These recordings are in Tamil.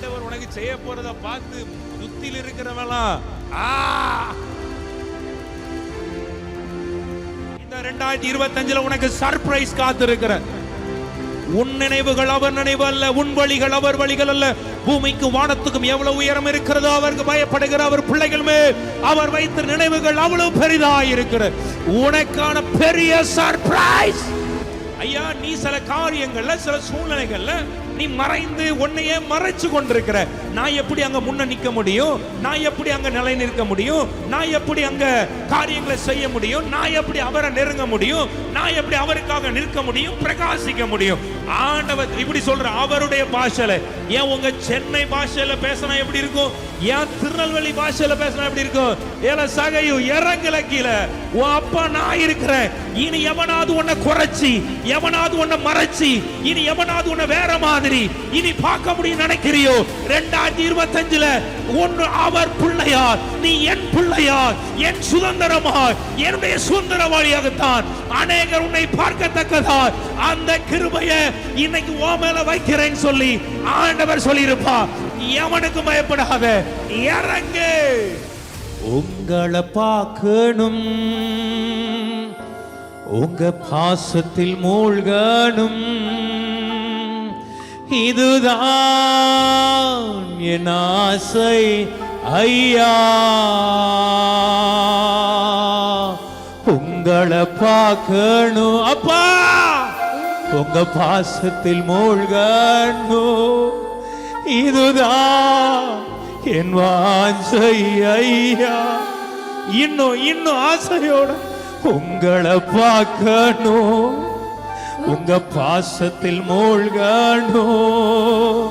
ஆண்டவர் உனக்கு செய்ய போறத பார்த்து சுத்தில இருக்கிறவெல்லாம் இந்த 2025 உனக்கு சர்ப்ரைஸ் காத்து இருக்கிற. உன் நினைவுகள் அவர் நினைவு அல்ல, உன் வழிகள் அவர் வழிகள் அல்ல. பூமிக்கு வானத்துக்கும் எவ்வளவு உயரம் இருக்கிறதோ அவருக்கு பயப்படுகிற அவர் பிள்ளைகள் மேல் அவர் வைத்த நினைவுகள் அவ்வளவு பெரிதாய் இருக்கிற. உனக்கான பெரிய சர்ப்ரைஸ். ஐயா, நீ சில காரியங்கள்ல சில சூழ்நிலைகள்ல நீ மறைந்து உன்னையே மறைச்சு கொண்டிருக்கிற. நான் எப்படி அங்க முன்ன நிக்க முடியும்? நான் எப்படி அங்க நிலை நிற்க முடியும்? நான் எப்படி அங்க காரியங்களை செய்ய முடியும்? நான் எப்படி அவரை நெருங்க முடியும்? நான் எப்படி அவருக்காக நிற்க முடியும், பிரகாசிக்க முடியும்? ஆண்டவர் இப்படி சொல்ற. அவருடைய பாஷையில, ஏன் உங்க சென்னை பாஷையில பேசினா எப்படி இருக்கும்? ஏன் திருநெல்வேலி பாஷையில பேசினா எப்படி இருக்கும்? ஏல சகையு இறங்கல கீழே, உன் அப்பா நான் இருக்கிறேன். இனி எவனாவது உன்னை குறைச்சி, எவனாவது உன்னை மறைச்சி, இனி எவனாவது உன்னை வேற மாதிரி இனி பார்க்க முடியும் நினைக்கிறியோ? 2025 ஒன்று அவர் பிள்ளையார், நீ என் பிள்ளையார், என் சுதந்திரமாய், என்னுடைய சுதந்திரவாளியாகத்தான் அநேகர் உன்னை பார்க்கத்தக்கதா அந்த கிருபையை இன்னைக்கு உன் மேல வைக்கிறேன்னு சொல்லி ஆண்டவர் சொல்லியிருப்பா. எவனுக்கு பயப்படாத, இறங்கு. உங்களை பார்க்கணும், உங்க பாசத்தில் மூழ்கணும், இதுதான் என் ஆசை ஐயா. உங்களை பார்க்கணும் அப்பா, உங்க பாசத்தில் மூழ்கணும், இதுதான் என் வாஞ்சை ஐயா. இன்னும் ஆசையோட உங்களை பார்க்கணும், உங்க பாசத்தில் மூழ்கணும்,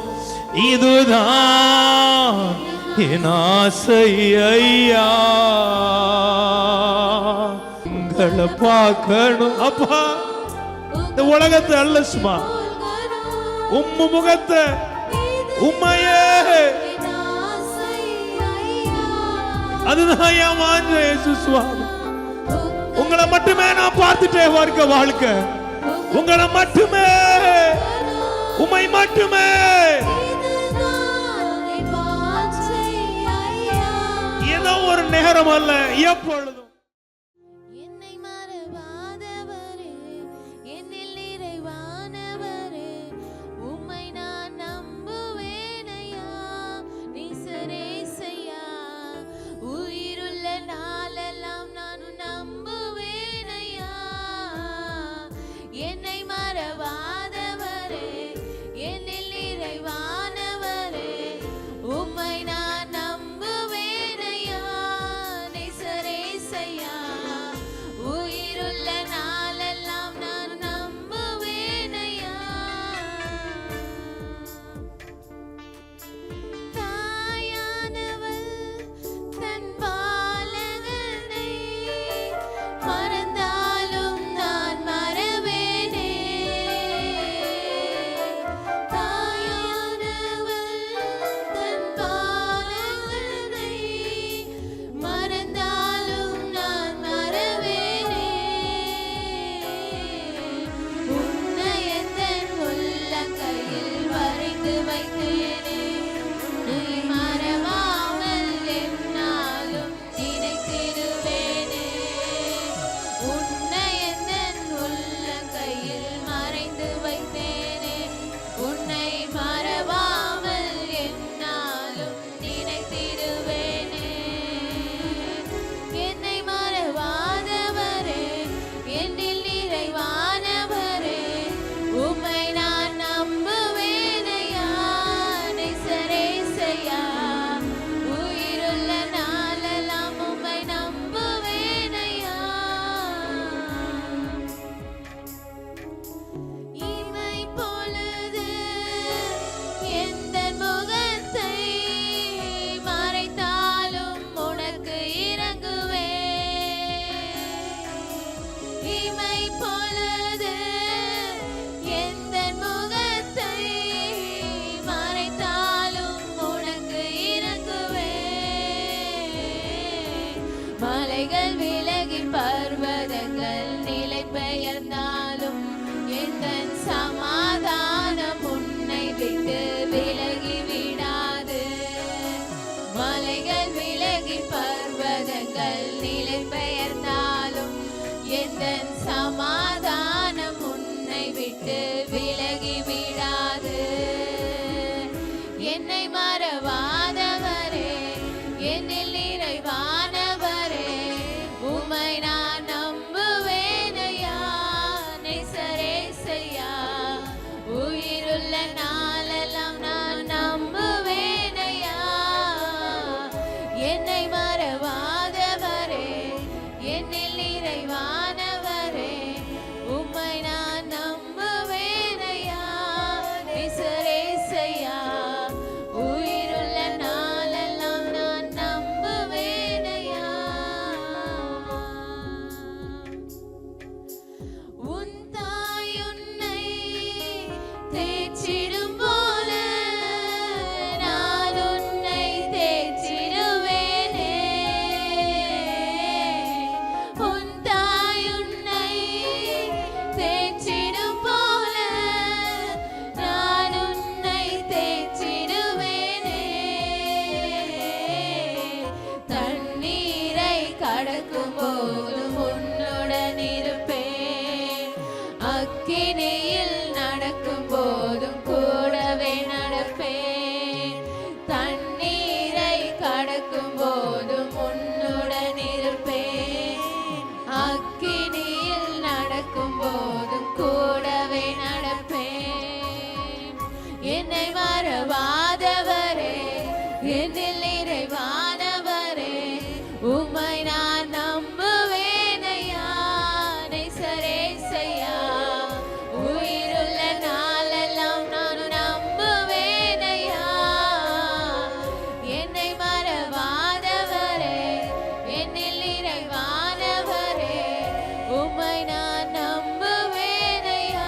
இதுதான் என் ஆசை ஐயா. உங்களை பார்க்கணும் அப்பா. இந்த உலகத்தை அல்ல, சும்மா உம்மு முகத்தை, உம்மையே, அதுதான் என் வாஞ்சை சுவாமி. உங்களை மட்டுமே நான் பார்த்துட்டேன் வாழ்க்கை. உங்களை மட்டுமே, உம்மை மட்டுமே. ஏதோ ஒரு நேரம் அல்ல, எப்பொழுதும். மலைகள் விலகி பர்வதங்கள் நிலை பெயர்ந்தாலும் எந்த சமாதானம் உன்னை விட்டு விலகி விடா. என்னில் நிறைவானவரே உம்மை நான் நம்புவேனையா நேசரேசையா உயிருள்ள நாளெல்லாம் நான் நம்புவேனையா என்னை மறவாதவரே என்னில் நிறைவானவரே உம்மை நான் நம்புவேனையா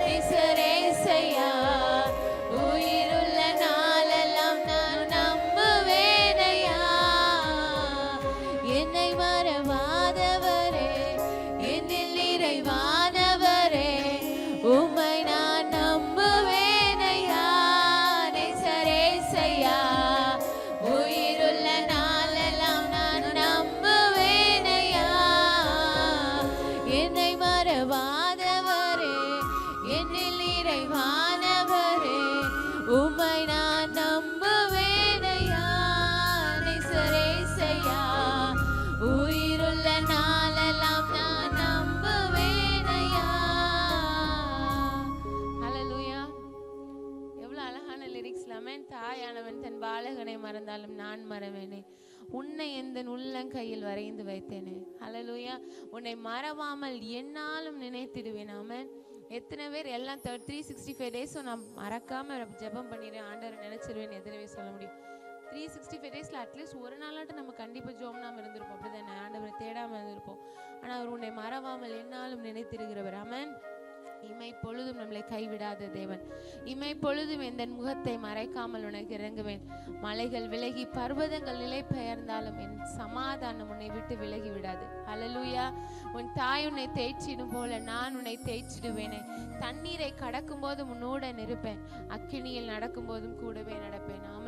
நேசரேசையா உயிருள்ள நாளெல்லாம் நான் நம்புவேனையா என்னை மறவாதவரே என்னில் நிறைவானவரே உம்மை நான் நம்புவேனையா நேசரேசையா உயிருள்ள நாளெல்லாம் நான் நம்புவேனையா என்னை மறவாதவரே என்னில் நிறைவானவரே உம்மை நான் நம்புவேனையா நேசரேசையா உயிருள்ள நாளெல்லாம் நான் நம்புவேனையா. ஹல்லேலூயா. எவ்வளவு அழகான லிரிக்ஸ். லமன் தாயானவன் தன் பாலகனை மறந்தாலும் நான் மறவேனே உன்னை எந்த உள்ளங்கையில் வரைந்து வைத்தேனே. ஹல்லேலூயா. உன்னை மறவாமல் என்னாலும் நினைத்திடுவேன். ஆமென். எத்தனை பேர் எல்லாம் 365 டேஸும் நான் மறக்காம ஜெபம் பண்ணிடுறேன் ஆண்டவரை நினைச்சிருவேன் எத்தனை பேர் சொல்ல முடியும்? 365 டேஸ்ல அட்லீஸ்ட் ஒரு நாளாட்டும் நம்ம கண்டிப்பா ஜோம்னாம இருந்திருப்போம். அப்படிதானே? ஆண்டவரை தேடாம இருந்திருப்போம். ஆனா அவர் உன்னை மறவாமல் என்னாலும் நினைத்திருக்கிறவர். ஆமென். இமை பொழுதும் நம்மளை கைவிடாத தேவன். இமை பொழுதும் எந்த முகத்தை மறைக்காமல் உனக்கு இறங்குவேன். மலைகள் விலகி பர்வதங்கள் நிலை பெயர்ந்தாலும் என் சமாதானம் உன்னை விட்டு விலகி விடாது. ஹல்லேலூயா. உன் தாய் உன்னை தேய்ச்சிடும் போல நான் உன்னை தேய்ச்சிடுவேனே. தண்ணீரை கடக்கும் போதும் உன்னோட இருப்பேன். அக்கினியில் நடக்கும் போதும் கூடவே நடப்பேன். நாம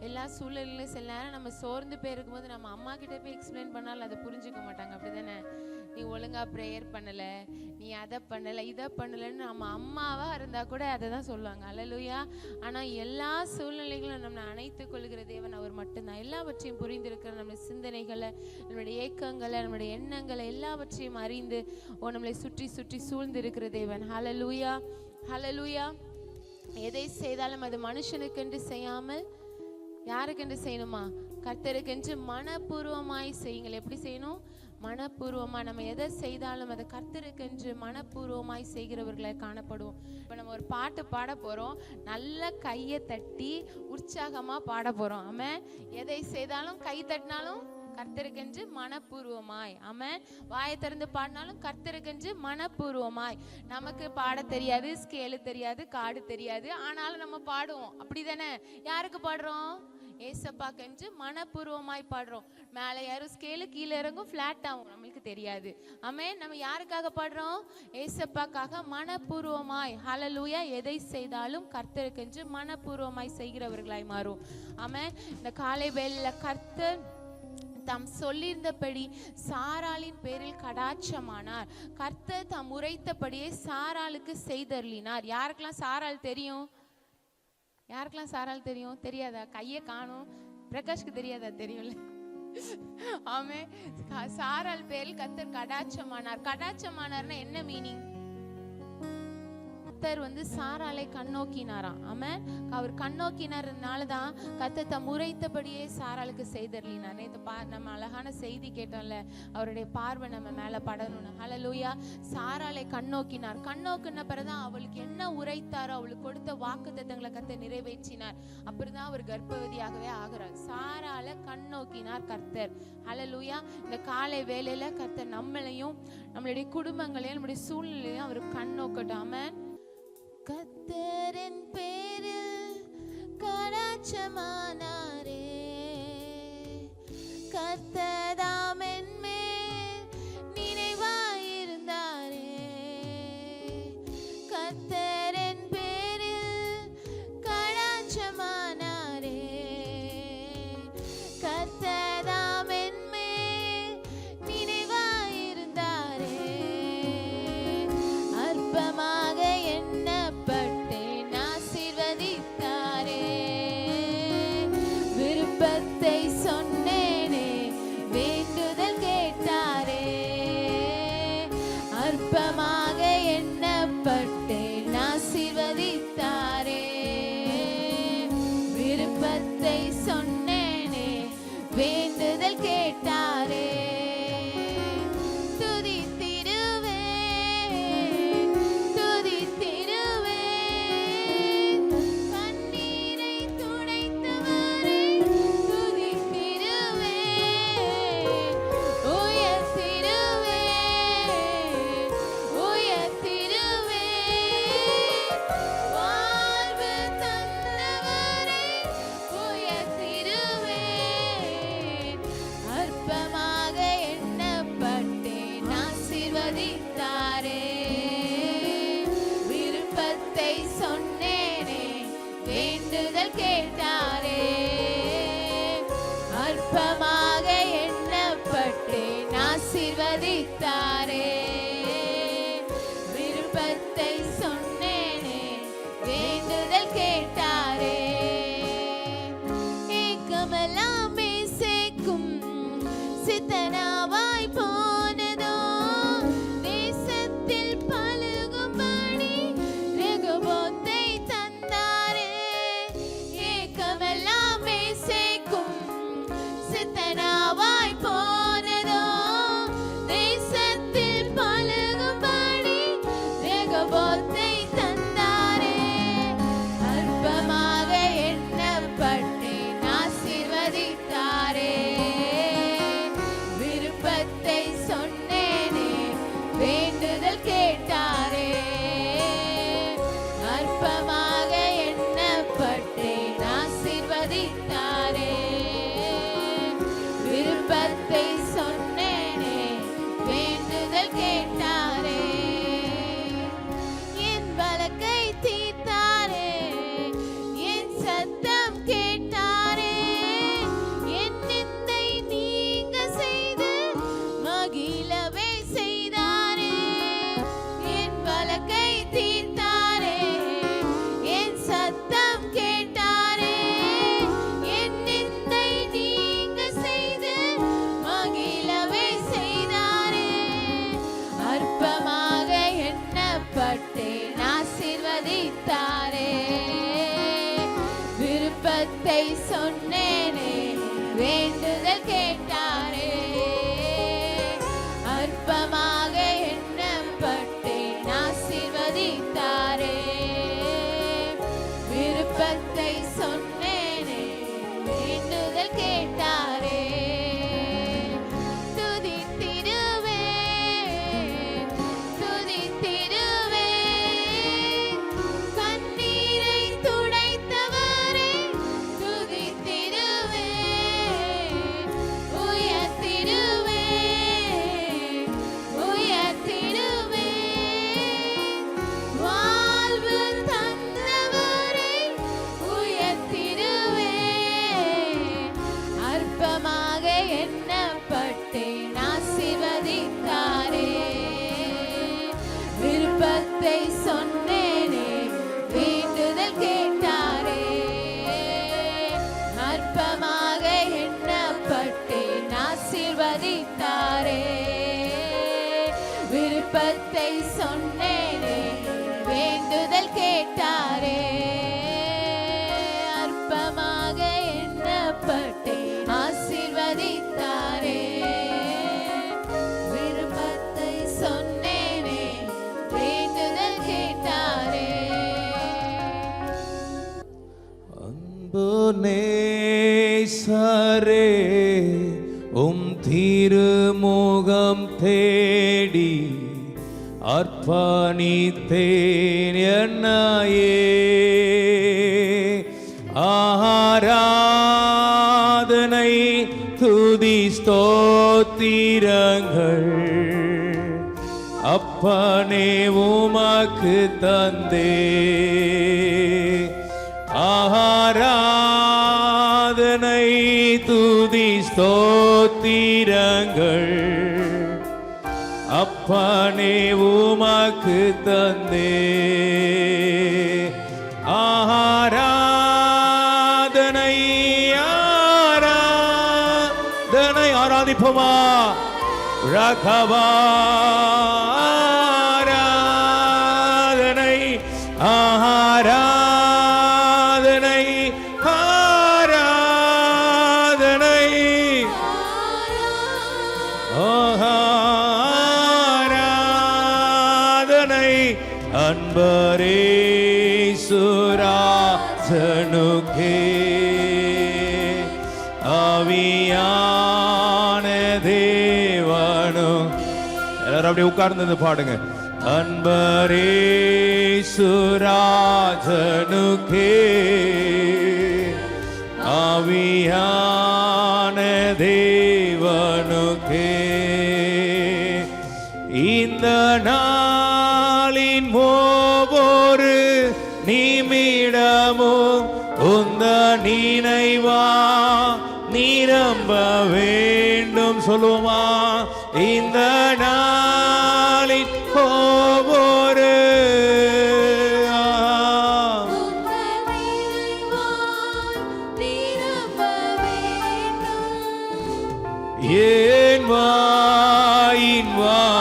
எல்லா சூழ்நிலையிலும் சில நேரம் நம்ம சோர்ந்து போயிருக்கும் போது நம்ம அம்மா கிட்ட போய் எக்ஸ்பிளைன் பண்ணாலும் அதை புரிஞ்சுக்க மாட்டாங்க. அப்படிதானே? நீ ஒழுங்கா ப்ரேயர் பண்ணல, நீ அதை பண்ணல, இதை பண்ணலன்னு நம்ம அம்மாவா இருந்தா கூட அதை தான் சொல்லுவாங்க. அல்லேலூயா. ஆனா எல்லா சூழ்நிலைகளும் நம்ம அணைத்துக் கொள்கிற தேவன் அவர் மட்டும்தான். எல்லாவற்றையும் புரிந்திருக்கிற நம்முடைய சிந்தனைகளை, நம்மளுடைய ஏக்கங்களை, நம்முடைய எண்ணங்களை எல்லாவற்றையும் அறிந்து நம்மளை சுற்றி சுற்றி சூழ்ந்து இருக்கிற தேவன். ஹல்லேலூயா. ஹல்லேலூயா. எதை செய்தாலும் அது மனுஷனுக்கென்று செய்யாமல் யாருக்கென்று செய்யணுமா? கர்த்தருக்கென்று மனப்பூர்வமாய் செய்யுங்கள். எப்படி செய்யணும்? மனப்பூர்வமா. நம்ம எதை செய்தாலும் அதை கர்த்தருக்கென்று மனப்பூர்வமாய் செய்கிறவர்களை காணப்படுவோம். இப்போ நம்ம ஒரு பாட்டு பாட போறோம், நல்ல கையை தட்டி உற்சாகமா பாட போறோம். ஆமென். எதை செய்தாலும் கை தட்டினாலும் கர்த்தருக்கென்று மனப்பூர்வமாய். ஆமென். வாயை திறந்து பாடினாலும் கர்த்தருக்கென்று மனப்பூர்வமாய். நமக்கு பாட தெரியாது, ஸ்கேலு தெரியாது, கார்டு தெரியாது, ஆனாலும் நம்ம பாடுவோம். அப்படிதானே? யாருக்கு பாடுறோம்? ஏசப்பாக்கென்று மனப்பூர்வமாய் பாடுறோம். மேலே யாரும் ஸ்கேலு கீழே இறங்கும், ஃபிளாட் ஆகும், நம்மளுக்கு தெரியாது. ஆமென். நம்ம யாருக்காக பாடுறோம்? ஏசப்பாக்காக மனப்பூர்வமாய். ஹல்லேலூயா. எதை செய்தாலும் கர்த்தருக்கென்று மனப்பூர்வமாய் செய்கிறவர்களாய் மாறும். ஆமென். இந்த காலை வேளையில கர்த்தர் தாம் சொல்லியிருந்தபடி சாராளின் பேரில் கடாட்சமானார். கர்த்தர் தாம் உரைத்தபடியே சாராளுக்கு செய்தருளினார். யாருக்கெல்லாம் சாராள் தெரியும்? யாருக்கெல்லாம் சாராள் தெரியும்? தெரியாதா? கையை காணும். பிரகாஷ்க்கு தெரியாதா? தெரியும்ல. ஆமே. சாராள் பேரில் கர்த்தர் கடாட்சமானார். கடாட்சமானார்னா என்ன மீனிங்? கர்த்தர் சாராளை கண்ணோக்கினாராம். ஆமென். அவர் கண்ணோக்கினார்னாலதான் கர்த்தர் தம் உரைத்தபடியே சாராளுக்கு செய்தருளினார். நம்ம அழகான செய்தி கேட்டோம்ல, அவருடைய பார்வை நம்ம மேல படணும்னு. ஹல்லேலூயா. சாராளை கண்ணோக்கினார். கண்ணோக்கின பிறகுதான் அவளுக்கு என்ன உரைத்தாரோ, அவளுக்கு கொடுத்த வாக்குத்தத்தங்களை கர்த்தர் நிறைவேற்றினார். அப்படிதான் அவர் கர்ப்பவதியாகவே ஆகிறார். சாராளை கண்ணோக்கினார் கர்த்தர். ஹல்லேலூயா. இந்த காலை வேளையில கர்த்தர் நம்மளையும் நம்மளுடைய குடும்பங்களையும் நம்முடைய சூழ்நிலையும் அவர் கண்ணோக்கட்டும். ஆமென். கர்த்தரின் பேரில் கடாட்சமானாரே, கர்த்ததாம் என் மேல் நினைவாயிருந்தாரே. கர்த்தரின் பேரில் கடாட்சமானாரே, கர்த்ததாம் என் மேல் நினைவாயிருந்தாரே. அற்பமாக எண்ணப்பட்டேன் ஆசீர்வதித்தாரே, விருப்பத்தை சொன்னேனே வேண்டுதல் கேட்டாரே. துதித்திடுவேன் துதித்திடுவேன் கண்ணீரை துடைத்தவரே துதித்திடுவேன் உயர்த்திடுவேன் உயர்த்திடுவேன் வாழ்வு தந்தவரே உயர்த்திடுவேன். அற்பமாக எண்ணப்பட்டேன் ஆசீர்வதித்தாரே. விருப்பத்தை சொன்னேனே வேண்டுதல் கேட்டாரே. அற்பமாக எண்ணப்பட்டேன் ஆசீர்வதித்தாரே. விருப்பத்தை சொன்னேனே வேண்டுதல் கேட்டாரே. ஏக்கமெல்லாமே சேர்க்கும் சித்தனாவாய் போனதோ தேசத்தில் பழுகும்படி ரெகோபோத்தை தந்தாரே. ஏக்கமெல்லாமே சேர்க்கும் சித்தனாவாய் போனதோ தேசத்தில் பழுகும்படி ரெகோபோத்தை தந்தாரே. அற்பமாக எண்ணப்பட்டேன் ஆசீர்வதித்தாரே. விருப்பத்தை சொன்னேனே வேண்டுதல் கேட்டாரே. அற்பமாக எண்ணப்பட்டேன் ஆசீர்வதித்தாரே. விருப்பத்தை சொன்னேனே வேண்டுதல் கேட்டாரே. என் வழக்கை தீர்த்தாரே. என் சத்தம் கேட்டாரே. என் நிந்தை நீங்க செய்து மகிழவே செய்தாரே. என் வழக்கை தீர்த்தாரே. என் சத்தம் கேட்டாரே. என் நிந்தை நீங்க செய்து மகிழவே செய்தாரே. அற்பமாக எண்ணப்பட்டேன் ஆசீர்வதித்தாரே. விருப்பத்தை சொன்னேனே வேண்டுதல் கேட்டாரே. அற்பமாக எண்ணப்பட்டேன் ஆசீர்வதித்தாரே. விருப்பத்தை சொன்னேனே வேண்டுதல் கேட்டாரே. துதித்திடுவேன் துதித்திடுவேன் கண்ணீரை துடைத்தவரே துதித்திடுவேன் உயர்த்திடுவேன் உயர்த்திடுவேன் வாழ்வு தந்தவரே உயர்த்திடுவேன். அற்பமாக எண்ணப்பட்டேன் ஆசீர்வதித்தாரே. விருப்பத்தை சொன்னேனே வேண்டுதல் கேட்டாரே. அற்பமாக எண்ணப்பட்டேன் ஆசீர்வதித்தாரே. விருப்பத்தை சொன்னேனே வேண்டுதல் கேட்டாரே. அற்பமாக எண்ணப்பட்டேன் ஆசீர்வதித்தாரே. விருப்பத்தை சொன்னேனே வேண்டுதல் கேட்டாரே. அன்பு நேசரே திருமுகம் தேடி அர்ப்பணித்தேன் என்னையே. ஆராதனை துதி ஸ்தோத்திரங்கள் அப்பனே உமக்கு தந்தே. ஆராதனை துதி ஸ்தோத்திரங்கள் அப்பனே உமக்கு தந்தே. ஆராதனை ஆராதனை ஆராதிப்போமா ரகவா. ஆராதனை ஆராதனை அன்பரேசுராஜனுக்கே ஆவியான தேவனு. எல்லாரும் அப்படியே உட்கார்ந்து பாடுங்க. அன்பரேசுராஜனுக்கே ஆவியான தேவனுக்கே இந்த நாளின் ஒவ்வொரு நிமிடமும் உந்த நினைவா நிரம்ப வேண்டும். சொல்லுமா, இந்த நாளின் ஒவ்வொரு ஏன் வாயின் வார்த்தையெல்லாம்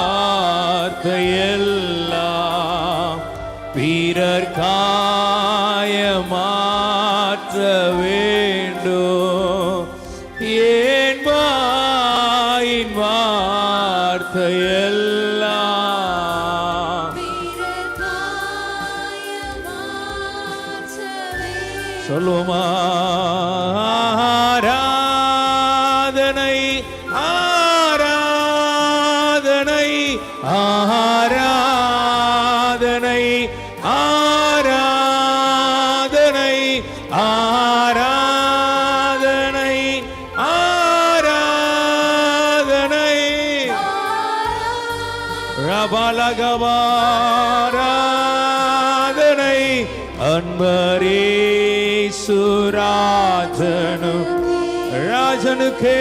பிறர் காயமாற்ற வேண்டும். ஏன் வாயின் வார்த்தையெல்லாம் சொல்லுமா, ஆராதனை ஆராதனை ஆராதனை ஆராதனை ஆராதனை ஆராதனை ரபலகவாராதனை அன்பரேசுராஜனு ராஜனுக்கே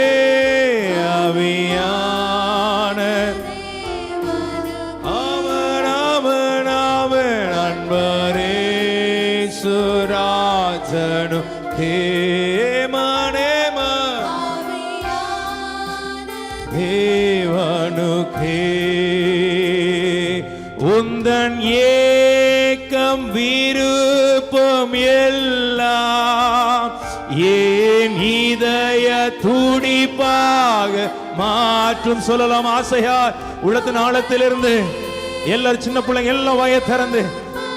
ஆவியான அவன் அவன் அவன் அன்பரேசுராஜனுக்கே மனேம தேவனுக்கே உந்தன் ஏக்கம் விருப்பம் எல்லாம் ஏன் இதய துடிப்பாக மாற்றும். சொல்லலாம் ஆசையா உள்ளத்தின் ஆழத்திலிருந்து. எல்லாரும் சின்ன பிள்ளைங்க எல்லாம் வாயை திறந்து,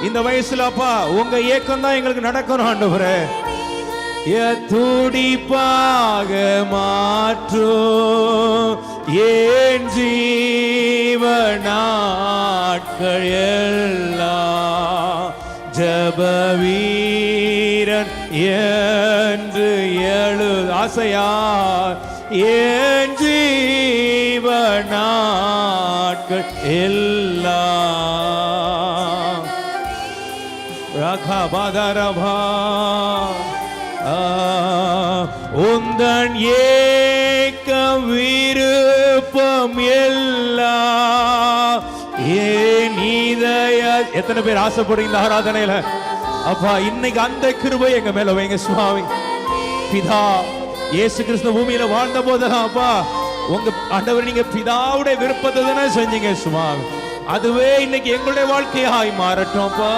இந்த வயசுல அப்பா உங்க ஏக்கம் தான் எங்களுக்கு நடக்கணும் ஆண்டவரே, துடிப்பாக மாற்றும். ஏன் ஜீவநாட்கள் எல்லாம் ஜப வீரன் என்று எழு ஆசையா ஏன் ஜீவநாட்கள் எல்லாம் ரகபதரபா உந்தன் ஏக்கம் விருப்பம் எல்லாம் ஏன் இதய. எத்தனை பேர் ஆசைப்படுறீங்க ஆராதனையில? அப்பா இன்னைக்கு அந்த கிருபை எங்க மேல வைங்க சுவாமி. பிதா இயேசு கிறிஸ்து பூமியில வாழ்ந்த போதெல்லாம் அப்பா உங்க ஆண்டவர் நீங்க பிதாவுடைய விருப்பத்தை தானே செஞ்சீங்க சுவாமி. அதுவே இன்னைக்கு எங்களுடைய வாழ்க்கையாய் மாறட்டும் அப்பா.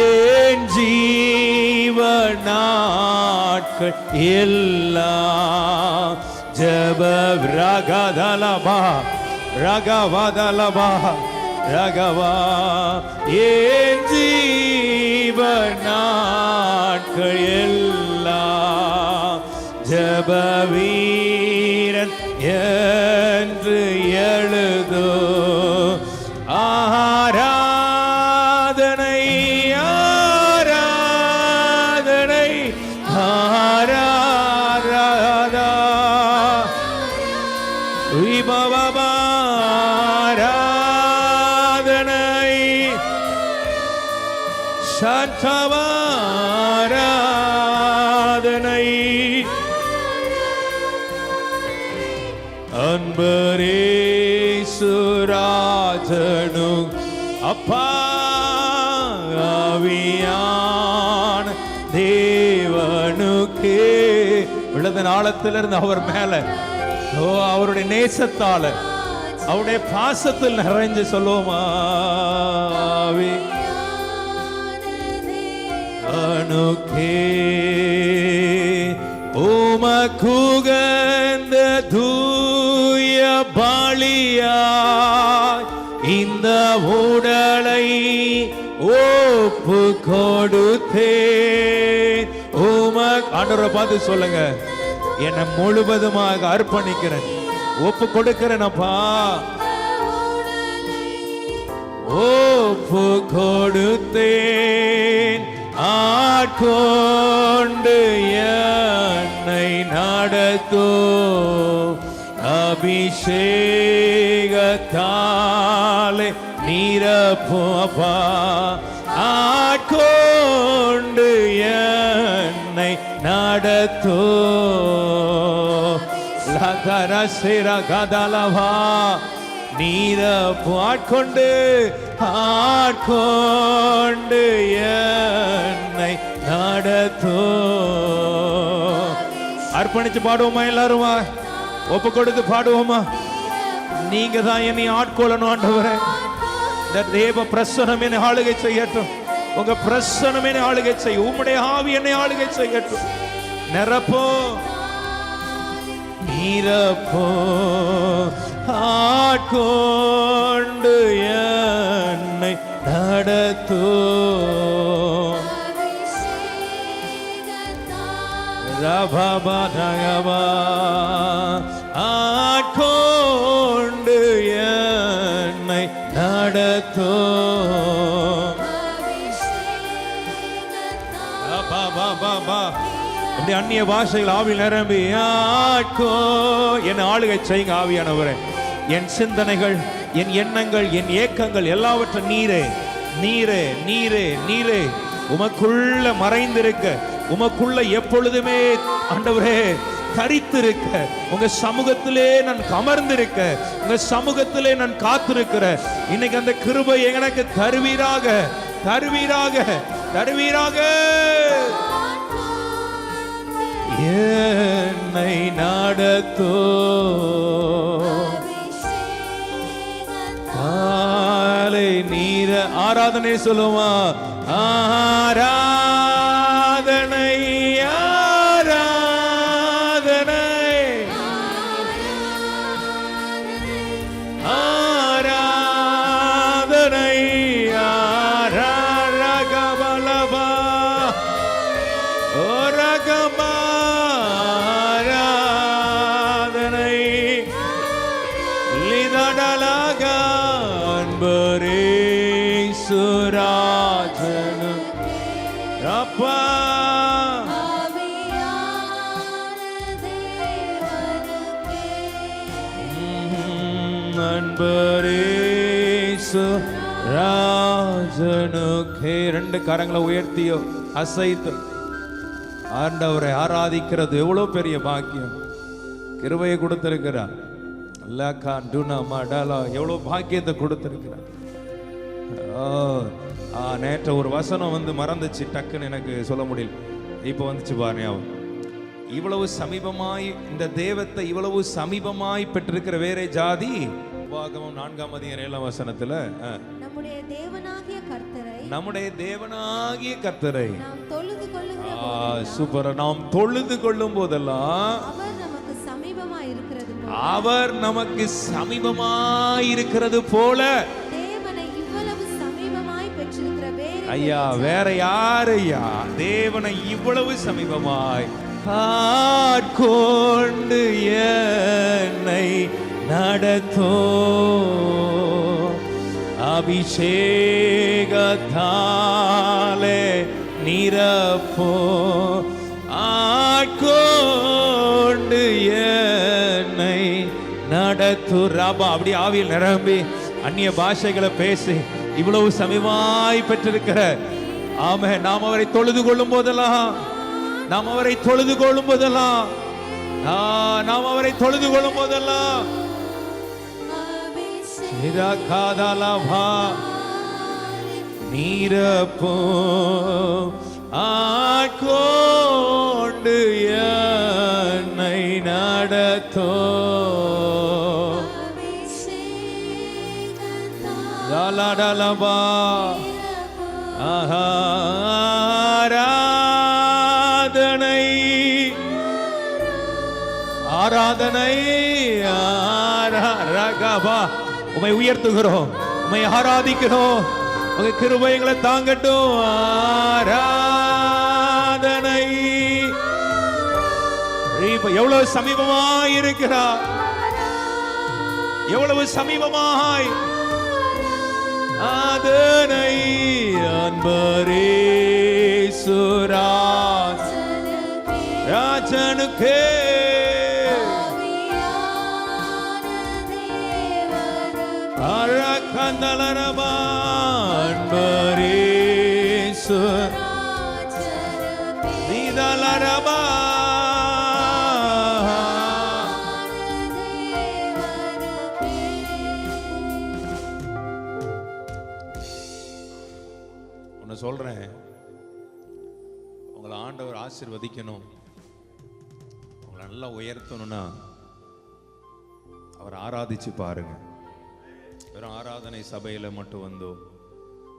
ஏன் ஜீவநாட்கள் எல்லாம் ஜப ரகதலபா ரகவதலபா ரகவா ஏன் ஜீவநாட்கள் எல்லாம் ஜப வீரன் என்று எழுதோ. ஆராதனை ஆராதனை ஆராதா விபவபாராதனை சாந்தவாராதனை அன்பரேசுராஜனு அப்பா ஆவியான தேவனுக்கே. உள்ளதன் ஆழத்திலிருந்து அவர் மேல அவருடைய நேசத்தால அவருடைய பாசத்தில் நிறைஞ்சு சொல்லுவோமா. அனுக்கே உமக்குகந்த தூய பலியாய் இந்த உடலை ஒப்பு கொடுத்தே ஆண்டவரை பார்த்து சொல்லுங்க, என்னை முழுவதுமாக அர்ப்பணிக்கிறேன், ஒப்பு கொடுக்கிறேனப்பா. ஒப்பு கொடுத்தேன், ஆட்கொண்டு என்னை நடத்தும், அபிஷேகத்தாலே நிரப்புப்பா. ஆட்கொண்டு என்னை நடத்தும், லகரசிர கதலவா நீரப்பு. ஆட்கொண்டு ஆட்கொண்டு என்னை நடத்தும். அர்ப்பணிச்சு பாடுவோமா? எல்லாருமா ஒப்பு கொடுத்து பாடுவோமா? நீங்க தான் என்னை ஆட்கொள்ளணும் ஆண்டவரே. இந்த தேவ பிரசனம் என்னை ஆளுகை செய்யட்டும். உங்க பிரசனம் என்னை ஆளுகை செய்யும். உம்முடைய ஆவி என்னை ஆளுகை செய்யட்டும். நிரப்போ நிரப்போ, ஆட்கொண்டு என்னை நடத்தும். ரபபதகவா, ஆட்கொண்டு என்னை நடத்தும். அப்படி அந்நிய பாஷைகள் ஆவியில் நிரம்பி ஆட்கோ என் ஆளுகை செய்யுங்க ஆவியானவரே. என் சிந்தனைகள், என் எண்ணங்கள், என் ஏக்கங்கள் எல்லாவற்றும் நீரே நீரே நீரே நீரே உமக்குள்ள மறைந்திருக்க, உமக்குள்ள எப்பொழுதுமே ஆண்டவரே தரித்திருக்க, உங்க சமூகத்திலே நான் அமர்ந்திருக்க, உங்க சமூகத்திலே நான் காத்திருக்கிற இன்னைக்கு அந்த கிருபை எனக்கு தருவீராக தருவீராக தருவீராக. என்னை நடத்தும், காலை நீர ஆராதனை சொல்லுமா? ஆராதனை ஆராதனை ஆராதனை ஆராரகபலபா ஓரகமா ஆராதனை லிதடலக அன்பரே சுராஜனு அப்பா அன்பரேசு ராஜனுக்கே. ரெண்டு கரங்களை உயர்த்தியோ அசைத்து ஆண்டவரை ஆராதிக்கிறது எவ்வளவு பெரிய பாக்கியம். கிருபையை கொடுத்திருக்கிறார். எவ்வளவு பாக்கியத்தை கொடுத்திருக்கிறார். நேற்று ஒரு வசனம் வந்து மறந்துச்சு, டக்குன்னு எனக்கு சொல்ல முடியல, இப்ப வந்துச்சு பாருங்க. இவ்வளவு சமீபமாய் இந்த தேவத்தை இவ்வளவு சமீபமாய் பெற்றிருக்கிற வேற ஜாதி. உபாகமம் 4:7 வசனத்துல நம்முடைய தேவனாகிய கர்த்தரை நாம் தொழுது கொள்ளுகிற சூப்பர். நாம் தொழுது கொள்ளும் போதெல்லாம் அவர் நமக்கு சமீபமாய் இருக்கிறது போல தேவனை இவ்வளவு சமீபமாய் பெற்றிருக்கிற ஐயா வேற யாரு ஐயா தேவனை இவ்வளவு சமீபமாய் ஆட்கொண்டு என்னை நடத்தோ அபிஷேகத்தாலே நிரப்போ ஆட்கொண்டு என்னை நடத்து ரபா. அப்படி ஆவியில் நிரம்பி அந்நிய பாஷைகளை பேசி இவ்வளவு சமீபமாய் பெற்றிருக்கிற ஆமே. நாம் அவரை தொழுது கொள்ளும் போதெல்லாம் நாம் அவரை தொழுது கொள்ளும் போதெல்லாம் நாம் அவரை தொழுது கொள்ளும் போதெல்லாம் நீரப்போ ஆட்கொண்டு என்னை நடத்தோ லலடலபா ஆராதனை ஆராதனை ரகபா. உம்மை உயர்த்துகிறோம், உம்மை ஆராதிக்கிறோம். உங்க கிருபை எங்களை தாங்கட்டும். ஆராதனை. எவ்வளவு சமீபமாய் இருக்கிறார், எவ்வளவு சமீபமாய். ஆதனை அன்பரேசுராஜ் ராஜனுக்கே அரக்கந்தலரபா அன்பரேசுர் நீதலரபா. ஒன்னு சொல்றேன், உங்களை ஆண்டவர் ஆசீர்வதிக்கணும், உங்களை நல்லா உயர்த்தணும்னா அவர் ஆராதிச்சு பாருங்க. வெறும் ஆராதனை சபையில மட்டும் வந்தோ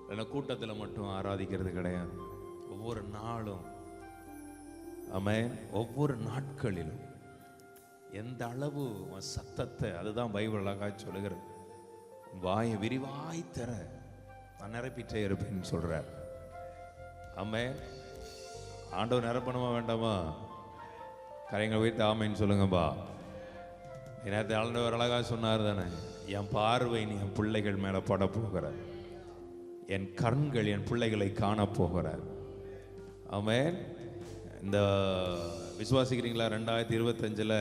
இல்லைன்னா கூட்டத்தில் மட்டும் ஆராதிக்கிறது கிடையாது. ஒவ்வொரு நாளும் ஆமென், ஒவ்வொரு நாட்களிலும் எந்த அளவு சத்தத்தை, அதுதான் பைபிள் அழகா சொல்லுகிறது, வாயை விரிவாய் தர நான் நிரப்பிட்டே இருப்பேன்னு சொல்றார். ஆமென். ஆண்டவர் நிரப்பணுமா வேண்டாமா? கரைங்க வைத்து ஆமைன்னு சொல்லுங்கப்பா. நேற்று ஆண்டவர் அழகா சொன்னார் தானே, என் பார்வை நீ என் பிள்ளைகள் மேல பட போகிறார், என் கண்கள் என் பிள்ளைகளை காண போகிறார். ஆமென். இந்த விசுவாசிக்கிறீங்களா? 2025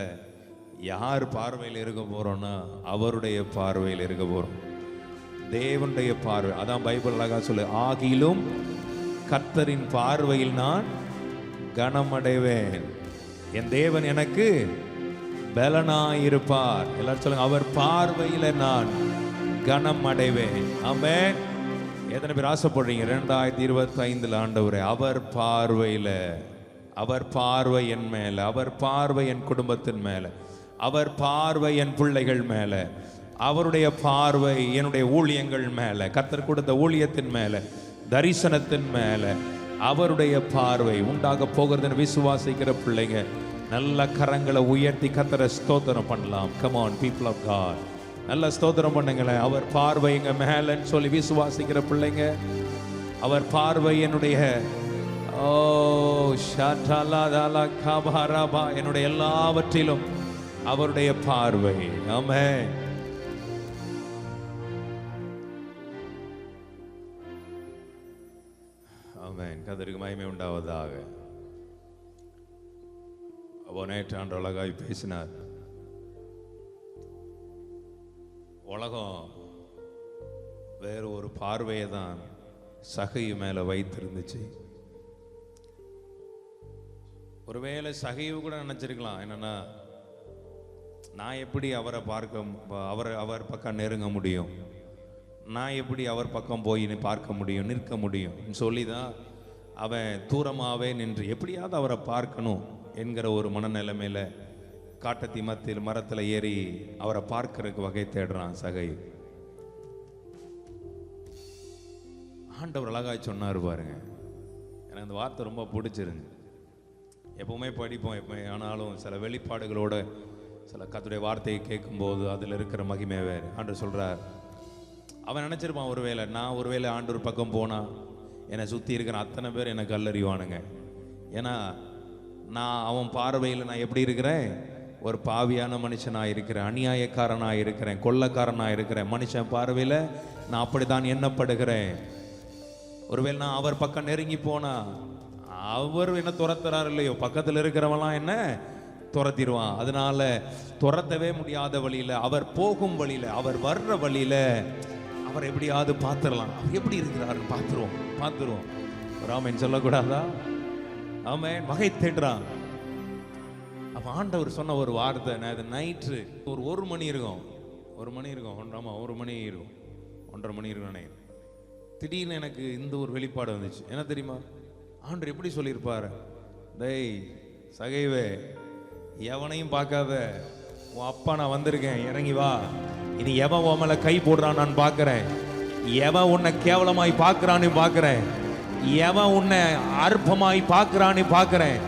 யார் பார்வையில் இருக்க போறோம்னா அவருடைய பார்வையில் இருக்க போறோம், தேவனுடைய பார்வை. அதான் பைபிள் அழகா சொல்லு, ஆகிலும் கர்த்தரின் பார்வையில் நான் கனமடைவேன், என் தேவன் எனக்கு பலனாயிருப்பார். எல்லாரும் சொல்லுங்க, அவர் பார்வையில நான் கனம் அடைவேன். ஆமென். எத்தனை பேர் ஆசைப்படுறீங்க 2025 ஆண்டவரே அவர் பார்வையில, அவர் பார்வை என் மேல, அவர் பார்வை என் குடும்பத்தின் மேல, அவர் பார்வை என் பிள்ளைகள் மேல, அவருடைய பார்வை என்னுடைய ஊழியங்கள் மேல, கர்த்தர் கொடுத்த ஊழியத்தின் மேல, தரிசனத்தின் மேல அவருடைய பார்வை உண்டாக போகிறதுன்னு விசுவாசிக்கிற பிள்ளைங்க நல்ல கரங்களை உயர்த்தி கர்த்தரை ஸ்தோத்திரம் பண்ணலாம். Come on people of God, நல்ல ஸ்தோத்திரம் பண்ணுங்களேன். அவர் பார்வை எங்க மேலன்னு சொல்லி விசுவாசிக்கிற பிள்ளைங்க, அவர் பார்வை என்னுடைய என்னுடைய எல்லாவற்றிலும் அவருடைய பார்வை. ஆமென். ஆமென். கர்த்தருக்கு மகிமை உண்டாவதாக. நேற்று ஆண்டு அழகாய் பேசினார். உலகம் வேற ஒரு பார்வையை தான் சகையு மேல வைத்திருந்துச்சு. ஒருவேளை சகையு கூட நினைச்சிருக்கலாம், என்னன்னா நான் எப்படி அவரை அவர் பக்கம் நெருங்க முடியும், நான் எப்படி அவர் பக்கம் போய் பார்க்க முடியும், நிற்க முடியும் சொல்லிதான் அவன் தூரமாவே நின்று எப்படியாவது அவரை பார்க்கணும் என்கிற ஒரு மனநிலைமையில காட்டத்தி மத்தியில் மரத்துல ஏறி அவரை பார்க்கறதுக்கு வகை தேடுறான் சகை. ஆண்டவர் அழகாய் சொன்னார் பாருங்க. எனக்கு அந்த வார்த்தை ரொம்ப பிடிச்சிருந்து. எப்பவுமே படிப்போம், எப்பவுமே ஆனாலும் சில வெளிப்பாடுகளோட சில கர்த்தருடைய வார்த்தையை கேட்கும்போது அதில் இருக்கிற மகிமை வேறு. ஆண்டவர் சொல்றார், அவன் நினைச்சிருப்பான் ஒருவேளை ஆண்டவர் பக்கம் போனா என்னை சுற்றி இருக்கிற அத்தனை பேர் என்னை கல்லறிவானுங்க. ஏன்னா நான் அவன் பார்வையில் நான் எப்படி இருக்கிறேன், ஒரு பாவியான மனுஷனாக இருக்கிறேன், அநியாயக்காரனாக இருக்கிறேன், கொள்ளக்காரனாக இருக்கிறேன். மனுஷன் பார்வையில் நான் அப்படித்தான் எண்ணப்படுகிறேன். ஒருவேளை நான் அவர் பக்கம் நெருங்கி போனா அவர் என்ன துரத்துறாரு இல்லையோ, பக்கத்தில் இருக்கிறவன்லாம் என்ன துரத்திடுவான். அதனால துரத்தவே முடியாத வழியில, அவர் போகும் வழியில, அவர் வர்ற வழியில அவர் எப்படியாவது பார்த்துடலாம், அவர் எப்படி இருக்கிறாருன்னு பார்த்துருவோம். ராமன் சொல்லக்கூடாதா? ஆமென். வகை தேடுறான். அப்ப ஆண்டவர் சொன்ன ஒரு வார்த்தை, நான் நைட்டு ஒரு மணி இருக்கும், 1 மணி இருக்கும், 1:30 மணி இருக்கும். திடீர்னு எனக்கு இந்த ஒரு வெளிப்பாடு வந்துச்சு. என்ன தெரியுமா? ஆண்டவர் எப்படி சொல்லியிருப்பாரு, டேய் சகைவே, எவனையும் பார்க்காத, உன் அப்பா நான் வந்திருக்கேன், இறங்கி வா. இனி எவன் உன் மேல கை போடுறான் நான் பார்க்கிறேன், எவன் உன்னை கேவலமாய் பார்க்கிறான்னு பார்க்கிறேன், எவன் உன்னை அற்பமாய் பார்க்கிறான்னு பார்க்கிறேன்,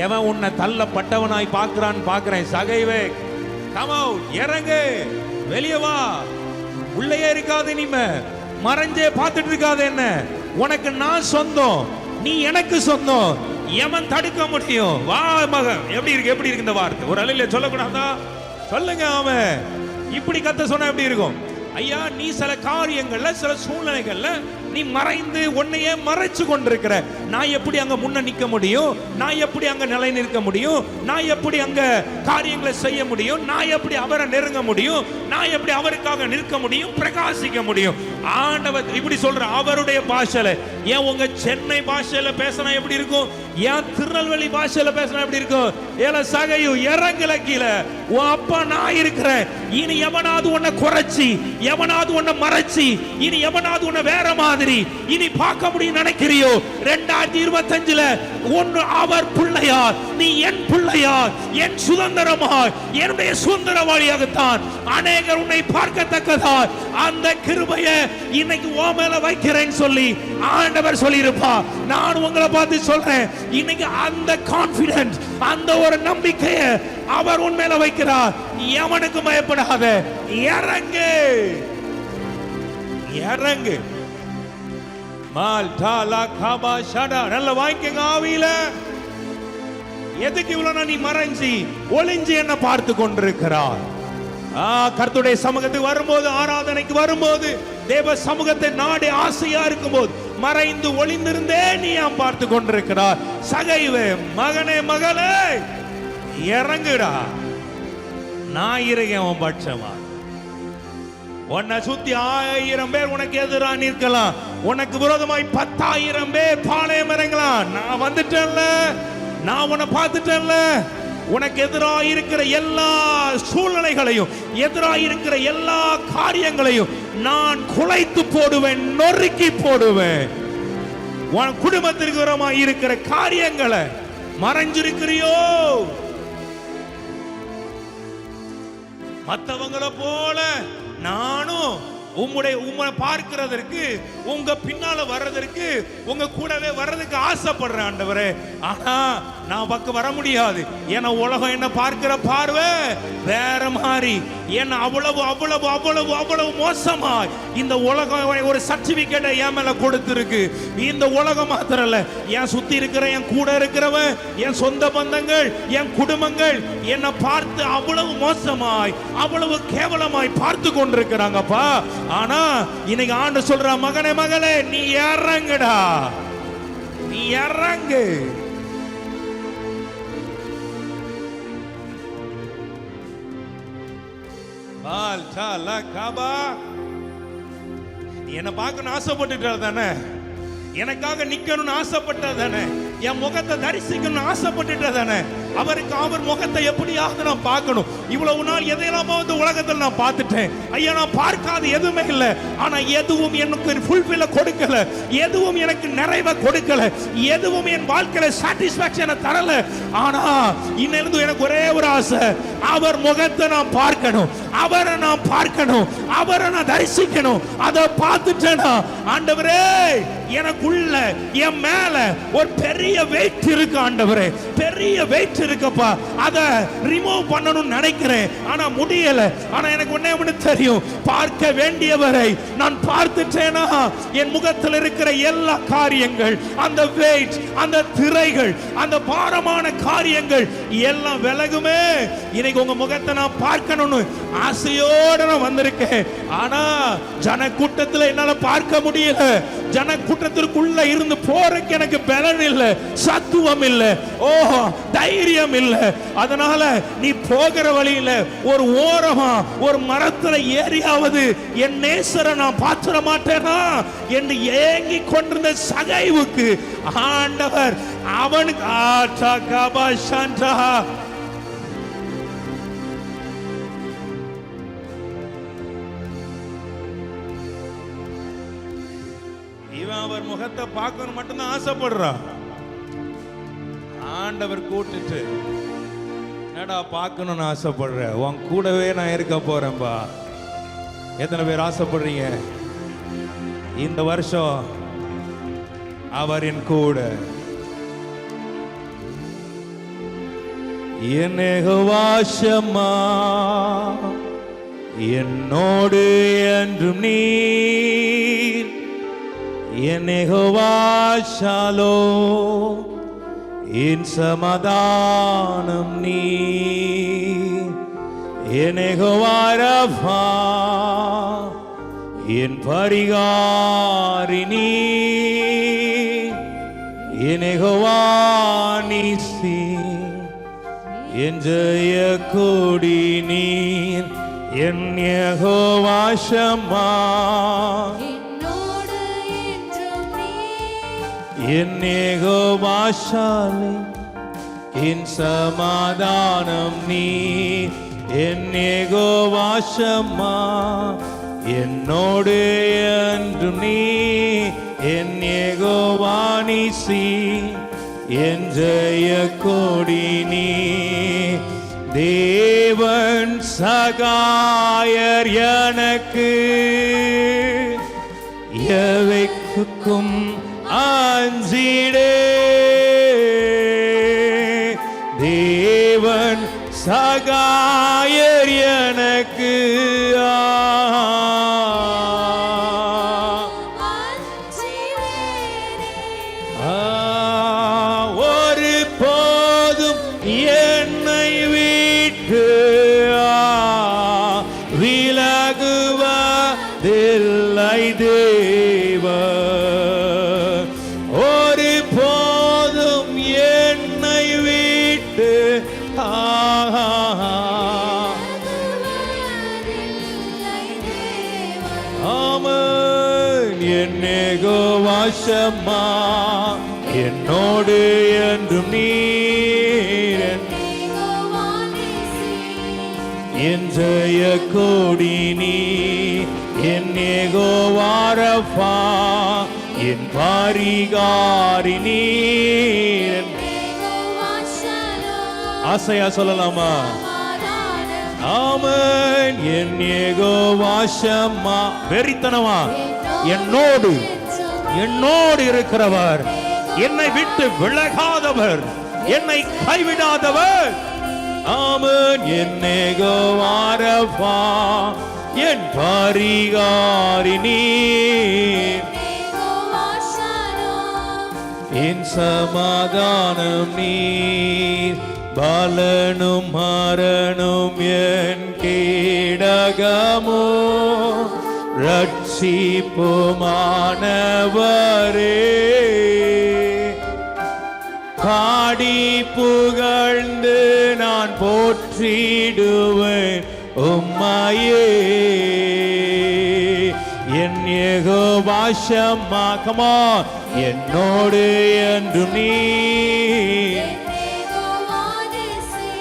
எவன் உன்னை தள்ளப்பட்டவனாய் பார்க்கிறான்னு பார்க்கிறேன். சகைவே கம் அவுட், இறங்கு, வெளியே வா. உள்ளே இருக்காது, இனிமே மறைஞ்சே பார்த்துட்டு இருக்காது. என்ன, உனக்கு நான் சொந்தம், நீ எனக்கு சொந்தம். எவன் தடுக்க முடியும்? வா மகன். எப்படி இருக்கு இந்த வார்த்தை? ஒரு அலையில சொல்லக்கூடாதா? சொல்லுங்க. அவன் இப்படி கத்த சொன்னா எப்படி இருக்கும்? ஐயா, நீ சில காரியங்கள்ல, சில சூழ்நிலைகள்ல நீ மறைந்து உன்னையே மறைச்சு கொண்டிருக்கிற. நான் எப்படி அங்க முன்ன நிக்க முடியும்? நான் எப்படி அங்க நிலை நிற்க முடியும்? நான் எப்படி அங்க காரியங்களை செய்ய முடியும்? நான் எப்படி அவரை நெருங்க முடியும்? நான் எப்படி அவருக்காக நிற்க முடியும், பிரகாசிக்க முடியும்? ஆண்டவர் இப்படி சொல்ற. அவருடைய பாஷையில, ஏன் உங்க சென்னை பாஷையில பேசினா எப்படி இருக்கும்? ஏன் திருநெல்வேலி பாஷையில பேசினா எப்படி இருக்கும்? ஏல சகையு இறங்கல கீழே, உன் அப்பா நான் இருக்கிறேன். இனி எவனாவது உன்னை குறைச்சி, எவனாவது உன்னை மறைச்சி, இனி எவனாவது உன்னை வேற மாதிரி இனி பார்க்க முடியும் நினைக்கிறியோ? 2025 ஒன்று அவர் பிள்ளையார், நீ என் பிள்ளையார், என் சுதந்திரமாய், என்னுடைய சுதந்திரவாளியாகத்தான் அநேகர் உன்னை பார்க்கத்தக்கதா அந்த கிருபையை இன்னைக்கு உன் மேல வைக்கிறேன்னு சொல்லி ஆண்டவர் சொல்லியிருப்பா. நான் உங்களை பார்த்து சொல்றேன், இன்னைக்கு அந்த கான்பிடன்ஸ், அந்த ஒரு நம்பிக்கையை அவர் உன் மேல வைக்கிறார். எவனுக்கு பயப்படாத, இறங்கு, இறங்கு. நல்ல வாங்கிக்கங்க. ஆவியில எதுக்கு இவ்வளவு நீ மறைஞ்சி ஒளிஞ்சி என்ன பார்த்து கொண்டிருக்கிறார்? கர்த்தருடைய சமூகத்துக்கு வரும்போது, ஆராதனைக்கு வரும்போது, தேவ சமூகத்தை நாடி ஆசையா இருக்கும்போது மறைந்து ஒளிந்திருந்தே நீ ஏன் பார்த்து கொண்டிருக்கிறார்? சகைவே, மகனே, மகளே, இறங்குடா. நான் இருக்கேன் உன் பட்சமா. உன்னை சுத்தி 1000 பேர் உனக்கு எதிராக நிற்கலாம், உனக்கு விரோதமாய் 10,000 பேர் பாளையம் இறங்கலாம். நான் வந்துட்டேன்ல, நான் உன்னை பார்த்துட்டேன்ல. உனக்கு எதிராக இருக்கிற எல்லா சூழ்நிலைகளையும், எதிராக இருக்கிற எல்லா காரியங்களையும் நான் குலைத்து போடுவேன், நொறுக்கி போடுவேன். உன் குடும்பத்திற்கு விரோதமாக இருக்கிற காரியங்களை மறைஞ்சிருக்கிறியோ? மற்றவங்களை போல நானும் உம்மை பார்க்கிறதற்கு, உங்க பின்னால வர்றதற்கு, உங்க கூடவே வர்றதுக்கு ஆசைப்படுறேன் ஆண்டவரே. ஆனா நான் பக்கம் வர முடியாது. ஏன்னா உலகம் என்ன பார்க்கிற பார்வை வேற மாதிரி. ஏன்னா அவ்வளவு அவ்வளவு அவ்வளவு அவ்வளவு மோசமாய் இந்த உலகம் ஒரு சர்டிபிகேட்டை என் மேல கொடுத்திருக்கு. இந்த உலகம் மாத்திரம் இல்ல, என் சுத்தி இருக்கிற, என் கூட இருக்கிறவன், என் சொந்த பந்தங்கள், என் குடும்பங்கள் என்னை பார்த்து அவ்வளவு மோசமாய், அவ்வளவு கேவலமாய் பார்த்து கொண்டிருக்கிறாங்கப்பா. ஆனா இன்னைக்கு ஆண்டு சொல்ற, மகனே, மகளே, நீ இறங்குடா, நீ இறங்கு. என்ன பார்க்கணும் ஆசைப்பட்டுட்டா தானே? எனக்காக நிக்கணும்னு ஆசைப்பட்டா தானே? என் முகத்தை தரிசிக்கணும்னு ஆசைப்பட்டுட்டா தானே? அவருக்கு அவர் முகத்தை எப்படியாவது நான் பார்க்கணும். இவ்வளவு நாள் எதையெல்லாமோ இந்த உலகத்தில் நான் பார்த்துட்டேன். ஐயா, நான் பார்க்காத எதுவுமே இல்லை. ஆனா எதுவும் எனக்கு ஃபுல்ஃபில்ல கொடுக்கல, எதுவும் எனக்கு நிறைவை கொடுக்கல, எதுவும் என் வாழ்க்கையில சாட்டிஸ்பாக்சனை தரல. ஆனா இன்னிலிருந்து எனக்கு ஒரே ஒரு ஆசை, அவர் முகத்தை நான் பார்க்கணும், அவரை நான் பார்க்கணும், அவரை நான் தரிசிக்கணும். அதை பார்த்துட்டேனா ஆண்டவரே, எனக்குள்ள, என் மேல ஒரு பெரிய வெயிட் இருக்கு ஆண்டவரே, பெரிய வெயிட் இருக்குப்பா. அதை ரிமூவ் பண்ணணும்னு நினைக்கிறேன், ஆனா முடியல. ஆனா எனக்கு ஒண்ணே தெரியும், பார்க்க வேண்டியவரை நான் பார்த்துட்டேனா என் முகத்தில் இருக்கிற எல்லா காரியங்கள், அந்த வெயிட், அந்த திரைகள், அந்த பாரமான காரியங்கள் எல்லாம் விலகுமே. இன்னைக்கு உங்க முகத்தை நான் பார்க்கணும்னு ஆசையோடு நான் வந்திருக்கேன். ஆனா ஜன கூட்டத்தில் என்னால பார்க்க முடியல. ஜன கூட்டத்திற்குள்ள இருந்து போறதுக்கு எனக்கு பலன் இல்லை, சத்துவம் இல்லை, தைரியம் இல்லை. அதனால நீ போகிற வழியில ஒரு ஓரமா ஒரு மரத்துல ஏறியாவது என் நேசரை நான் பாத்திர மாட்டேனா என்று ஏங்கி கொண்டிருந்த சகைவுக்கு ஆண்டவர் அவனுக்கு அவர் முகத்தை பார்க்கணும் மட்டும்தான் ஆசைப்படுறான். ஆண்டவர் கூட்டிட்டு, என்னடா பார்க்கணும்னு ஆசைப்படுற, உன் கூடவே நான் இருக்க போறேன்பா. எத்தனை பேர் ஆசைப்படுறீங்க இந்த வருஷம் அவரின் கூட? என்னேகவாசமா என்னோடு என்றும் நீர் என் யெகோவா ஷாலோம், என் சமாதானம் நீர், என் யெகோவா ரஃபா, என் பரிகாரி நீர், என் யெகோவா நீசி, என் ஜெய கொடி நீர், என் யெகோவா ஷம்மா, என்னோடு என்றும் நீர், என் யெகோவா ஷாலேம், என் சமாதானம் நீர், என் யெகோவா ஷம்மா, என்னோடு என்றும் நீர், என் யெகோவா நீசி, என் ஜெய கொடி நீர், தேவன் சகாயர் எனக்கு, எவைக்கும் அஞ்சிடே, தேவன் சகாயர் எனக்கு, ஒரு போதும் என்னை விட்டு விலகுவதில்லை தேவன், ஒரு போதும் என்னை விட்டு ஆமென். என் யெகோவா ஷம்மா, என்னோடு என்றும் நீர், யெகோவா நீசி, என் ஜெய கொடி நீர், என் யெகோவா ரஃபா, என் பரிகாரி நீர், யெகோவா ஷாலோம், ஆசையா சொல்லலாமா? சமாதானம் ஆமென். என் யெகோவா ஷம்மா, வெறித்தனமா என்னோடு என்னோடு இருக்கிறவர், என்னை விட்டு விலகாதவர், என்னை கைவிடாதவர். ஆமென். என் யெகோவா ரஃபா, என் பரிகாரி நீர், யெகோவா ஷாலோம், என் சமாதானம் நீர், பலனும் மரணும் என் கேடகமோ, ரட்சிப்புமானவரே, பாடி புகழ்ந்து நான் போற்றிடுவேன் உம்மையே, என் யெகோவா ஷம்மா, come on, என்னோடு என்றும் நீர், யெகோவா நீசி,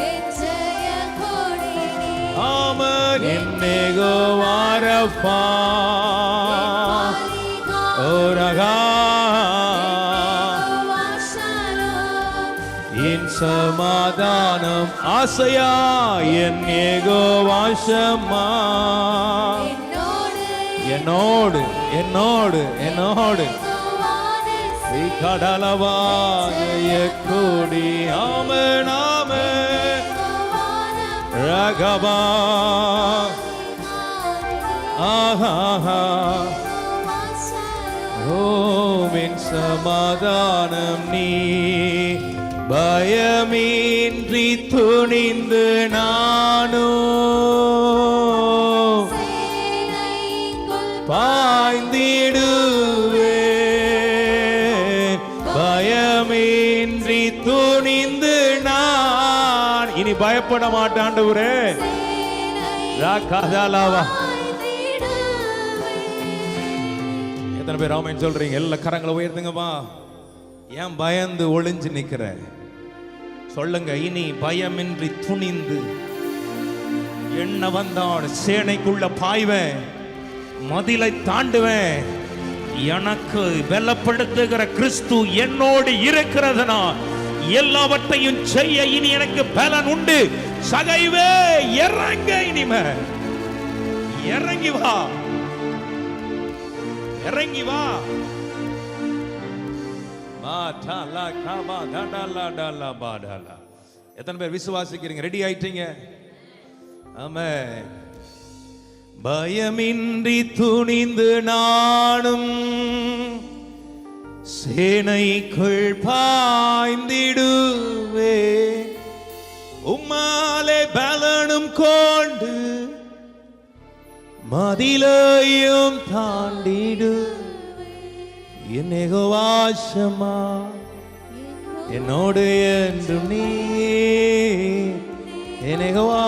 என் ஜெய கொடி நீர், ஆமென். என் யெகோவா ரஃபா, ஓரகா, யெகோவா ஷாலோம், என் சமாதானம் ஆசையா, என் யெகோவா ஷம்மா, என்னோடு என்னோடு என்னோடு யெகோவா நீசி, கடலவாய கொடி, ஆமென் ஆமென், யெகோவா ரகபா, ஆஹா, யெகோவா ஷாலோம், ஓமின் சமாதானம் நீ, பயமின்றி துணிந்து நானோ சேனைக்குள் பாய்ந்திடுவேன், பயமின்றி துணிந்து நான் இனி பயப்பட மாட்டேன் ஆண்டவரே. ராகாதாலாவா. எத்தனை பேர் ஆமென் சொல்றீங்க? எல்லா கரங்களை உயர்த்துங்கப்பா. ஏன் பயந்து ஒளிஞ்சு நிக்கிற? சொல்லுங்க. இனி பயமின்றி துணிந்து என்ன வந்தான் சேனைக்குள்ள பாய்வேன், மதிலை தாண்டுவேன். எனக்கு பலப்படுத்துகிற கிறிஸ்து என்னோடு இருக்கிறதுனா எல்லாவற்றையும் செய்ய இனி எனக்கு பலன் உண்டு. சகைவே இறங்க, இனிமே இறங்கி வா, இறங்கி வா. எத்தனை பேர் விசுவாசிக்கிறீங்க? ரெடி ஆயிட்டீங்க? ஆமென். பயமின்றி துணிந்து நானும் சேனைக்குள் பாய்ந்திடுவே, உம்மாலே பலனும் கொண்டு மதிலையும் தாண்டிடு. என் யெகோவா ஷம்மா, என்னோடு என்றும் நீ, என் யெகோவா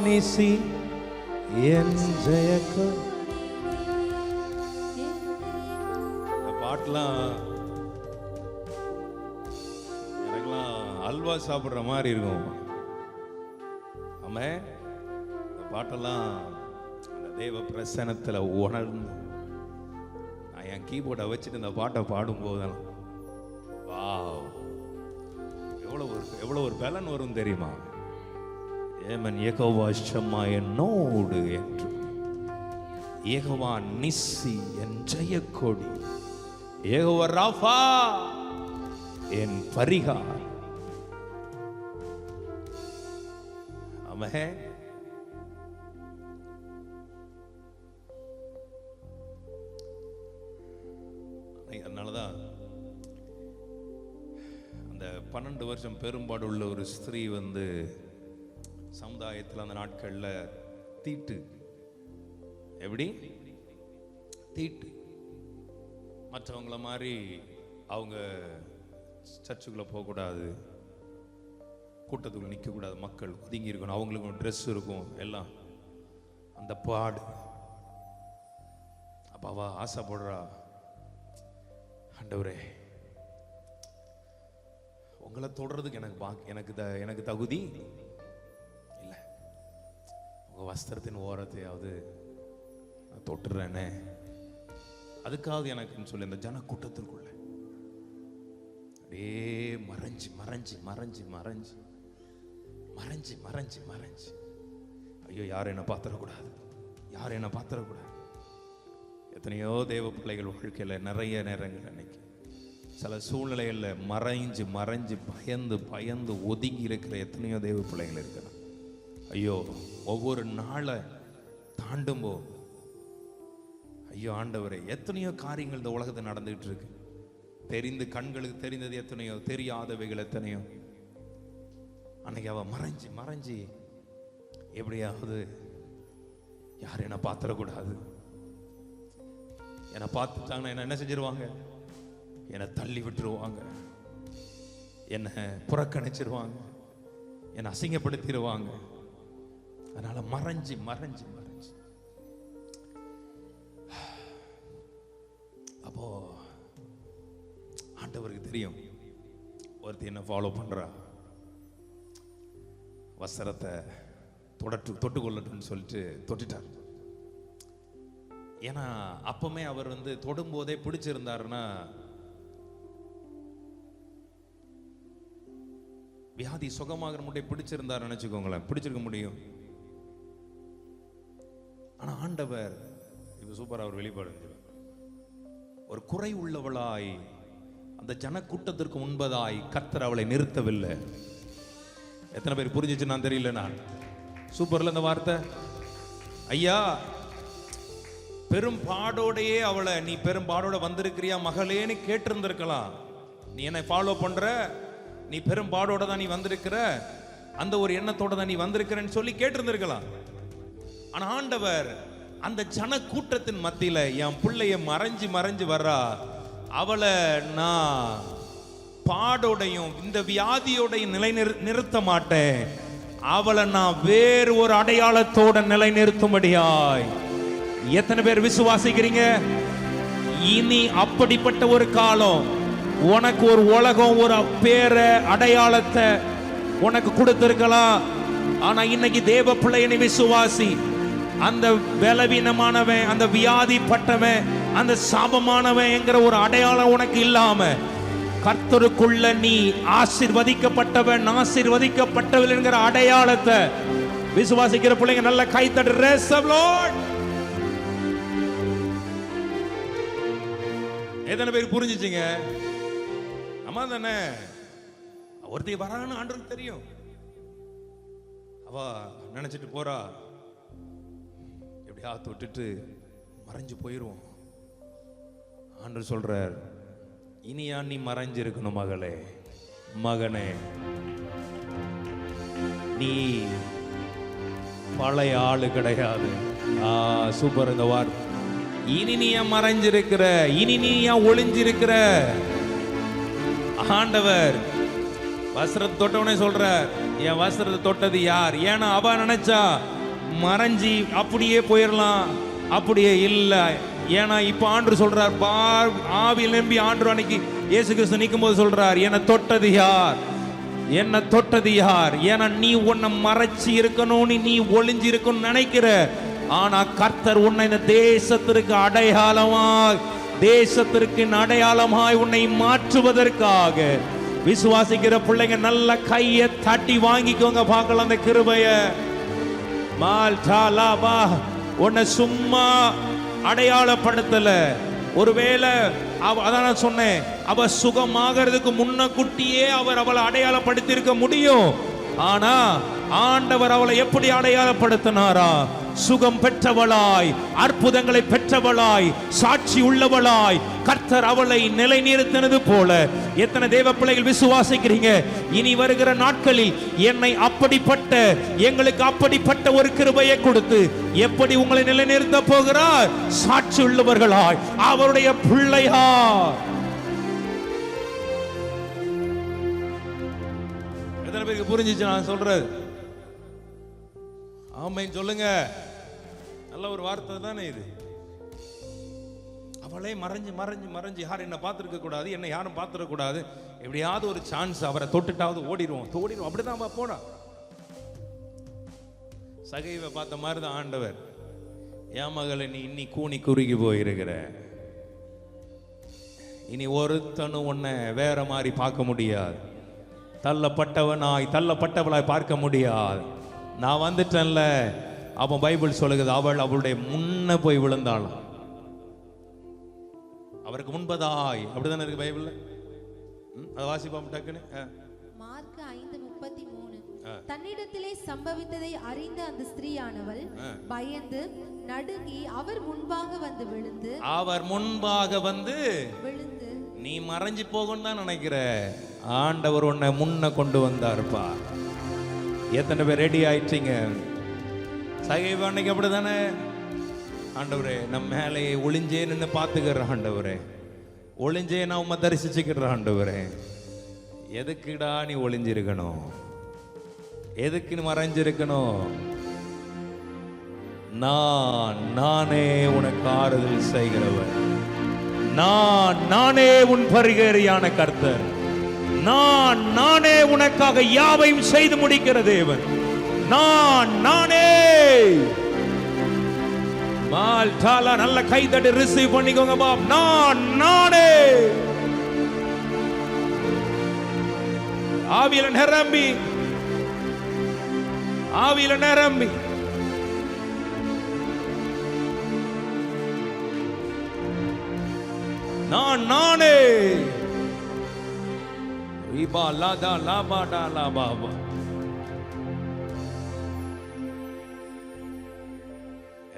நிசி, என் ஜெயக்கோ. பாட்டெல்லாம் எனக்கெல்லாம் அல்வா சாப்பிடுற மாதிரி இருக்கும். ஆமாம், இந்த பாட்டெல்லாம் அந்த தேவ பிரசன்னத்தில் உணர்ந்து நான் என் கீபோர்டை வச்சுட்டு இந்த பாட்டை பாடும்போதெல்லாம் வாவ், எவ்வளோ ஒரு பலன் வரும் தெரியுமா? ஏமன் யெகோவா ஷம்மா என்னோடு என்று, யெகோவா நிசி என் ஜெயக்கொடி, யெகோவா ராஃபா என் பரிகார். ஆமென். அதனாலதான் அந்த 12 வருஷம் பெரும்பாடு உள்ள ஒரு ஸ்திரீ வந்து சமுதாயத்தில் அந்த நாட்கள்ல தீட்டு, எப்படி தீட்டு, மற்றவங்கள மாதிரி அவங்க சர்ச்சுக்குள்ள போகக்கூடாது, கூட்டத்துக்குள்ள நிற்கக்கூடாது, மக்கள் ஒதுங்கி இருக்கணும், அவங்களுக்கு ட்ரெஸ் இருக்கும் எல்லாம், அந்த பாடு. அப்ப அவ ஆசைப்படுறா, ஆண்டவரே உங்களை தொடர்றதுக்கு எனக்கு தகுதி இல்லை, உங்க வஸ்திரத்தின் ஓரத்தையாவது நான் தொட்டுறேனே, அதுக்காவது எனக்குன்னு சொல்லி அந்த ஜன கூட்டத்திற்குள்ள அப்படியே மறைஞ்சு மறைஞ்சு மறைஞ்சு மறைஞ்சு மறைஞ்சு மறைஞ்சு மறைஞ்சு, ஐயோ யாரும் என்ன பாத்திரக்கூடாது, யாரும் என்ன பாத்திரக்கூடாது. எத்தனையோ தேவ பிள்ளைகள் வாழ்க்கையில நிறைய நேரங்கள் அன்னைக்கு சில சூழ்நிலைகளில் மறைஞ்சு மறைஞ்சு பயந்து பயந்து ஒதுங்கி இருக்கிற எத்தனையோ தேவ பிள்ளைகள் இருக்கிறான். ஐயோ ஒவ்வொரு நாளை தாண்டும்போ ஐயோ ஆண்டவரே, எத்தனையோ காரியங்கள் இந்த உலகத்தில் நடந்துகிட்டு இருக்கு. தெரிந்து கண்களுக்கு தெரிந்தது எத்தனையோ, தெரியாதவைகள் எத்தனையோ. அன்னைக்கு அவ மறைஞ்சு மறைஞ்சு எப்படியாவது யாரும் என்ன பாத்திரக்கூடாது, என்னை பார்த்துட்டாங்கன்னா என்ன செஞ்சிருவாங்க, என்னை தள்ளி விட்டுருவாங்க, என்னை புறக்கணிச்சிருவாங்க, என்னை அசிங்கப்படுத்திடுவாங்க. அதனால மறைஞ்சு மறைஞ்சு மறைஞ்சு. அப்போ ஆண்டவருக்கு தெரியும் ஒருத்தி என்ன ஃபாலோ பண்றா, வஸ்திரத்தை தொட்டு கொள்ளட்டும்னு சொல்லிட்டு தொட்டுட்டார். ஏன்னா அப்பமே அவர் வந்து தொடும்போதே பிடிச்சிருந்தாருன்னா வியாதி சுகமாகிற முட்டை பிடிச்சிருந்தாரு நினைச்சுக்கோங்களேன், பிடிச்சிருக்க முடியும். ஆனா ஆண்டவர் இது சூப்பரா அவர் வெளிப்பாடு, ஒரு குறை உள்ளவளாய் அந்த ஜனக்கூட்டத்திற்கு முன்பதாய் கர்த்தர் அவளை நிறுத்தவில்லை. எத்தனை பேர் புரிஞ்சிச்சு நான் தெரியல. நான் சூப்பர்ல இந்த வார்த்தை. ஐயா பெரும் பாடோடையே அவளை, நீ பெரும் பாடோட வந்திருக்கிறியா மகளேன்னு கேட்டிருந்திருக்கலாம். நீ என்னை ஃபாலோ பண்ற, நீ பெரும் பாடோட தான் நீ வந்திருக்கிற, அந்த ஒரு எண்ணத்தோட தான் நீ வந்திருக்கிறன்னு சொல்லி கேட்டிருந்திருக்கலாம். ஆனா ஆண்டவர் அந்த ஜன கூட்டத்தின் மத்தியில என் பிள்ளைய மறைஞ்சு மறைஞ்சு வர்றா, அவளை நான் பாடோடையும் இந்த வியாதியோடையும் நிறுத்த மாட்டேன், அவளை நான் வேறு ஒரு அடையாளத்தோட நிலைநிறுத்தும்படியாய். எத்தனை பேர் விசுவாசிக்கிறீங்க? இனி அப்படிப்பட்ட ஒரு காலம் உனக்கு, ஒரு உலகம் ஒரு பேர அடையாளத்தை உனக்கு கொடுத்திருக்கலாம். ஆனா இன்னைக்கு தேவ பிள்ளையனை விசுவாசி, அந்த பலவீனமானவன், அந்த வியாதிப்பட்டவன், அந்த சாபமானவன் என்கிற ஒரு அடையாளம் உனக்கு இல்லாம கர்த்தருக்குள்ள நீ ஆசீர்வதிக்கப்பட்டவன், ஆசீர்வதிக்கப்பட்டவள் என்கிற அடையாளத்தை விசுவாசிக்கிற பிள்ளைங்க நல்ல கைத்தட்டு. Praise the Lord. எத்தனை பேர் புரிஞ்சுச்சுங்க? ஆமா தானே? ஒருத்தி வரான்னு ஆண்டவருக்கு தெரியும். அவ நினைச்சிட்டு போறா, எப்படியா தொட்டுட்டு மறைஞ்சு போயிரும். ஆண்டவர் சொல்றார், இனியா நீ மறைஞ்சிருக்கணும் மகளே, மகனே, நீ பழைய ஆளு கிடையாது. சூப்பர் இந்த வார்த்தை. இனி நீ ஏன் மறைஞ்சிருக்கிற, இனி நீ ஏன் ஒளிஞ்சிருக்கிற. ஆண்டவர் வஸ்திரத்தை தொட்டவனே சொல்றார், என் வஸ்திரத்தை தொட்டது யார்? ஏன்னா அவ நினைச்சா மறைஞ்சி அப்படியே போயிடலாம், அப்படியே இல்லை. ஏன்னா இப்ப ஆண்டவர் சொல்றார், ஆவியில் நம்பி ஆண்டவர் அன்னைக்கு இயேசு கிறிஸ்து நிற்கும் போது சொல்றார், என்னை தொட்டது யார், என்ன தொட்டது யார்? ஏன்னா நீ உன்னை மறைச்சி இருக்கணும்னு, நீ ஒளிஞ்சு இருக்கணும்னு நினைக்கிற. ஆனா கர்த்தர் உன்னை இந்த தேசத்திற்கு அடையாளமாய், தேசத்திற்கு அடையாளமாய் உன்னை மாற்றுவதற்காக. விசுவாசிக்கிற பிள்ளைங்க நல்ல கையை தட்டி வாங்கிக்கோங்க, பார்க்கலாம் அந்த கிருபைய. உன்னை சும்மா அடையாளப்படுத்தல. ஒருவேளை அதான் நான் சொன்னேன், அவ சுகமாகிறதுக்கு முன்ன குட்டியே அவர் அவளை அடையாளப்படுத்தி இருக்க முடியும். ஆனா ஆண்டவர் அவளை எப்படி அடையாளப்படுத்தினாரா? சுகம் பெற்றவளாய், அற்புதங்களை பெற்றவளாய், சாட்சி உள்ளவளாய் கர்த்தர் அவளை நிலைநிறுத்தினது போல. எத்தனை தேவ பிள்ளைகள் விசுவாசிக்கிறீங்க? இனி வருகிற நாட்களில் என்னை அப்படிப்பட்ட, எங்களுக்கு அப்படிப்பட்ட ஒரு கிருபையை கொடுத்து எப்படி உங்களை நிலைநிறுத்த போகிறார்? சாட்சி உள்ளவர்களாய், அவருடைய பிள்ளையார். எத்தனை பேருக்கு புரிஞ்சிச்சு நான் சொல்றது? ஆமென் சொல்லுங்க. நல்ல ஒரு வார்த்தை தானே இது. அவளே மறைஞ்சு மறைஞ்சு மறைஞ்சு, யாரும் என்ன பார்த்துருக்க கூடாது, என்னை யாரும் பார்த்துட கூடாது, எப்படியாவது ஒரு சான்ஸ் அவரை தொட்டுட்டாவது ஓடிடுவோம், அப்படிதான் அவ போனா. சகைவை பார்த்த மாதிரி தான் ஆண்டவர், என் மகளை நீ இன்னி கூனி குறுகி போயிருக்கிற, இனி ஒருத்தனும் உன்னை வேற மாதிரி பார்க்க முடியாது, தள்ளப்பட்டவனாய் தள்ளப்பட்டவளாய் பார்க்க முடியாது. நான் வந்துட்டேன்ல. அவன் பைபிள் சொல்லுகிறது, அவள் அவளுடைய முன்ன போய் விழுந்தாளாம், அவருக்கு முன்பதாய். அப்படிதானே இருக்கு பைபிள்ல. அதை வாசிப்போம் டக்குன்னு. மார்க் 5:33. தன்னிடத்திலே சம்பவித்ததை அறிந்த அந்த ஸ்திரீயானவள் பயந்து நடுங்கி அவர் முன்பாக வந்து விழுந்து, நீ மறைஞ்சு போகணும் தான் நினைக்கிற, ஆண்டவர் உன்னை முன்ன கொண்டு வந்தாருப்பா. எத்தனை பேர் ரெடி ஆயிட்டீங்க? சகைவ அன்னைக்கு அப்படிதானே, ஆண்டவரே நம்ம மேலே ஒளிஞ்சே நின்று பார்த்துக்கிற ஆண்டவரே, ஒளிஞ்சே நான் உண்மை தரிசிச்சுக்கிற ஆண்டவரே. எதுக்குடா நீ ஒளிஞ்சிருக்கணும்? எதுக்கு நீ மறைஞ்சிருக்கணும்? நானே உனக்கு ஆறுதல் செய்கிறவர், நானே உன் பரிகாரியான கர்த்தர், நானே உனக்காக யாவையும் செய்து முடிக்கிற தேவன், நானே. நல்ல கைதட்டி ரிசீவ் பண்ணிக்கோங்க பாப். நானே ஆவியில நிரம்பி, ஆவியில நிரம்பி நானே.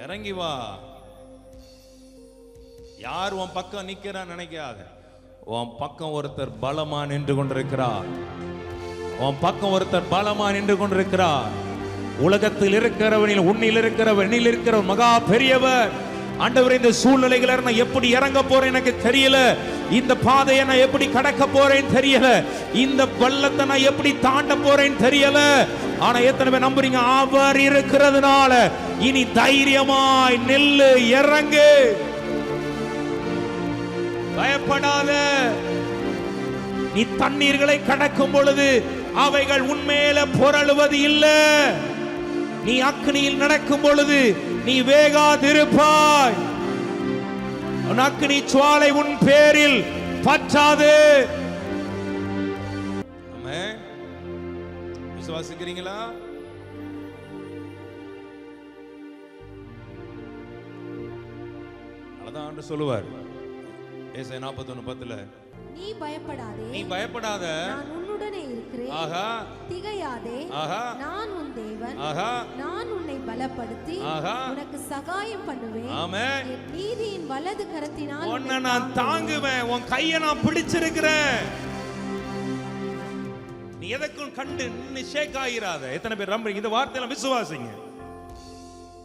இறங்கி வா. யார் உன் பக்கம் நிக்கிறான் நினைக்காத. உன் பக்கம் ஒருத்தர் பலமா நின்று கொண்டிருக்கிறார். உன் பக்கம் ஒருத்தர் பலமா நின்று கொண்டிருக்கிறார். உலகத்தில் இருக்கிறவனில், உன்னில் இருக்கிறவனில் இருக்கிறவர் மகா பெரியவர். ஆண்டவரே, இந்த சூழ்நிலைகளை நான் எப்படி இறங்க போறேன் எனக்கு தெரியல, இந்த பாதையை நான் எப்படி கடக்க போறேன்னு தெரியல, இந்த பள்ளத்தை நான் எப்படி தாண்ட போறேன்னு தெரியல. ஆனா எத்தனை பேர் நம்புறீங்க? அவர் இருக்கிறதுனால இனி தைரியமாய் நெல்லு, இறங்கு, பயப்படாத. நீ தண்ணீர்களை கடக்கும் பொழுது அவைகள் உன்மேல புரளுவது இல்லை. நீ அக்னியில் நடக்கும் பொழுது நீ வேகாதிருப்பாய். அக்னி சுவாலை உன் பேரில் பற்றாது. விசுவாசிக்கிறீங்களா? அதான் ஆண்டு சொல்லுவார் ஏசாயா 41:10, நீ பயப்படாதே, நீ பயப்படாத, நான் உன்னுடனே இருக்கிறேன். ஆஹா திகையாதே, ஆஹா நான் உன் தேவன். ஆஹா நான் உன்னை பலப்படுத்தி ஆஹா உனக்கு சகாயம் பண்ணுவேன். ஆமென். என் நீதியின் வலது கரத்தினால் உன்னை நான் தாங்குவேன். உன் கையை நான் பிடிச்சிருக்கிறேன். நீ எதற்கும் கண்டு நின்னு ஷேக் ஆயிராத. எத்தனை பேர் நம்புறீங்க இந்த வார்த்தையெல்லாம்? விசுவாசிங்க.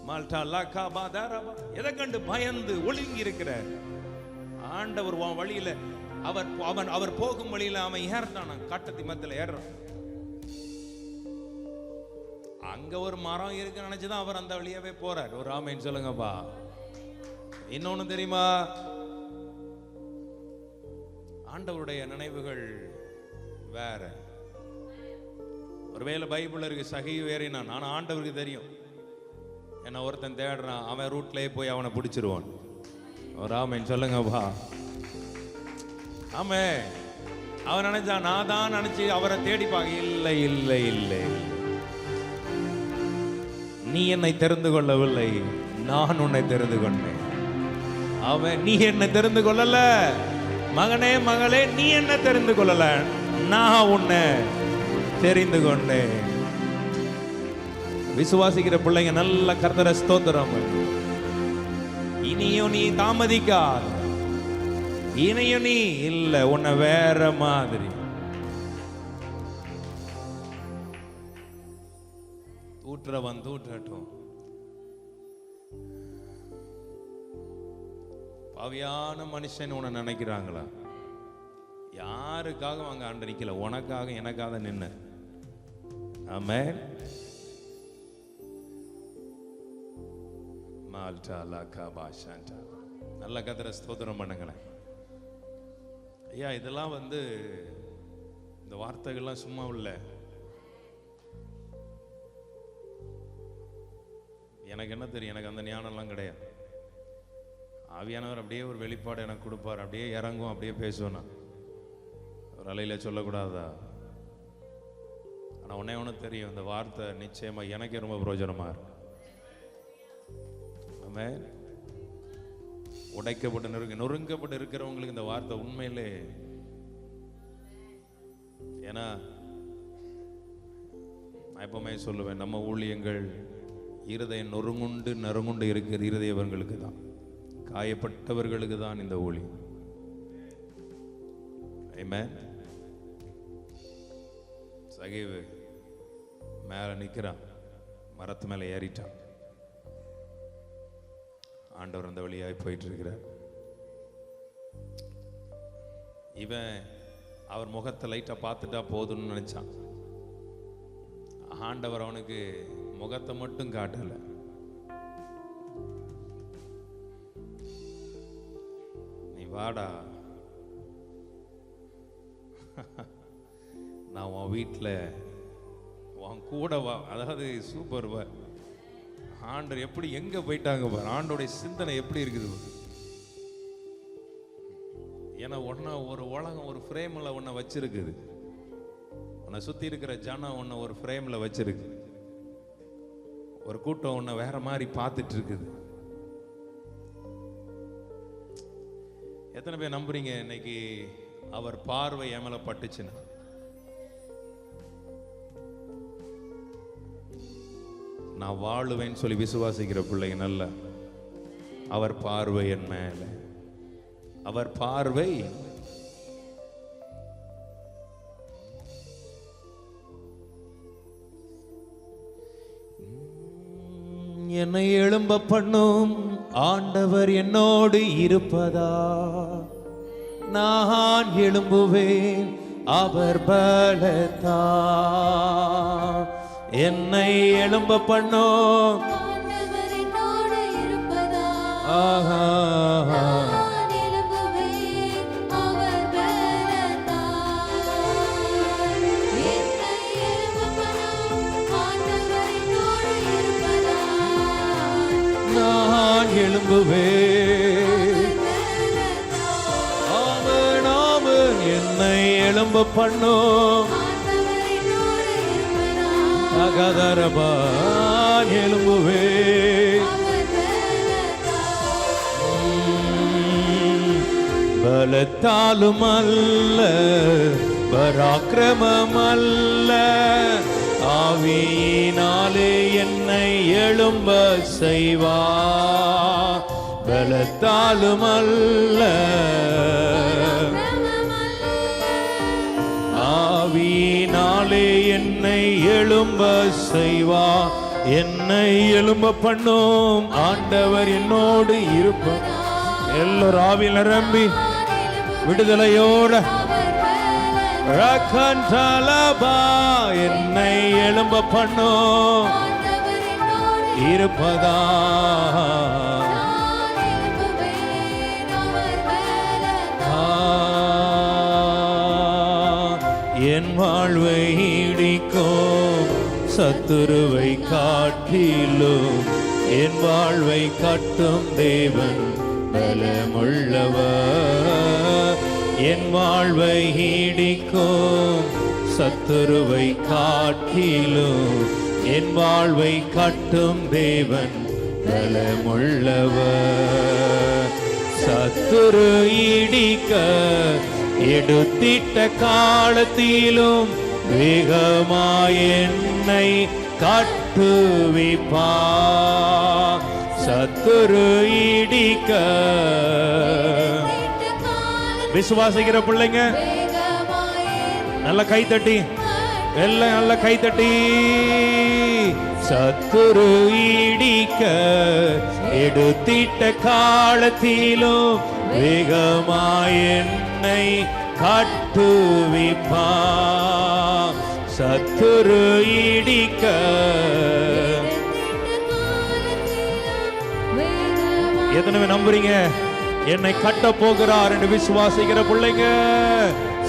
மால்டா லாக்கா பாதாரபா. எதை கண்டு பயந்து ஒளிங்கி இருக்கிற ஆண்டவர் உன் வழியில அவர் போகும் வழியில அவன் ஏறான். காட்டத்தி மத்தியில ஏறான். அங்க ஒரு மரம் இருக்கு நினைச்சுதான் அவர் அந்த வழியாவே போறார். ஒரு ஆமைன்னு சொல்லுங்கப்பா. இன்னொன்னு தெரியுமா? ஆண்டவருடைய நினைவுகள் வேற. ஒருவேளை பைபிள் இருக்கு சகிவு வேறினான், ஆனா ஆண்டவருக்கு தெரியும் என்ன ஒருத்தன் தேடுறான், அவன் ரூட்லயே போய் அவனை பிடிச்சிருவான். ஒரு ஆமைன்னு சொல்லுங்கப்பா. ஆமே அவன் நினைச்சான் நான் தான் நினைச்சு அவரை தேடிப்பாங்க. இல்லை இல்லை இல்லை, நீ என்னை தெரிந்து கொள்ளவில்லை, நான் உன்னை தெரிந்து கொண்டேன். அவன் நீ என்னை தெரிந்து கொள்ளல மகனே மகளே, நீ என்ன தெரிந்து கொள்ளல, நான் உன்னை தெரிந்து கொண்டேன். விசுவாசிக்கிற பிள்ளைங்க நல்ல கர்த்தரை ஸ்தோத்திரம். இனியும் நீ தாமதிக்காத, இனியும் நீ இல்ல, உன்னை வேற மாதிரி தூற்றவன் தூற்றட்டும். பாவியான மனுஷன் உன்னை நினைக்கிறாங்களா? யாருக்காக அங்க ஆண்டு நிக்கல, உனக்காக எனக்காக நின்ன. ஆமென். மால்டா லாக்கா பாஷாண்டா. நல்ல கர்த்தரை ஸ்தோத்திரம் பண்ணுங்களேன். ஐயா இதெல்லாம் இந்த வார்த்தைகள்லாம் சும்மா இல்லை. எனக்கு என்ன தெரியும்? எனக்கு அந்த ஞானம்லாம் கிடையாது. ஆவியானவர் அப்படியே ஒரு வெளிப்பாடு எனக்கு கொடுப்பார். அப்படியே இறங்கும், அப்படியே பேசுவேன். நான் ஒரு அலையில சொல்லக்கூடாதா? ஆனால் உடனே ஒன்று தெரியும், இந்த வார்த்தை நிச்சயமா எனக்கே ரொம்ப பிரயோஜனமா இருக்கு. ஆமென். உடைக்கப்பட்டு நொறுங்கப்பட்டு இருக்கிறவங்களுக்கு இந்த வார்த்தை உண்மையிலே, ஏன்னா நான் எப்பவுமே சொல்லுவேன், நம்ம ஊழியங்கள் இருதயம் நறுங்குண்டு இருக்கிற இருதயவர்களுக்கு தான், காயப்பட்டவர்களுக்கு தான் இந்த ஊழியம். ஆமென். சகீவு மேல நிக்கிறான், மரத்து மேல ஏறிட்டான். ஆண்டவர் அந்த வழியாய் போயிட்டு இருக்கிறார். இவன் அவர் முகத்தை லைட்டா பார்த்துட்டா போதும்னு நினைச்சான். ஆண்டவர் அவனுக்கு முகத்தை மட்டும் காட்டல, நீ வாடா, நான் உன் வீட்டில் உன் கூட வா. அதாவது சூப்பர். ஆண்டவர் எப்படி எங்க போயிட்டாங்க பாரு. ஆண்டோடைய சிந்தனை எப்படி இருக்குது. ஏன்னா ஒரு உலகம் ஒரு ஃப்ரேம்ல ஒன்ன வச்சிருக்குது. உன்னை சுத்தி இருக்கிற ஜனம் ஒன்ன ஒரு ஃப்ரேம்ல வச்சிருக்கு. ஒரு கூட்டம் ஒன்ன வேற மாதிரி பார்த்துட்டு இருக்குது. எத்தனை பேர் நம்புறீங்க இன்னைக்கு அவர் பார்வை என் மேல பட்டுச்சுன்னா? நான் வாழுவேன்னு சொல்லி விசுவாசிக்கிற பிள்ளைங்க நல்ல, அவர் பார்வை என் மேல, அவர் பார்வை என்னை எழும்ப பண்ணும் ஆண்டவர் என்னோடு இருப்பதா, நான் எழும்புவேன் அவர் பலத்தா. என்னை எழும்ப பண்ணும் ஆண்டவர் என்னோடு இருப்பதா, ஆஹா நான் எழும்புவேன் அவர் பலத்தா. என்னை எழும்ப பண்ணும் ஆண்டவர் என்னோடு இருப்பதா, நான் எழும்புவேன். ஆமென் ஆமென். என்னை எழும்ப பண்ணும் அகதரபான் எழும்புவேன். பலத்தாலும் அல்ல பராக்கிரமம் அல்ல, ஆவியினாலே என்னை எழும்ப செய்வா, பலத்தாலும் அல்ல, ஆவியினாலே என்னை எழும்ப செய்வா, என்னை எழும்ப பண்ணும் ஆண்டவர் என்னோடு இருப்பார். எல்லோரும் ஆவியில் நிரம்பி விடுதலையோட ரக்கண்டலபா, என்னை எழும்ப பண்ணும் இருப்பதா, என் வாழ்வை இடிக்கும் சத்துருவை காட்டிலும் என் வாழ்வை கட்டும் தேவன் பலமுள்ளவர். என் வாழ்வை இடிக்கும் சத்துருவை காட்டிலும் என் வாழ்வை கட்டும் தேவன் பலமுள்ளவர். சத்துரு இடிக்க எடுத்திட்ட காலத்திலும் வேகமாய் என்னை கட்டுவிப்பா, சத்துரு இடிக்க. விசுவாசிக்கிற பிள்ளைங்க நல்ல கைத்தட்டி, எல்லாம் நல்ல கைத்தட்டி. சத்துரு இடிக்க எடுத்திட்ட காலத்திலும் வேகமாய் என்னை கட்டுவிப்பா, சத்துரு இடிக்க. எத்தனை நம்புறீங்க என்னை கட்ட போகிறார் என்று விசுவாசிக்கிற பிள்ளைங்க?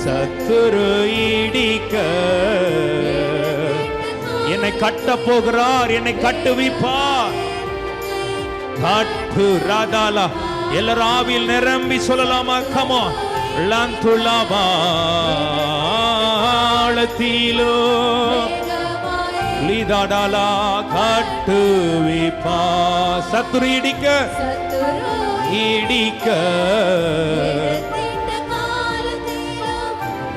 சத்துரு இடிக்க என்னை கட்ட போகிறார், என்னை கட்டுவிப்பார். கட்டு ராதாலா, எல்லாரும் ஆவியில் நிரம்பி சொல்லலாமா? கமா லாந்துலாபாலத்திலோ லீதாடாலா கட்டுவிப்பா, சத்துரு இடிக்க இடிக்க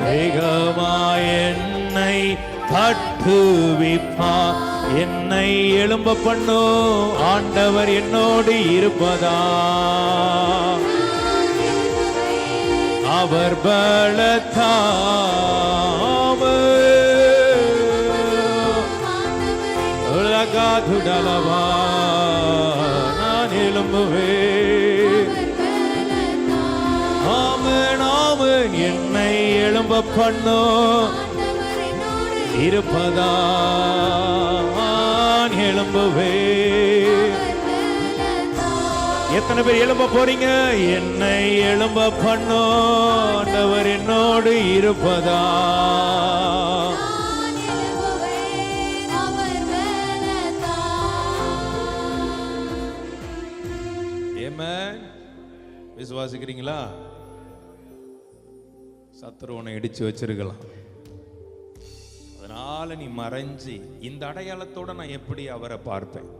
வேகமாய் என்னை கட்டுவிப்பா, என்னை எழும்ப பண்ணும் ஆண்டவர் என்னோடு இருப்பதா, அவர் பலத்தாமே உலகாதுடலவா நான் எழும்புவேன். ஆமென் ஆமென், என்னை எழும்ப பண்ணும் இருப்பதா நான் எழும்புவேன். எத்தனை பேர் எழும்ப போறீங்க? என்னை எழும்ப பண்ணும் ஆண்டவர் என்னோடு இருப்பதா. ஆமென். விசுவாசிக்கிறீங்களா? சத்துரு உன்னை இடிச்சு வச்சிருக்கலாம், அதனால நீ மறைஞ்சி இந்த அடையாளத்தோட நான் எப்படி அவரை பார்ப்பேன்,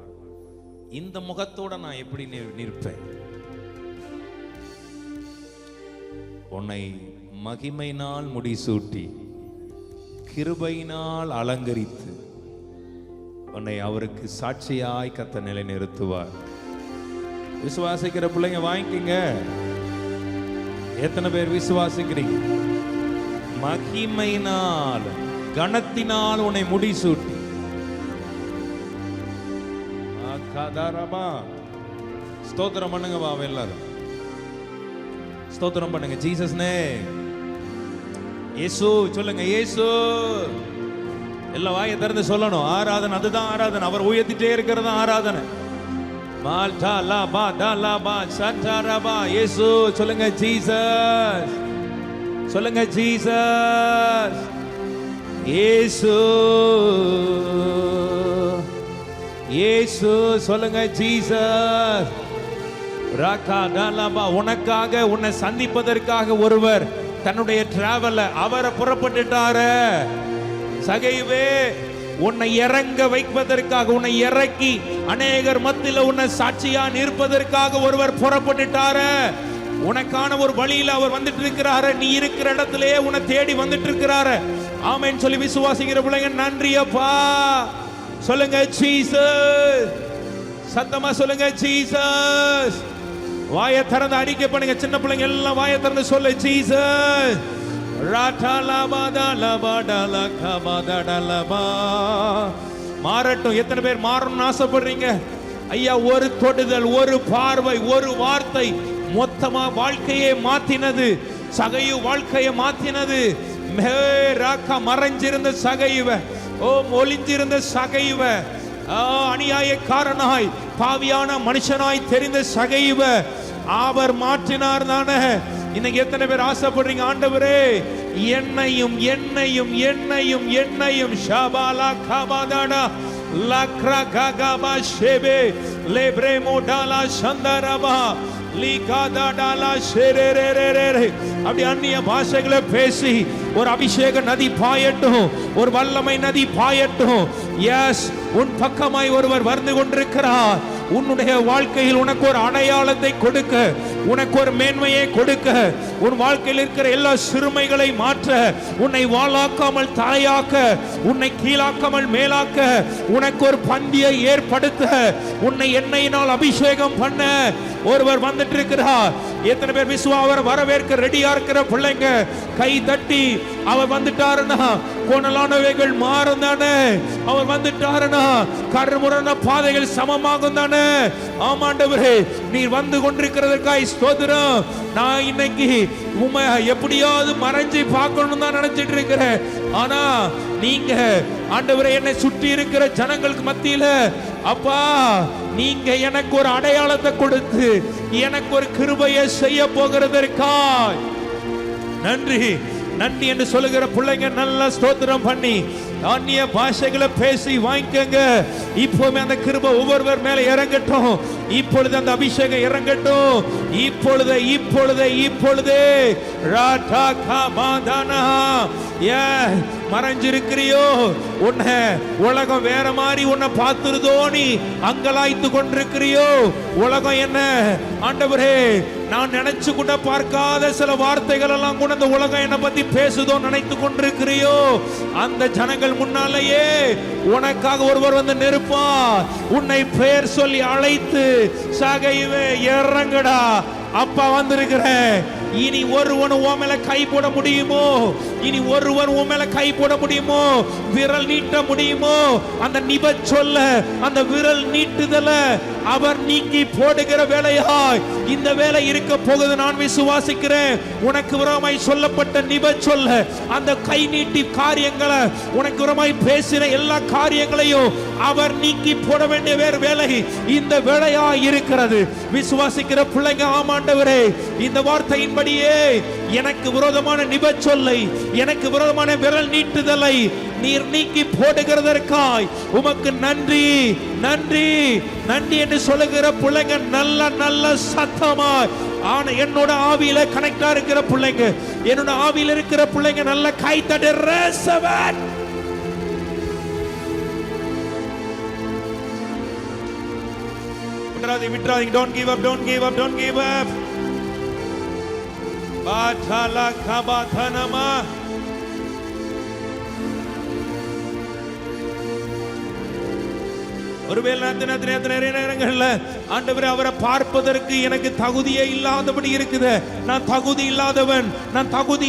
இந்த முகத்தோட நான் எப்படி நிற்பேன்? உன்னை மகிமையினால் முடிசூட்டி கிருபையினால் அலங்கரித்து உன்னை அவருக்கு சாட்சியாய் கர்த்தர் நிலைநிறுத்துவார். விசுவாசிக்கிற பிள்ளைங்க வாங்கிக்கங்க. எத்தனை பேர் விசுவாசிக்கிறீங்க? மகிமையினால் கணத்தினால் உன்னை முடிசூட்டி ஸ்தோத்திரம் பண்ணுங்க. பாவம் எல்லாரும் ஸ்தோத்திரம் பண்ணுங்க. Jesus name. இயேசு சொல்லுங்க, இயேசு. எல்லா வாயை திறந்து சொல்லணும். ஆராதனை, அதுதான் ஆராதனை. அவர் உயர்த்திட்டே இருக்கிறது ஆராதனை. மால்டா லாபா டாலாபா சட்டாரபா. இயேசு சொல்லுங்க, ஜீசஸ் சொல்லுங்க, ஜீசஸ். இயேசு இயேசு சொல்லுங்க, ஜீசஸ். உனக்காக, உன்னை சந்திப்பதற்காக ஒருவர் தன்னுடைய டிராவல அவரை புறப்பட்டுட்டாரு. சகைவே, உன்னை இறங்க வைப்பதற்காக, உன்னை இறக்கி அநேகர் மத்தியில் உன்னை சாட்சியா நிற்பதற்காக ஒருவர் புறப்பட்டுட்டாரு. உனக்கான ஒரு வழியில அவர் வந்துட்டு இருக்கிறாரு. நீ இருக்கிற இடத்திலேயே உன்னை தேடி வந்துட்டு இருக்கிறாரு. ஆமென் சொல்லி விசுவாசிக்கிற பிள்ளைங்க நன்றி அப்பா சொல்லுங்க. ஜீசஸ் சத்தமா சொல்லுங்க. ஜீசஸ் வாயை திறந்து அறிக்கை பண்ணுங்க. சின்ன பிள்ளைங்க எல்லாம் வாயை திறந்து சொல்லு ஜீசஸ். மாறட்டும். எத்தனை பேர் மாறணும்னு ஆசைப்படுறீங்க? ஐயா, ஒரு தொடுதல், ஒரு பார்வை, ஒரு வார்த்தை மொத்தமா வாழ்க்கையை மாத்தினது. சகையு வாழ்க்கையை மாத்தினது. மறைஞ்சிருந்த சகையுவ, ஓ ஒளிஞ்சிருந்த சகையுவ, அநியாயக்காரனாய் பாவியான மனுஷனாய் தெரிந்த சகையுவ அவர் மாற்றினார் தானே. இன்னைக்கு எத்தனை பேர் ஆசைப்படுறீங்க, ஆண்டவரே என்னையும் என்னையும் என்னையும் என்னையும் ஷபாலா கபாதாடா லக்ரா ககாபா ஷேபே லேப்ரேமோ டாலா சந்தரபா லீகாதாடாலா ஷேரேரேரேரே அப்படி அந்நிய பாஷைகளை பேசி ஒரு அபிஷேக நதி பாயட்டும், ஒரு வல்லமை நதி பாயட்டும். எஸ், உன் பக்கமாய் ஒருவர் வந்து கொண்டிருக்கிறார். உன்னுடைய வாழ்க்கையில் உனக்கு ஒரு அடையாளத்தை கொடுக்க, உனக்கு ஒரு மேன்மையை கொடுக்க, உன் வாழ்க்கையில் இருக்கிற எல்லா சிறுமைகளை மாற்ற, உன்னை வாளாக்காமல் தலையாக்க, உன்னை கீழாக்காமல் மேலாக்க, உனக்கு ஒரு பந்தியை ஏற்படுத்த, உன்னை எண்ணெயினால் அபிஷேகம் பண்ண ஒருவர் வந்துட்டு இருக்கிறார். எத்தனை பேர் விசுவாசம் வரவேற்க ரெடியா இருக்கிற பிள்ளைங்க கை தட்டி அவர் வந்துட்டாருன்னா கோணலானவைகள் மாறும் தானே. அவர் வந்துட்டாருன்னா கருமுரண பாதைகள் சமமாகும் தானே. ஆமாண்டவரே, நீர் வந்து கொண்டிருக்கிறதற்காய் ஸ்தோத்திரம். நான் இன்னைக்கு உண்மை எப்படியாவது மறைஞ்சு பார்க்கணும் தான் நினைச்சிட்டு இருக்கிறேன். ஆனா நீங்க ஆண்டவரே என்னை சுற்றி இருக்கிற ஜனங்களுக்கு மத்தியில அப்பா நீங்க எனக்கு ஒரு அடையாளத்தை கொடுத்து எனக்கு ஒரு கிருபையை செய்ய போகிறதற்காய் நன்றி நன்றி என்று சொல்லுகிற பிள்ளைங்க நல்லா ஸ்தோத்திரம் பண்ணி அந்நிய பாஷைகளை பேசி வாங்கிக்கங்க. இப்போவே அந்த கிருபை ஒவ்வொருவர் மேல இறங்கட்டும். இப்பொழுது அந்த அபிஷேகம் இறங்கட்டும். இப்பொழுது இப்பொழுது இப்பொழுது ராடா கபாதானா மறைஞ்சிருக்கிறியோ, உன்னை உலகம் வேற மாதிரி உன்னை பார்த்துருதோ, நீ அங்கலாய்த்து கொண்டிருக்கிறியோ, உலகம் என்ன ஆண்டவரே நான் நினைச்சு கூட பார்க்காத சில வார்த்தைகள் எல்லாம் கூட இந்த உலகம் என்ன பத்தி பேசுதோ நினைத்து கொண்டிருக்கிறியோ, அந்த ஜனங்கள் முன்னாலேயே உனக்காக ஒருவர் வந்து நிற்பார். உன்னை பெயர் சொல்லி அழைத்து சகைவே இறங்கடா அப்பா வந்திருக்கிறேன். இனி ஒருவன் உன் மேல கை போட முடியுமோ? இனி ஒருவன் உன் மேல கை போட முடியுமோ? விரல் நீட்ட முடியுமோ? அந்த நிப சொல்ல அந்த விரல் நீட்டுதல அவர் நீக்கி போடுகிற வேலையாய் இந்த வேலை இருக்க போகுது. நான் விசுவாசிக்கிறேன். உனக்கு விரோதமாய் சொல்லப்பட்ட நிப சொல்ல அந்த கை நீட்டி காரியங்களை உனக்கு விரோதமாய் பேசின எல்லா காரியங்களையும் அவர் நீக்கி போட வேண்டிய வேறு வேலை இந்த வேலையாய் இருக்கிறது. விசுவாசிக்கிற பிள்ளைங்க ஆமாண்டவரே இந்த வார்த்தையின்படியே எனக்கு விரோதமான நிப சொல்லை எனக்கு விரோதமான விரல் நீட்டுதலை நீர் நீக்கி போடுகிறதற்காய் உமக்கு நன்றி நன்றி நன்றி என்று சொல்லுகிற பிள்ளைங்க நல்ல நல்ல சத்தமாய் ஆனா என்னோட ஆவியில கனெக்டா இருக்கிற பிள்ளைங்க என்னோட ஆவியில இருக்கிற பிள்ளைங்க நல்ல கை தட்டி ரசவன் விட்றாதீங்க. Don't give up, don't give up, don't give up. Batala kabathanama ஒருவேளை நிறைய நேரங்கள்ல ஆண்டவரே அவரை பார்ப்பதற்கு எனக்கு தகுதியே இல்லாதபடி இருக்குது. நான் தகுதி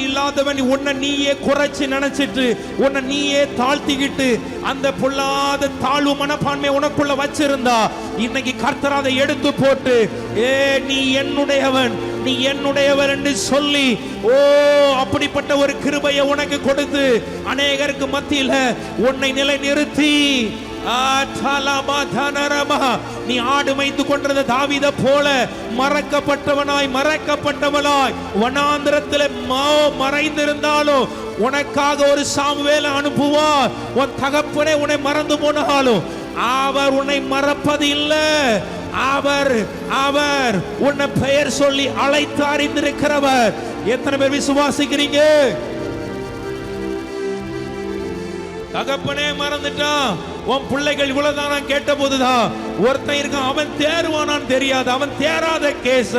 இல்லாதவன் உன்னை நீயே குறைச்சு நினைச்சிட்டு உன்னை நீயே தாழ்த்திக்கிட்டு அந்த பொல்லாத தாழ்வு மனப்பான்மை உனக்குள்ள வச்சிருந்தா இன்னைக்கு கர்த்தர் அதை எடுத்து போட்டு நீ என்னுடையவர் என்று சொல்லி அப்படிப்பட்ட ஒரு கிருபையை உனக்கு கொடுத்து அநேகருக்கு மத்தியில உன்னை நிலை நிறுத்தி நீ ஆடு மேய்த்து கொண்டிருந்த தாவீதை போல மறைக்கப்பட்டவனாய் வனாந்திரத்தில் மறைந்திருந்தாலும் உனக்காக ஒரு சாமுவேலை அனுப்புவார். உன் தகப்பனே உன்னை மறந்து போனாலும் அவர் உன்னை மறப்பது இல்லை. அவர் உன்னை பெயர் சொல்லி அழைத்து அறிந்திருக்கிறவர். எத்தனை பேர் விசுவாசிக்கிறீங்க? தகப்பனே மறந்துட்டான். உன் பிள்ளைகள் இவ்வளவுதானா கேட்ட போதுதான் ஒருத்தன் இருக்கான், அவன் தேர்வானான்னு தெரியாது, அவன் தேராத கேஸ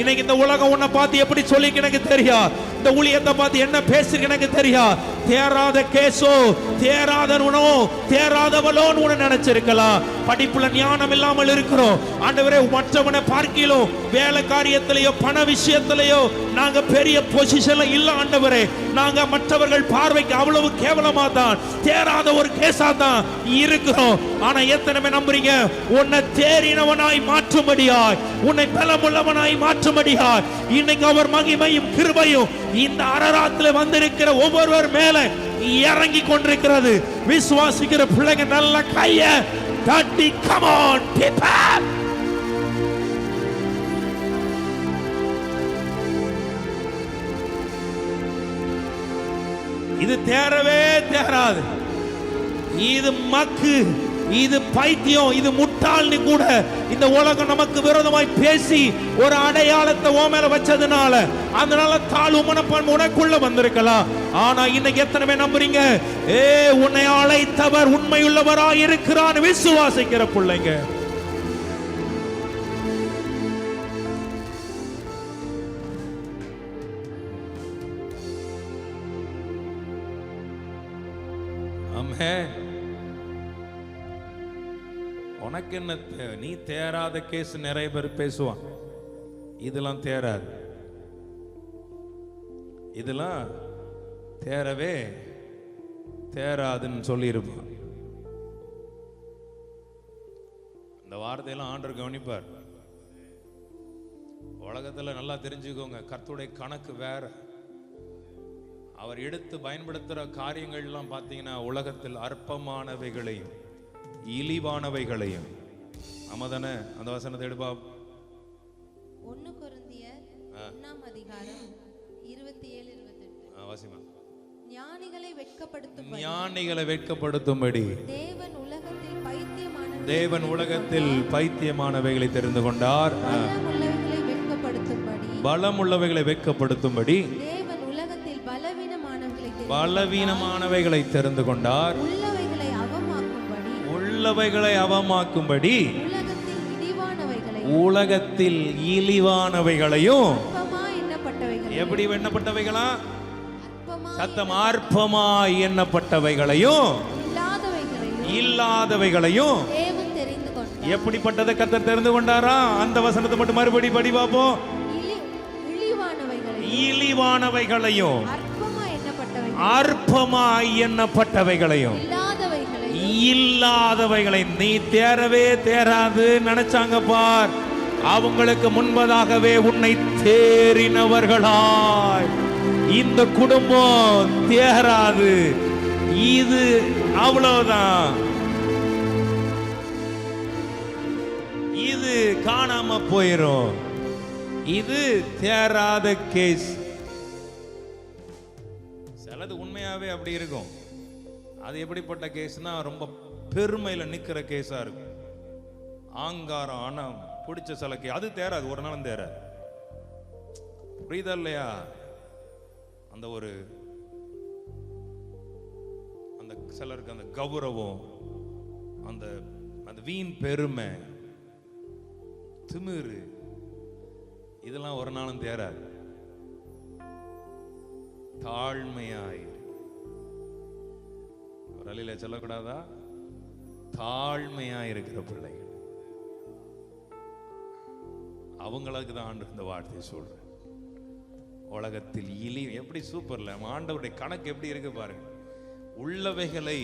இன்னைக்கு இந்த உலகம் உன்னை பார்த்து எப்படி சொல்லி எனக்கு தெரியா, இந்த ஊழியத்தை பார்த்து என்ன பேசுறீங்க எனக்கு தெரியா. தேராத கேஸோ தேராதவனோ தேராதவளோன்னு உன்னை நினைச்சிருக்கலாம். படிப்புல ஞானம் இல்லாமல் இருக்கிறோம் ஆண்டவரே, மற்றவனை பார்க்கிலும் வேலை காரியத்திலேயோ பண விஷயத்திலேயோ நாங்க பெரிய பொசிஷன்ல இல்ல ஆண்டவரே. நாங்க மற்றவர்கள் பார்வைக்கு அவ்வளவு கேவலமா தான் தேராத ஒரு கேஸா தான் இருக்கிறோம். ஆனா எத்தனை பேர் நம்புறீங்க உன்னை தேறினவனாய் மாற்றும்படியாய், உன்னை பலமுள்ளவனாய் மாற்றும்படியாய் இன்னைக்கு அவர் மகிமையும் கிருபையும் இந்த அரராத்துல வந்திருக்கிற ஒவ்வொருவர் மேல இறங்கி கொண்டிருக்கிறது. விசுவாசிக்கிற பிள்ளைங்க நல்ல கைய தட்டி come on people. இது தேரவே தேராது, இது மக்கு, இது பைத்தியம், இது முட்டாள்னு கூட இந்த உலகம் நமக்கு விரோதமாய் பேசி ஒரு அடையாளத்தை ஓ மேல வச்சதுனால அதனால தாழ்வு மனப்பான்மை உனக்குள்ள வந்திருக்கலாம். ஆனா இன்னைக்கு எத்தனை பேர் நம்புறீங்க உன்னை அழைத்தவர் உண்மையுள்ளவராய் இருக்கிறான்னு விசுவாசிக்கிற பிள்ளைங்க? ஆமென். உனக்கு என்ன, நீ தேராத கேஸ் நிறைய பேர் பேசுவான், இதெல்லாம் தேராது, இதெல்லாம் தேரவே தேராதுன்னு சொல்லியிருப்பான். இந்த வார்த்தையெல்லாம் ஆண்டவர் கவனிப்பார். உலகத்துல நல்லா தெரிஞ்சுக்கோங்க, கர்த்தருடைய கணக்கு வேற. அவர் எடுத்து பயன்படுத்துற காரியங்கள் எல்லாம் பார்த்தீங்கன்னா உலகத்தில் அற்பமானவைகளையும் இழிவானவைகளையும். ஆமாதானே? அந்த வசனத்தை எடுப்பா. 1 கொரிந்தியர் 1ஆம் அதிகாரம் 27-28. வாசிமா. ஞானிகளை வெட்கப்படுத்தும்படி, ஞானிகளை வெட்கப்படுத்தும்படி தேவன் உலகத்தில் பைத்தியமானவைகளை தெரிந்து கொண்டார். பலமுள்ளவைகளை வெட்கப்படுத்தும்படி, பலமுள்ளவைகளை வெட்கப்படுத்தும்படி தேவன் உலகத்தில் பலவீனமானவைகளை தெரிந்து கொண்டார். உள்ளவைகளை அவமாக்கும்படி உலகத்தில் இழிவானவைகளையும். எப்படி எண்ணப்பட்டவைகளா? சத்தம். அற்பமாய் எண்ணப்பட்டவைகளையும் இல்லாதவைகளையும். எப்படிப்பட்டதை கர்த்தர் தெரிந்து கொண்டாரா? அந்த வசனத்தை மட்டும் மறுபடி படி பார்ப்போம். இழிவானவைகளையும் அற்பமாய் எண்ணப்பட்டவைகளையும் இல்லாதவைகளை. நீ தேரவே தேராது நினைச்சாங்க பார், அவங்களுக்கு முன்பதாகவே உன்னை தேறினவர்களாய். இந்த குடும்பம் தேராது, இது அவ்வளவுதான், இது காணாம போயிரும், இது தேராத கேஸ். சிலது உண்மையாவே அப்படி இருக்கும். அது எப்படிப்பட்ட கேஸ்னா ரொம்ப பெருமையில நிக்கிற கேஸா இருக்கும். ஆங்காரம் ஆனா பிடிச்ச சில கேஸ் அது தேராது, ஒரு நாளும் தேராது. புரியுதா இல்லையா? அந்த ஒரு அந்த சிலருக்கு அந்த கௌரவம், அந்த அந்த வீண் பெருமை, திமிரு, இதெல்லாம் ஒரு நாளும் தேராது. தாழ்மையாய், ஒரு அலையில சொல்லக்கூடாதா? தாழ்மையா இருக்கிற பிள்ளைகள், அவங்களுக்கு தான் ஆண்டு இந்த வார்த்தையை சொல்றேன். உலகத்தில் எப்படி சூப்பர்ல ஆண்டவருடைய கணக்கு எப்படி இருக்கு பாருங்க. உள்ளவைகளை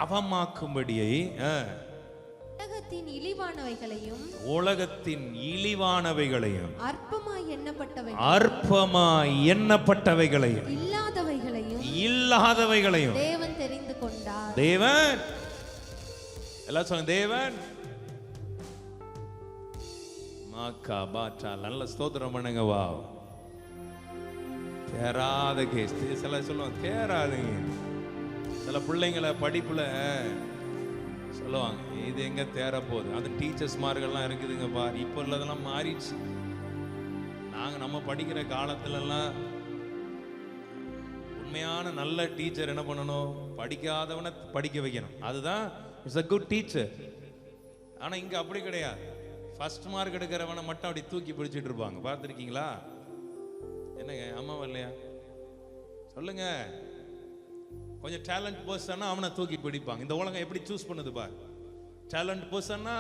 அவமாக்கும்படியை உலகத்தின் இழிவானவைகளையும் அற்பமாய் எண்ணப்பட்டவைகளையும் இல்லாதவைகளையும் தேவன் தெரிந்து கொண்டார். தேவன் எல்லாம் சொல்லுங்க, தேவன். மாக்கா பாட்டா நல்ல ஸ்தோத்திரம் பண்ணுங்க. வா, தேராத கேஸ். சில சொல்லுவாங்க தேராதுங்க. சில பிள்ளைங்களை படிப்புல சொல்லுவாங்க, இது எங்க தேர போகுது. அது டீச்சர்ஸ் மார்கள்லாம் இருக்குதுங்க பார். இப்போ உள்ளதெல்லாம் மாறிடுச்சு. நாங்க நம்ம படிக்கிற காலத்துல எல்லாம் உண்மையான நல்ல டீச்சர் என்ன பண்ணணும்? படிக்காதவனை படிக்க வைக்கணும். அதுதான் இட்ஸ் a குட் டீச்சர். ஆனா இங்க அப்படி கிடையாது. ஃபர்ஸ்ட் மார்க் எடுக்கிறவனை மட்டும் அப்படி தூக்கி பிடிச்சிட்டு இருப்பாங்க. பார்த்துருக்கீங்களா? என்னங்க ஆமாவா இல்லையா? சொல்லுங்க. கொஞ்சம் டேலண்ட் பர்சன்னா அவனை தூக்கி பிடிப்பாங்க. இந்த உலகம் எப்படி சூஸ் பண்ணுது பார். டேலண்ட் பர்சன்னா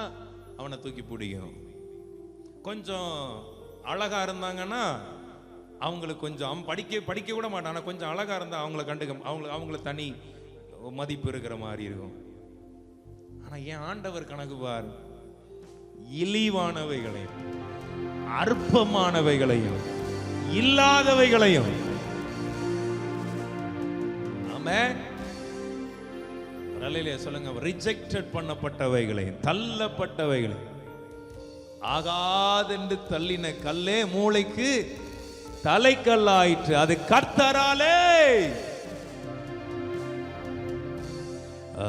அவனை தூக்கி பிடிக்கும். கொஞ்சம் அழகா இருந்தாங்கன்னா அவங்களுக்கு கொஞ்சம் படிக்க விட மாட்டான். ஆனால் கொஞ்சம் அழகா இருந்தா அவங்கள அவங்கள தனி மதிப்பு இருக்கிற மாதிரி இருக்கும். ஆனா என் ஆண்டவர் கணக்கு பார், இழிவானவைகளையும் அற்பமானவைகளையும் இல்லாதவைகளையும் சொல்லுங்க, ரிஜெக்டட் பண்ணப்பட்டவைகளையும் தள்ளப்பட்டவைகளையும் ஆகாதென்று தள்ளின கல்லே மூளைக்கு தலைக்கல்லாயிற்று. அது கர்த்தராலே.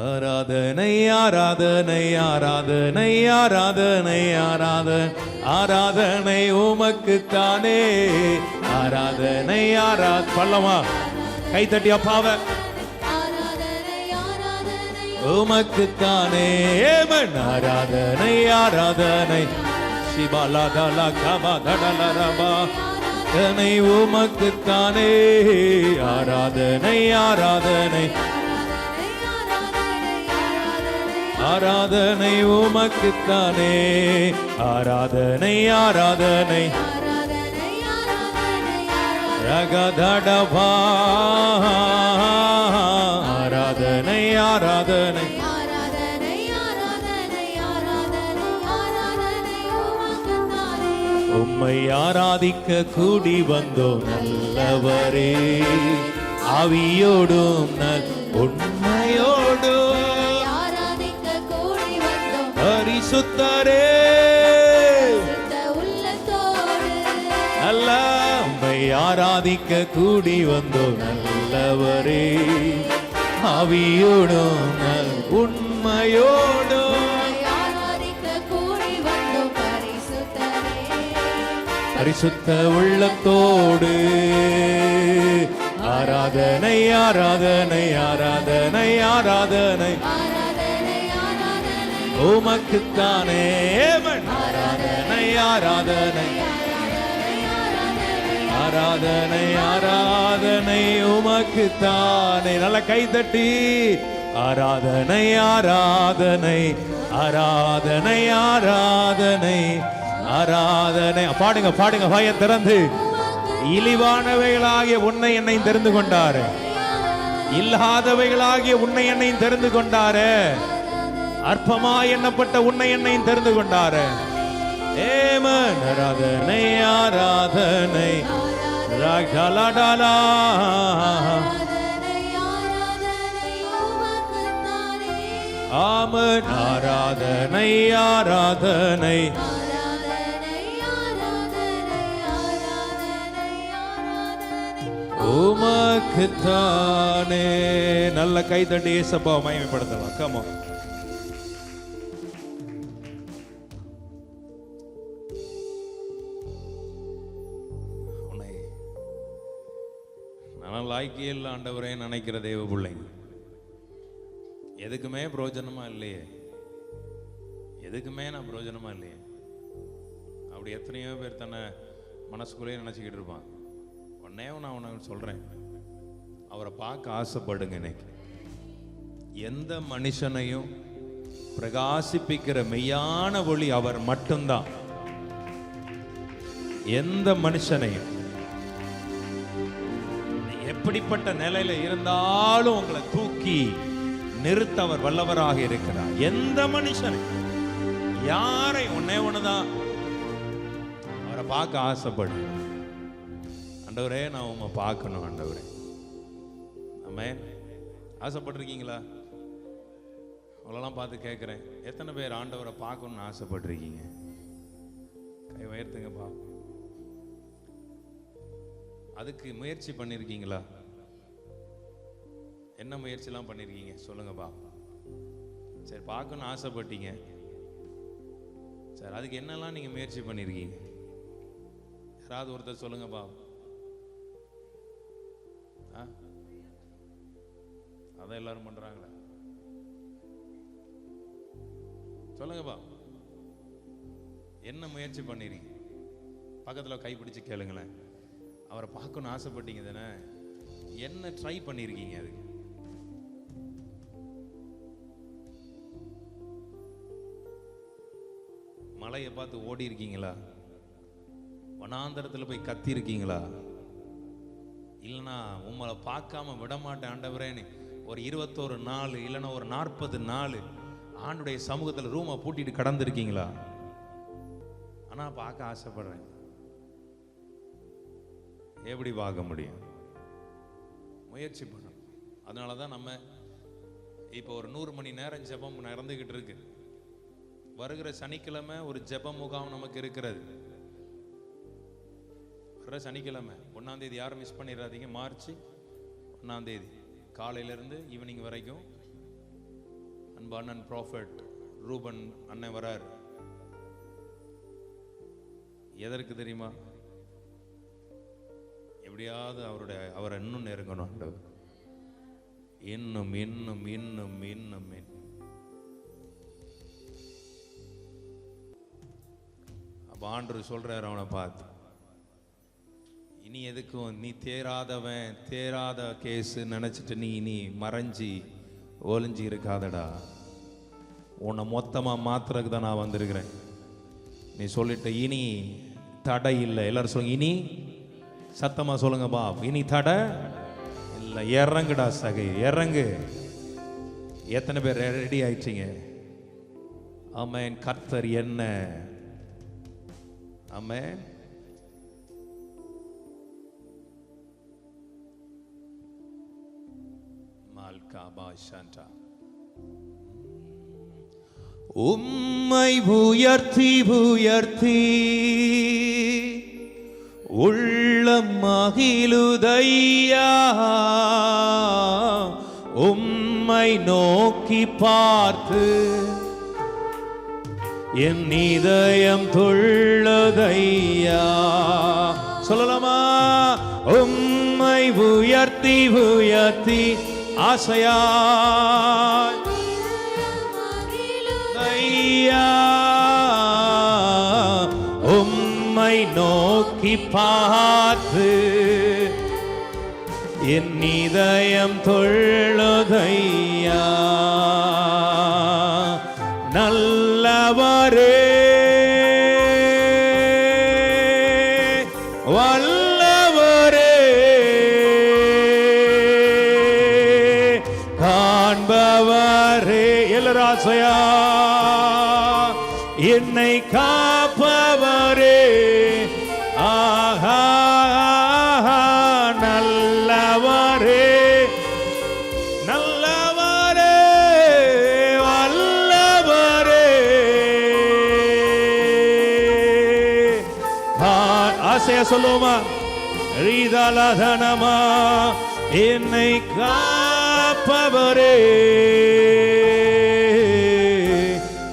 ஆராதனை ஆராதனை ஆராதனை ஆராதனை ஆராதனை ஆராதனை உமக்குத்தானே. ஆராதனை பல்லமா கைத்தட்டி அப்பாவ உமக்குத்தானே. ஆராதனை ஆராதனை சிபாலா கபா தனை உமக்குத்தானே. ஆராதனை ஆராதனை ஆராதனை உமக்குத்தானே. ஆராதனை ஆராதனை ரகதடபா. ஆராதனை ஆராதனை உம்மை ஆராதிக்க கூடி வந்தோம் நல்லவரே. ஆவியோடும் உண்மையோடும் பரிசுத்தரே நல்ல உம்மை ஆராதிக்க கூடி வந்தோம் நல்லவரே. ஆவியோடும் உண்மையோடும் பரிசுத்த உள்ளத்தோடு. ஆராதனை ஆராதனை ஆராதனை ஆராதனை உமக்குத்தானே. ஆராதனை ஆராதனை ஆராதனை ஆராதனை உமக்குத்தானே. நல்ல கைதட்டி ஆராதனை ஆராதனை ஆராதனை ஆராதனை ஆராதனை. பாடுங்க பாடுங்க வாயை திறந்து. இழிவானவைகளாகிய உன்னை என்னையும் தெரிந்து கொண்டாரு. இல்லாதவைகளாகிய உன்னை என்னையும் தெரிந்து கொண்டாரு. அற்பமாய் எண்ணப்பட்ட உன்னை என்னையும் தெரிந்து கொண்டாரு. ஏமன் ஆராதனை ஆராதனை ராகலடலா. ஆமன் ஆராதனை ஆராதனை உமக்குத்தானே. நல்ல கைதட்டி இயேசுவை மகிமைப்படுத்தலாம். come on. உன்னை நான் லாய்க்கே இல்லை ஆண்டவரே நினைக்கிற தேவ பிள்ளைங்க எதுக்குமே பிரயோஜனமா இல்லையே, எதுக்குமே நான் பிரயோஜனமா இல்லையே. அப்படி எத்தனையோ பேர் தன்னை மனசுக்குள்ளேயே நினைச்சுக்கிட்டு இருப்பான். உடனே நான் உனக்கு சொல்றேன், அவரை பார்க்க ஆசைப்படுங்க. இன்னைக்கு எந்த மனுஷனையும் பிரகாசிப்பிக்கிற மெய்யான ஒளி அவர் மட்டும்தான். எந்த மனுஷனையும் எப்படிப்பட்ட நிலையில இருந்தாலும் உங்களை தூக்கி நிறுத்த அவர் வல்லவராக இருக்கிறார். எந்த மனுஷனை யாரை ஒன்னே ஒண்ணுதான், அவரை பார்க்க ஆசைப்படு. ஆண்டவரே நான் உம்மை பார்க்கணும் ஆண்டவரே. ஆமென். ஆசைப்பட்டிருக்கீங்களா? அவ்வளோலாம் பார்த்து கேட்குறேன், எத்தனை பேர் ஆண்டவரை பார்க்கணும்னு ஆசைப்பட்டிருக்கீங்க? கை உயர்த்துங்கப்பா. அதுக்கு முயற்சி பண்ணியிருக்கீங்களா? என்ன முயற்சிலாம் பண்ணியிருக்கீங்க சொல்லுங்கப்பா. சரி, பார்க்கணும்னு ஆசைப்பட்டீங்க. சரி, அதுக்கு என்னெல்லாம் நீங்கள் முயற்சி பண்ணியிருக்கீங்க? யாராவது ஒருத்தர் சொல்லுங்கப்பா. அதான் எல்லாரும் பண்றாங்களா? சொல்லுங்கப்பா, என்ன முயற்சி பண்ணிருக்கீங்க? பக்கத்துல கைப்பிடிச்சு கேளுங்களேன். அவரை பார்க்கணும்னு ஆசைப்பட்டீங்க தானே? என்ன ட்ரை பண்ணிருக்கீங்க? அதுக்கு மலையை பார்த்து ஓடி இருக்கீங்களா? வனாந்தரத்தில் போய் கத்தி இருக்கீங்களா? இல்லைன்னா உங்களை பார்க்காம விடமாட்டேன் ஆண்டவரேன்னு ஒரு 21 நாள் இல்லைன்னா ஒரு 40 நாள் ஆண்டுடைய சமூகத்தில் ரூமை பூட்டிட்டு கடந்திருக்கீங்களா? ஆனா பார்க்க ஆசைப்படுறேன். எப்படி பார்க்க முடியும்? முயற்சி பண்ணணும். அதனால தான் நம்ம இப்போ ஒரு 100 மணி நேரம் ஜெபம் நடந்துகிட்டு இருக்கு. வருகிற சனிக்கிழமை ஒரு ஜெப முகாம் நமக்கு இருக்கிறது. வர்ற சனிக்கிழமை 1ஆம் தேதி யாரும் மிஸ் பண்ணிடாதீங்க. மார்ச் 1ஆம் தேதி காலையிலிருந்து ஈவினிங் வரைக்கும் அன்பு அண்ணன் ப்ராஃபட் ரூபன் அண்ணன் வரார். எதற்கு தெரியுமா? எப்படியாவது அவரை இன்னும் நெருங்கணும். இன்னும் இன்னும் இன்னும் இன்னும் இன்னும் அப்ப ஆண்டவர் சொல்றாரு அவனை பார்த்து, இனி எதுக்கும் நீ தேராத கேஸ் நினைச்சிட்டு நீ மறைஞ்சி ஒளிஞ்சி இருக்காதடா. உன்னை மொத்தமா மாத்துறதுக்கு தான் நான் வந்திருக்கிறேன். நீ சொல்லிட்ட இனி தடை இல்லை. எல்லாரும் சொல்லுங்க, இனி சத்தமா சொல்லுங்க பா, இனி தடை இல்லை. இறங்குடா சகை, இறங்கு. எத்தனை பேர் ரெடி ஆயிட்டீங்க? ஆமென். கர்த்தர் என்ன? ஆமென். உம்மை உயர்த்தி உயர்த்தி உள்ளம் மகிழுதையா. உம்மை நோக்கி பார்த்து என் இதயம் துள்ளதையா. சொல்லலாமா? உம்மை உயர்த்தி உயர்த்தி ஆசையா உம்மை நோக்கி பார்த்து என் இதயம் துள்ளதையா. நல்லவரே வல்லவரே காண்பவரே எல்லராசையா என்னை காப்பவரே. ஆஹா நல்லவரே நல்லவரே வல்லவரே. ஆசையா சொல்லுவோமா? ரீதாலாதனமா என்னை காப்பவரே.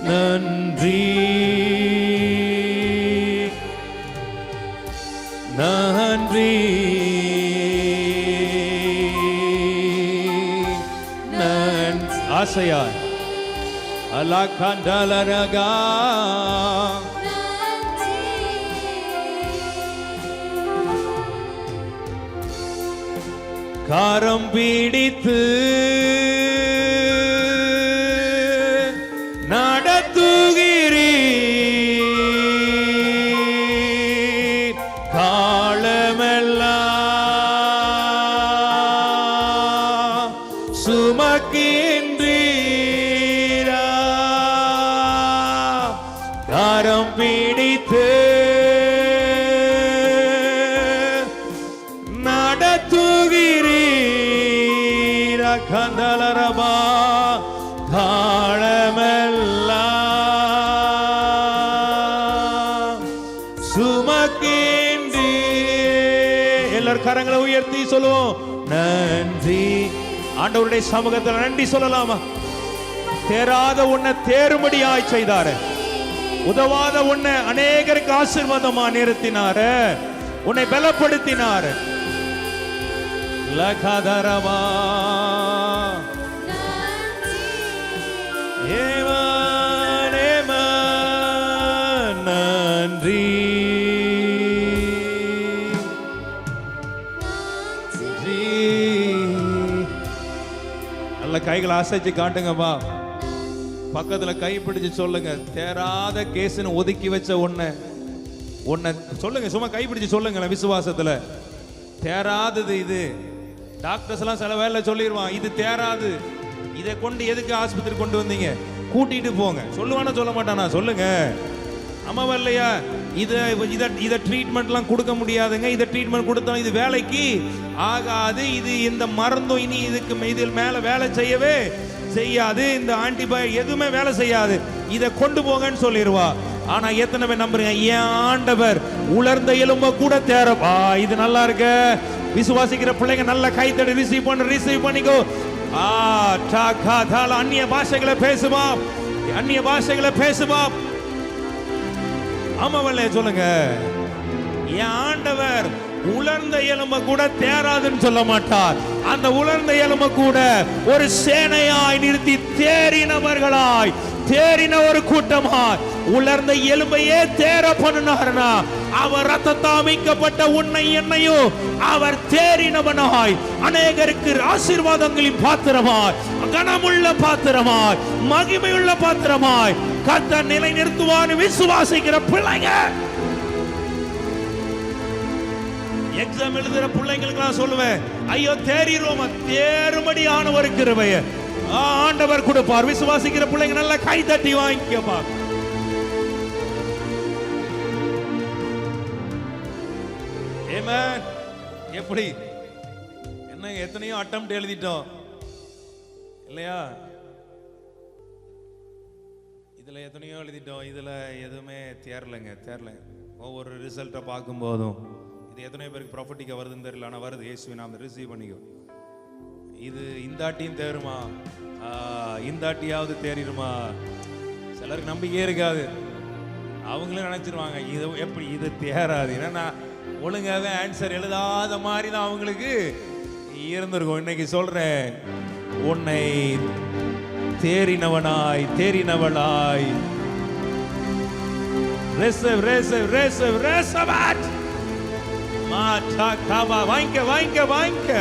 நன்றி நன்றி ஆசையாய் அலகண்டலரகா கரம் பிடித்து நடத்துகிறீர் காலமெல்லாம் சுமக்கின்றீரா. கரம் பிடித்து நடத்துகிறீரா கந்தலரபா காலமெல்லாம் சுமக்கின்றீ. எல்லாரும் கரங்களை உயர்த்தி சொல்லுவோம் நன்றி. ஆண்டவருடைய சமூகத்தில் நன்றி சொல்லலாமா? தேராத உன்னை தேரும்படியாய் செய்தாரு. உதவாத உன்னை அநேகருக்கு ஆசீர்வாதமா நிறுத்தினாரு. உன்னை பலப்படுத்தினாரு. லகதரவா கைகளை அசைச்சு காட்டுங்கப்பா. பக்கத்துல கை பிடிச்சு சொல்லுங்க, தேராத கேஸ்னு ஒதுக்கி வச்ச உன்னை சொல்லுங்க, சும்மா கை பிடிச்சு சொல்லுங்க. விசுவாசத்துல தேராதது இது. டாக்டர்ஸ் எல்லாம் சில வேலை சொல்லிடுவான், இது தேராது, இதை கொண்டு எதுக்கு ஆஸ்பத்திரி கொண்டு வந்தீங்க, கூட்டிட்டு போங்க. சொல்லுவானா சொல்ல மாட்டானா? சொல்லுங்க. ஆமாவா இல்லையா? இதை ட்ரீட்மெண்ட்லாம் கொடுக்க முடியாதுங்க. இதை ட்ரீட்மெண்ட் கொடுத்தோம், இது வேலைக்கு ஆகாது, இது இந்த மருந்தும் இனி இதில் மேல வேலை செய்யவே செய்யாது, இந்த ஆன்டிபயோட்டிக் எதுவுமே வேலை செய்யாது, இதை கொண்டு போங்கன்னு சொல்லிடுவா. ஆனா எத்தனை பேர் நம்புறீங்க? என் ஆண்டவர் உலர்ந்த எலும்ப கூட தேரப்பா. இது நல்லா இருக்க. விசுவாசிக்கிற பிள்ளைங்க நல்ல கைத்தடி ரிசீவ் பண்ணிக்கோ. அந்நிய பாஷைகளை பேசுமா, அந்நிய பாஷைகளை பேசுமா. ஆமாவல்ல சொல்லுங்க. என் ஆண்டவர் உலர்ந்த எலும்ப கூட தேராதுன்னு சொல்ல மாட்டார். அந்த உலர்ந்த எலும்ப கூட ஒரு சேனையாய் நிறுத்தி தேறினவர்களாய், தேறின ஒரு கூட்டமாய் உலர்ந்த எலும்பையே தேர பண்ணினார்னா, அவர் ரத்தத்தால் மீட்கப்பட்ட உன்னை என்னையும் அவர் தேறினவனாய் அநேகருக்கு ஆசீர்வாதங்களின் பாத்திரமாய், கனமுள்ள பாத்திரமாய், மகிமையுள்ள பாத்திரமாய் கர்த்தர் நிலை நிறுத்துவார். விசுவாசிக்கிற பிள்ளைங்க, எக்ஸாம் எழுதுற பிள்ளைங்களுக்கு நான் சொல்லுவேன், ஐயோ தேறிரோமா, தேறும்படியான ஒரு கிருபையை ஆண்டவர் கொடுப்பார். விசுவாசிக்கிற பிள்ளைங்க நல்லா கை தட்டி வாங்கிக்கப்பா. ஆமென். எப்படி என்ன எத்தனையோ அட்டெம்ப்ட் எழுதிட்டோம் இல்லையா? இதுல எத்தனையோ எழுதிட்டோம், இதுல எதுவுமே தேரல. ஒவ்வொரு ரிசல்ட்டை பார்க்கும் போதும் இது எத்தனை பேருக்கு ப்ராஃபிட்டிக்கா வருதுன்னு தெரியல, ஆனா வருது. இயேசுவை நாம ரிசீவ் பண்ணிக்கோ. இது இந்தாட்டியும் தேருமா, இந்தாட்டியாவது தேறிடுமா? சிலருக்கு நம்பிக்கையே இருக்காது. அவங்களும் நினைச்சிருவாங்க இது எப்படி, இது தேராது. ஏன்னா ஒழுங்காவே ஆன்சர் எழுதாத மாதிரி தான் அவங்களுக்கு இருந்திருக்கும். இன்னைக்கு சொல்றேன், உன்னை தேறினவனாய், தேறினவளாய் வாங்கிக்க.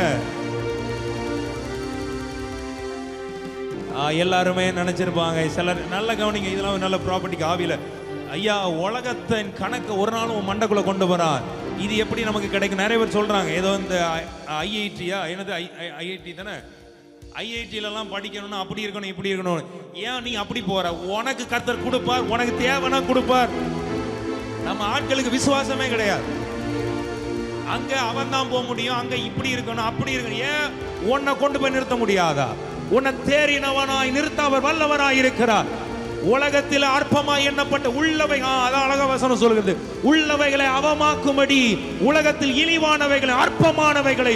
எல்லாருமே நினைச்சிருப்பாங்க, சிலர் நல்ல கவனிங்க, இதெல்லாம் நல்ல ப்ராப்பர்ட்டிக்கு ஆவில ஐயா உலகத்தின் கணக்கு ஒரு நாளும் மண்டக்குள்ள கொண்டு வரார். இது எப்படி நமக்கு கிடைக்கும்? நிறைய பேர் சொல்றாங்க, ஏதோ இந்த ஐஐடியா, என்னது ஐஐடி தானே, ஐஐடில எல்லாம் படிக்கணும்னா அப்படி இருக்கணும் இப்படி இருக்கணும். ஏன் நீ அப்படி போற? உனக்கு கர்த்தர் கொடுப்பார், உனக்கு தேவைன்னா கொடுப்பார். நம்ம ஆட்களுக்கு விசுவாசமே கிடையாது. அங்க அவன் தான் போக முடியும், அங்க இப்படி இருக்கணும் அப்படி இருக்கணும். ஏன் உன்னை கொண்டு போய் நிறுத்த முடியாதா? உன்னை தேறினவனாய் நிறுத்த அவர் வல்லவராய் இருக்கிறார். உலகத்தில் அற்பமாய் எண்ணப்பட்ட உள்ளவை, அதான் அழகா வசனம் சொல்கிறது, உள்ளவைகளை அவமாக்கும்படி உலகத்தில் இழிவானவைகளை அற்பமானவைகளை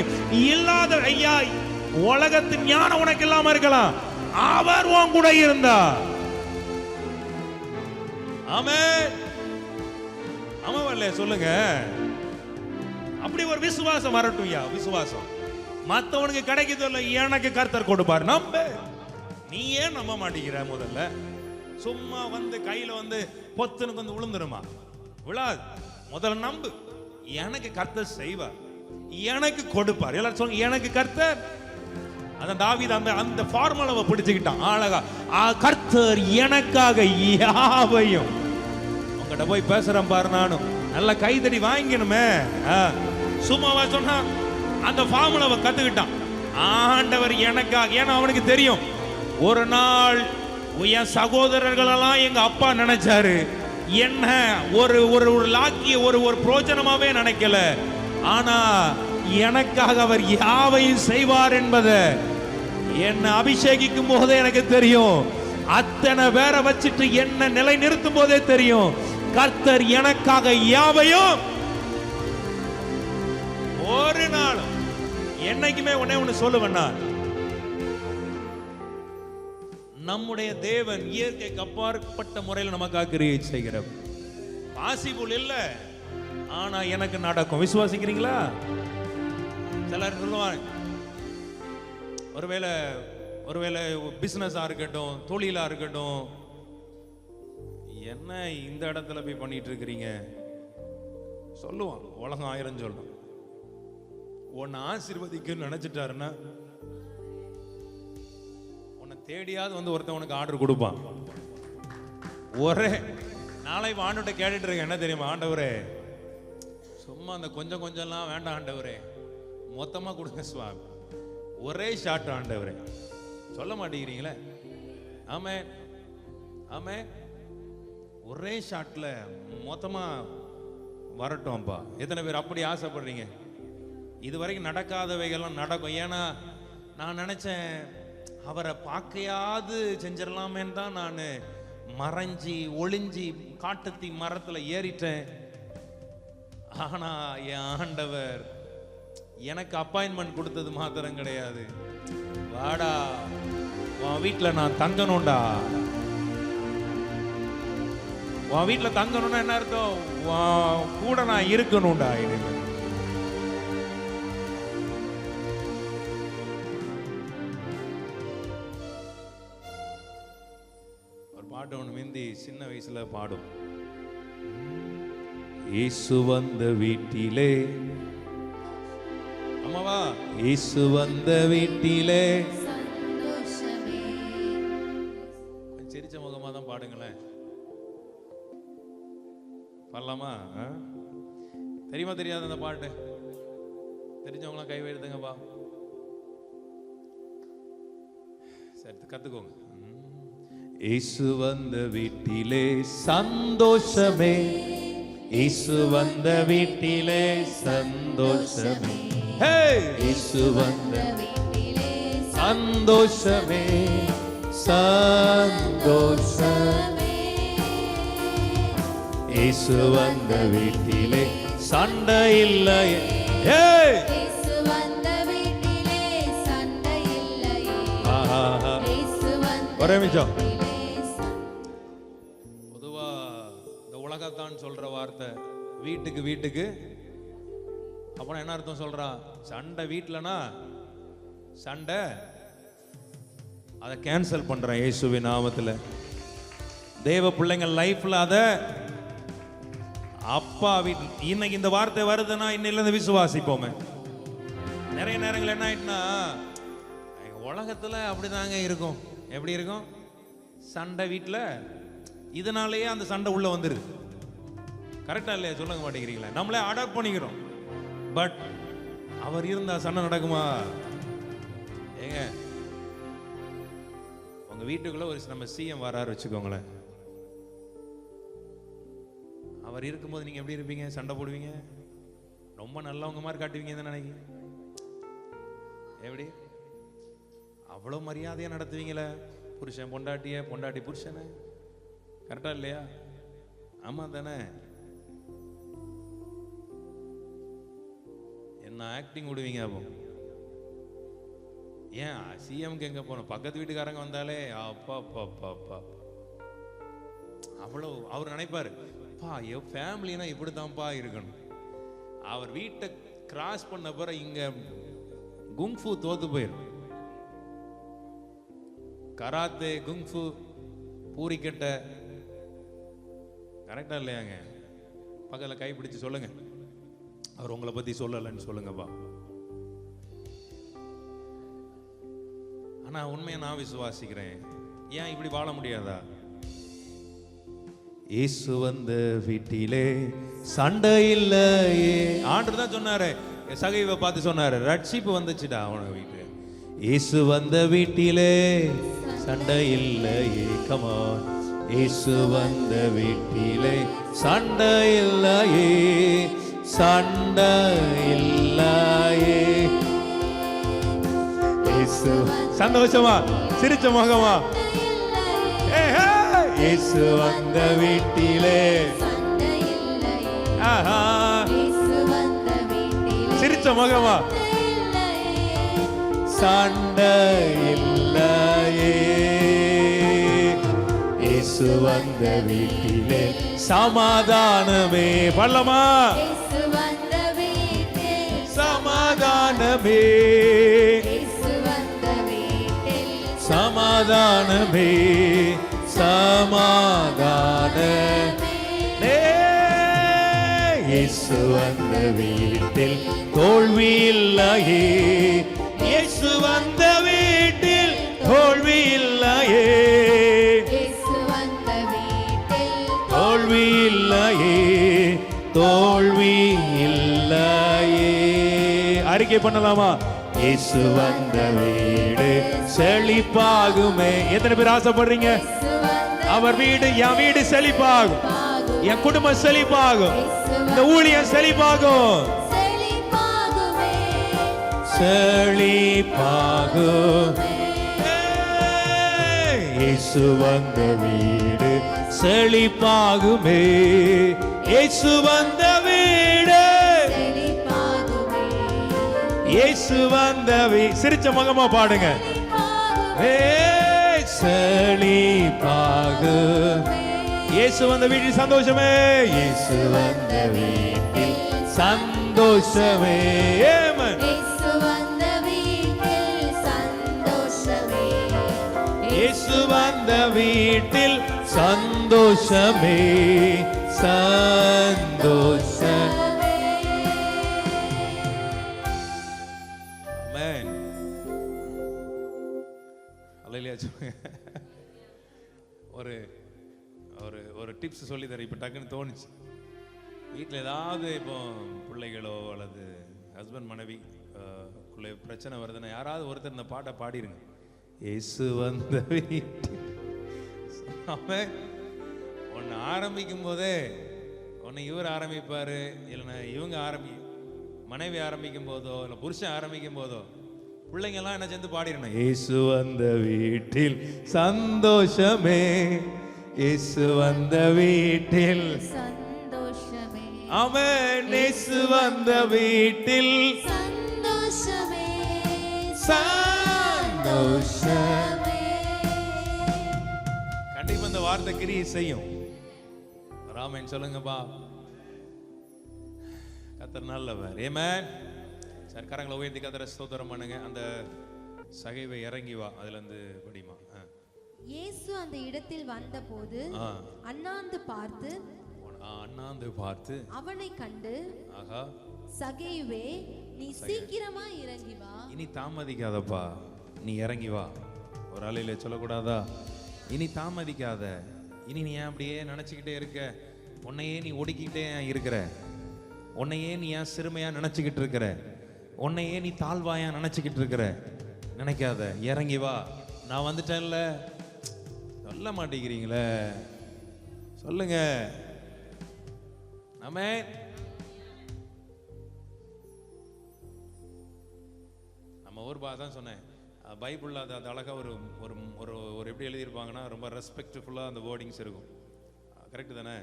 இல்லாத. ஐயா உலகத்தின் ஞானம் உனக்கு இல்லாம இருக்கலாம், அவர் உன் கூட இருந்தார். ஆமென். ஆமாவல்ல சொல்லுங்க. அப்படி ஒரு விசுவாசம் வரட்டும். விசுவாசம் மத்தவனுக்கு கிடைக்குது, எனக்கு கர்த்தர் கொடுப்பார். நம்ப. நீ ஏன் நம்ப மாட்டேங்கிற? முதல்ல சும்மா வந்து கையில வந்து பொத்துனுக்கு வந்து விழுந்துருமா? விழாது. முதல்ல நம்பு, எனக்கு கர்த்தர் செய்வார், எனக்கு கொடுப்பார். எல்லாரும் சொல்லுங்க, எனக்கு கர்த்தர். அதான் தாவீது அந்த ஃபார்முலாவை பிடிச்சுக்கிட்டான் அழகா. கர்த்தர் எனக்காக யாவையும். உங்ககிட்ட போய் பேசுறேன் பாரு, நானும் நல்ல கைதடி வாங்கணுமே. சும்மாவா சொன்னா? அந்த ஃபார்முலாவை கத்துக்கிட்டான். ஆண்டவர் எனக்காக. ஏன்னா அவனுக்கு தெரியும், ஒரு நாள் என் சகோதரர்கள் எல்லாம் எங்க அப்பா நினைச்சாரு, என்ன ஒரு ஒரு லாக்கிய ஒரு பிரோஜனமாவே நினைக்கல. ஆனா எனக்காக அவர் யாவையும் செய்வார் என்பதை என்ன அபிஷேகிக்கும் போதே எனக்கு தெரியும். அத்தனை பேரை வச்சுட்டு என்ன நிலை நிறுத்தும் போதே தெரியும், கர்த்தர் எனக்காக யாவையும். ஒரு நாளும் என்னைக்குமே ஒண்ணு சொல்லுவேன், நம்முடைய தேவன் இயற்கைக்கு அப்பாற்பட்ட முறையில் நமக்காக கிரியை செய்கிறவர். பாசிபிள் இல்ல, ஆனா எனக்கு நடக்கும். விசுவாசிக்கிறீங்களா? சிலர் சொல்லுவாங்க, ஒருவேளை பிசினஸா இருக்கட்டும், தொழிலா இருக்கட்டும், என்ன இந்த இடத்துல போய் பண்ணிட்டு இருக்கிறீங்க சொல்லுவான். உலகம் 1000 சொல்லும். உன்னை ஆசீர்வதிக்குன்னு நினைச்சிட்டாருன்னா தேடியாவது வந்து ஒருத்தன் உனக்கு ஆர்டர் கொடுப்பான். ஒரே நாளை ஆண்டுகிட்ட கேட்டுட்டு இருக்கேன், என்ன தெரியுமா ஆண்டவரே, சும்மா அந்த கொஞ்சம் கொஞ்சம்லாம் வேண்டாம் ஆண்டவரே, மொத்தமா கொடுங்க சுவாமி, ஒரே ஷாட் ஆண்டவரே. சொல்ல மாட்டேங்கிறீங்களே? ஆமே ஆமே, ஒரே ஷாட்ல மொத்தமா வரட்டும்ப்பா. எத்தனை பேர் அப்படி ஆசைப்படுறீங்க? இது வரைக்கும் நடக்காதவைகள்லாம் நடக்கும். ஏன்னா நான் நினைச்சேன் அவரை பார்க்கையாவது செஞ்சிடலாமேன்னு தான் நான் மறைஞ்சி ஒளிஞ்சி காட்டுத்தி மரத்துல ஏறிட்டேன். ஆனா என் ஆண்டவர் எனக்கு அப்பாயின்மெண்ட் கொடுத்தது மாத்திரம் கிடையாது, வாடா உன் வீட்டுல நான் தங்கணும்டா. உன் வீட்டுல தங்கணும்னா என்ன அர்த்தம்? கூட நான் இருக்கணும்டா. ஒரு பாட்டு ஒன்று மிந்தி சின்ன வயசுல பாடும். இயேசு வந்த வீட்டிலே, அம்மாவா, இயேசு வந்த வீட்டிலே சந்தோஷமே. கொஞ்சம் சிரிச்ச முகமா தான் பாடுங்களேன். பாடலாமா? தெரியுமா தெரியாத அந்த பாட்டு? தெரிஞ்சவங்களாம் கை வைடுதுங்கப்பா. சரி, கத்துக்கோங்க. இயேசு வந்த வீட்டிலே சந்தோஷமே, இயேசு வந்த வீட்டிலே சந்தோஷமே, இயேசு வந்த வீட்டிலே சந்தோஷமே, சந்தோஷமே, இயேசு வந்த வீட்டிலே சண்டை இல்லை. இயேசு வந்த வீட்டிலே சண்டை இல்லையே. இயேசு வந்த ஒரே நிமிஷம். வீட்டிலே பொதுவா இந்த உலகத்தான் சொல்ற வார்த்தை வீட்டுக்கு வீட்டுக்கு, அப்புறம் என்ன அர்த்தம் சொல்றான்? சண்டை வீட்டுலனா சண்டை, அதை கேன்சல் பண்றேன் இயேசுவின் நாமத்துல. தேவ பிள்ளைங்க லைஃப்ல அத அப்பா வீட்டில் இன்னைக்கு இந்த வார்த்தை வருதுன்னா இன்னையில இருந்து விசுவாசிப்போமே. நிறைய நேரங்கள் என்ன ஆயிட்டுனா உலகத்துல அப்படிதாங்க இருக்கும். எப்படி இருக்கும்? சண்டை வீட்டுல, இதனாலேயே அந்த சண்டை உள்ள வந்துருது. கரெக்டா இல்லையா? சொல்லுங்க மாட்டேங்கிறீங்களா? நம்மளே அடாப்ட் பண்ணிக்கிறோம். பட் அவர் இருந்தா சண்டை நடக்குமா? ஏங்க, உங்க வீட்டுக்குள்ள ஒரு நம்ம சிஎம் வராரு வச்சுக்கோங்களேன். அவர் இருக்கும்போது நீங்க எப்படி இருப்பீங்க? சண்டை போடுவீங்க, ரொம்ப நல்லவங்க மாதிரி காட்டுவீங்க நினைக்கிறீங்க. எப்படி அவ்வளவு மரியாதையா நடத்துவீங்களே புருஷன் பொண்டாட்டிய, பொண்டாட்டி புருஷனை. கரெக்டா இல்லையா? ஆமா தானே? என்ன ஆக்டிங் விடுவீங்க அப்போ? ஏன் சிஎம்க்கு எங்க போனோம்? பக்கத்து வீட்டுக்காரங்க வந்தாலே அப்பா அப்பா அப்பா அப்பா அவ்வளவு அவர் நினைப்பாரு, பா என் ஃபேமிலினா இப்படித்தான்ப்பா இருக்கணும். அவர் வீட்டை கிராஸ் பண்ண பிறகு இங்க குங்ஃபு தோத்து போயிடும். கராத்தே, குங்ஃபு, பூரிக்கட்டை. கரெக்டா இல்லையாங்க? பக்கத்தில் கை பிடிச்சு சொல்லுங்க, அவர் உங்களை பத்தி சொல்லலன்னு சொல்லுங்கப்பா. ஆனா உண்மையை நான் விசுவாசிக்கிறேன். ஏன் இப்படி வாழ முடியாதா? இயேசு வந்த வீட்டிலே சண்டை இல்லையே. ஆண்டவர் தான் சொன்னாரு, சகைவை பார்த்து சொன்னாரு, ரட்சிப்பு வந்துச்சுடா அவன வீட்டு. இயேசு வந்த வீட்டிலே சண்டை இல்லையே. Come on. இயேசு வந்த வீட்டிலே சண்டை இல்லையே, சண்டை இல்லையே. இயேசு சந்தோஷமா சிரிச்ச முகமா. இயேசு வந்த வீட்டிலே சண்டை இல்லையே. ஆஹா, இயேசு வந்த வீட்டிலே சிரிச்ச முகமா. சண்டை இல்லையே. இயேசு வந்த வீட்டிலே சமாதானமே. பல்லமா, இயேசு வந்த வீட்டில் சமாதானமே, இயேசு வந்த வீட்டில் சமாதானமே, சமாதானமே. இயேசு வந்த வீட்டில் தோல்வி இல்லையே. இயேசு வந்த வீட்டில் தோல்வி இல்லையே. அறிக்கை பண்ணலாமா? இயேசு வந்த வீடு செழிப்பாகுமே. எத்தனை பேர் ஆசைப்படுறீங்க? அவர் வீடு, என் வீடு செழிப்பாகும், என் குடும்பம் செழிப்பாகும், இந்த ஊழியம் செழிப்பாகும். செழிப்பாகுமே. இயேசு வந்த வீடு செழிப்பாகுமே. இயேசு வந்த வீடு, இயேசு வந்த சிரிச்ச முகமா பாடுங்க. செழிப்பாகுமே. இயேசு வந்த வீட்டில் சந்தோஷமே. இயேசு வந்த வீட்டில் சந்தோஷமே. இயேசு வந்த வீட்டில் சந்தோஷமே, சந்தோஷமே. ஆமென். அல்லேலூயா. ஒரு ஒரு ஒரு டிப்ஸ் சொல்லி தரேன். இப்போ டக்குன்னு தோணுச்சு. வீட்டில் ஏதாவது இப்போ பிள்ளைகளோ அல்லது ஹஸ்பண்ட் மனைவி பிரச்சனை வருதுன்னா யாராவது ஒருத்தர் இந்த பாட்டை பாடிருங்க. இயேசு வந்த வீட்டில். ஒன்று ஆரம்பிக்கும் போதே ஒன்று இவர் ஆரம்பிப்பாரு, இல்லைன்னா இவங்க மனைவி ஆரம்பிக்கும் போதோ இல்லை புருஷன் ஆரம்பிக்கும் போதோ பிள்ளைங்க எல்லாம் என்ன சேர்ந்து பாடிடணும். இயேசு வந்த வீட்டில் சந்தோஷமே, இயேசு வந்த வீட்டில் சந்தோஷமே. ஆமென். இயேசு வந்த வீட்டில் சந்தோஷமே, சந்தோஷமே. கண்டிப்பா இந்த வார்த்தை கிரியை செய்யும். ராமன் சொல்லுங்கப்பா. கர்த்தர் நல்லவர். ஆமென். சரி, கரங்களை உயர்த்தி கர்த்தரை ஸ்தோத்திரம் பண்ணுங்க. அந்த சகைவை இறங்கி வா, அதுல இருந்து படிமா. இயேசு அந்த இடத்தில் வந்தபோது அண்ணாந்து பார்த்து அவனை கண்டு, ஆகா, சகைவே, நீ சீக்கிரமா இறங்கி வா. இனி தாமதிக்காதப்பா, நீ இறங்கி வா. ஒரு ஆளில சொல்லக்கூடாதா? இனி தாமதிக்காத. இனி நீ ஏன் அப்படியே நினைச்சுக்கிட்டே இருக்க? உன்னையே நீ ஒடுக்கிட்டே இருக்கிற. உன்னையே நீ ஏன் சிறுமையா நினைச்சுக்கிட்டு இருக்கிற? உன்னையே நீ தாழ்வாயா நினைச்சுக்கிட்டு இருக்கிற? நினைக்காத, இறங்கி வா. நான் வந்துட்டேன்ல. சொல்ல மாட்டேங்கிறீங்களே, சொல்லுங்க. ஆமென். நம்ம ஊர் தான் சொன்னேன். பைபிளில் அது அழகாக ஒரு ஒரு ஒரு எப்படி எழுதியிருப்பாங்கன்னா ரொம்ப ரெஸ்பெக்ட்ஃபுல்லாக அந்த வேர்டிங்ஸ் இருக்கும். கரெக்டு தானே?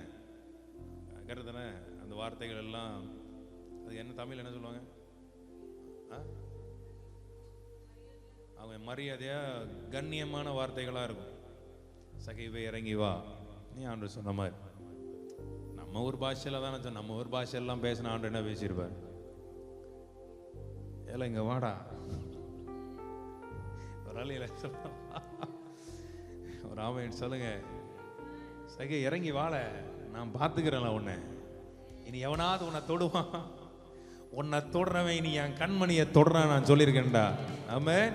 கரெக்டு தானே? அந்த வார்த்தைகள் எல்லாம் அது என்ன தமிழ் என்ன சொல்லுவாங்க? அவங்க மரியாதையாக கண்ணியமான வார்த்தைகளாக இருக்கும். சகைவே இறங்கி வா, நீ ஆண்டவர் சொன்ன மாதிரி. நம்ம ஊர் பாஷையில் தானே சொன்ன. நம்ம ஊர் பாஷையெல்லாம் பேசின ஆண்டவர் என்ன பேசியிருப்பார்? ஏல இங்க வாடா, ஒரு ஆளில ஒரு ஆமைன்னு சொல்லுங்க. சகை இறங்கி வாழ, நான் பார்த்துக்கிறேன்ல உன்னை. இனி எவனாவது உன்னை தொடுவான், உன்னை தொடுறவன் இனி என் கண்மணியை தொடுறான் நான் சொல்லியிருக்கேன்டா. ஆமென்.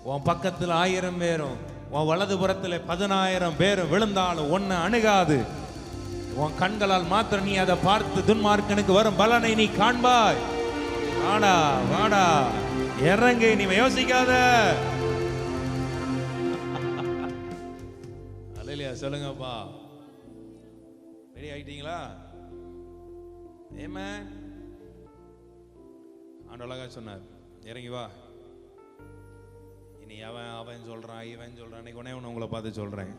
உன் பக்கத்தில் 1000 பேரும் உன் வலது புறத்தில் 10,000 பேரும் விழுந்தாலும் உன்னை அணுகாது. உன் கண்களால் மாத்திரம் நீ அதை பார்த்து துன்மார்க்கனுக்கு வரும் பலனை நீ காண்பாய். வாடா வாடா, இறங்கு, நீ யோசிக்காத. அல்லேலூயா சொல்லுங்கப்பா. ரெடி ஆயிட்டீங்களா? ஆமென். ஆண்டவர் அழகா சொன்னார், இறங்கி வா. இனி அவன் சொல்றான், இவன் சொல்றான். இன்னைக்கு உடனே உங்களை பார்த்து சொல்றேன்,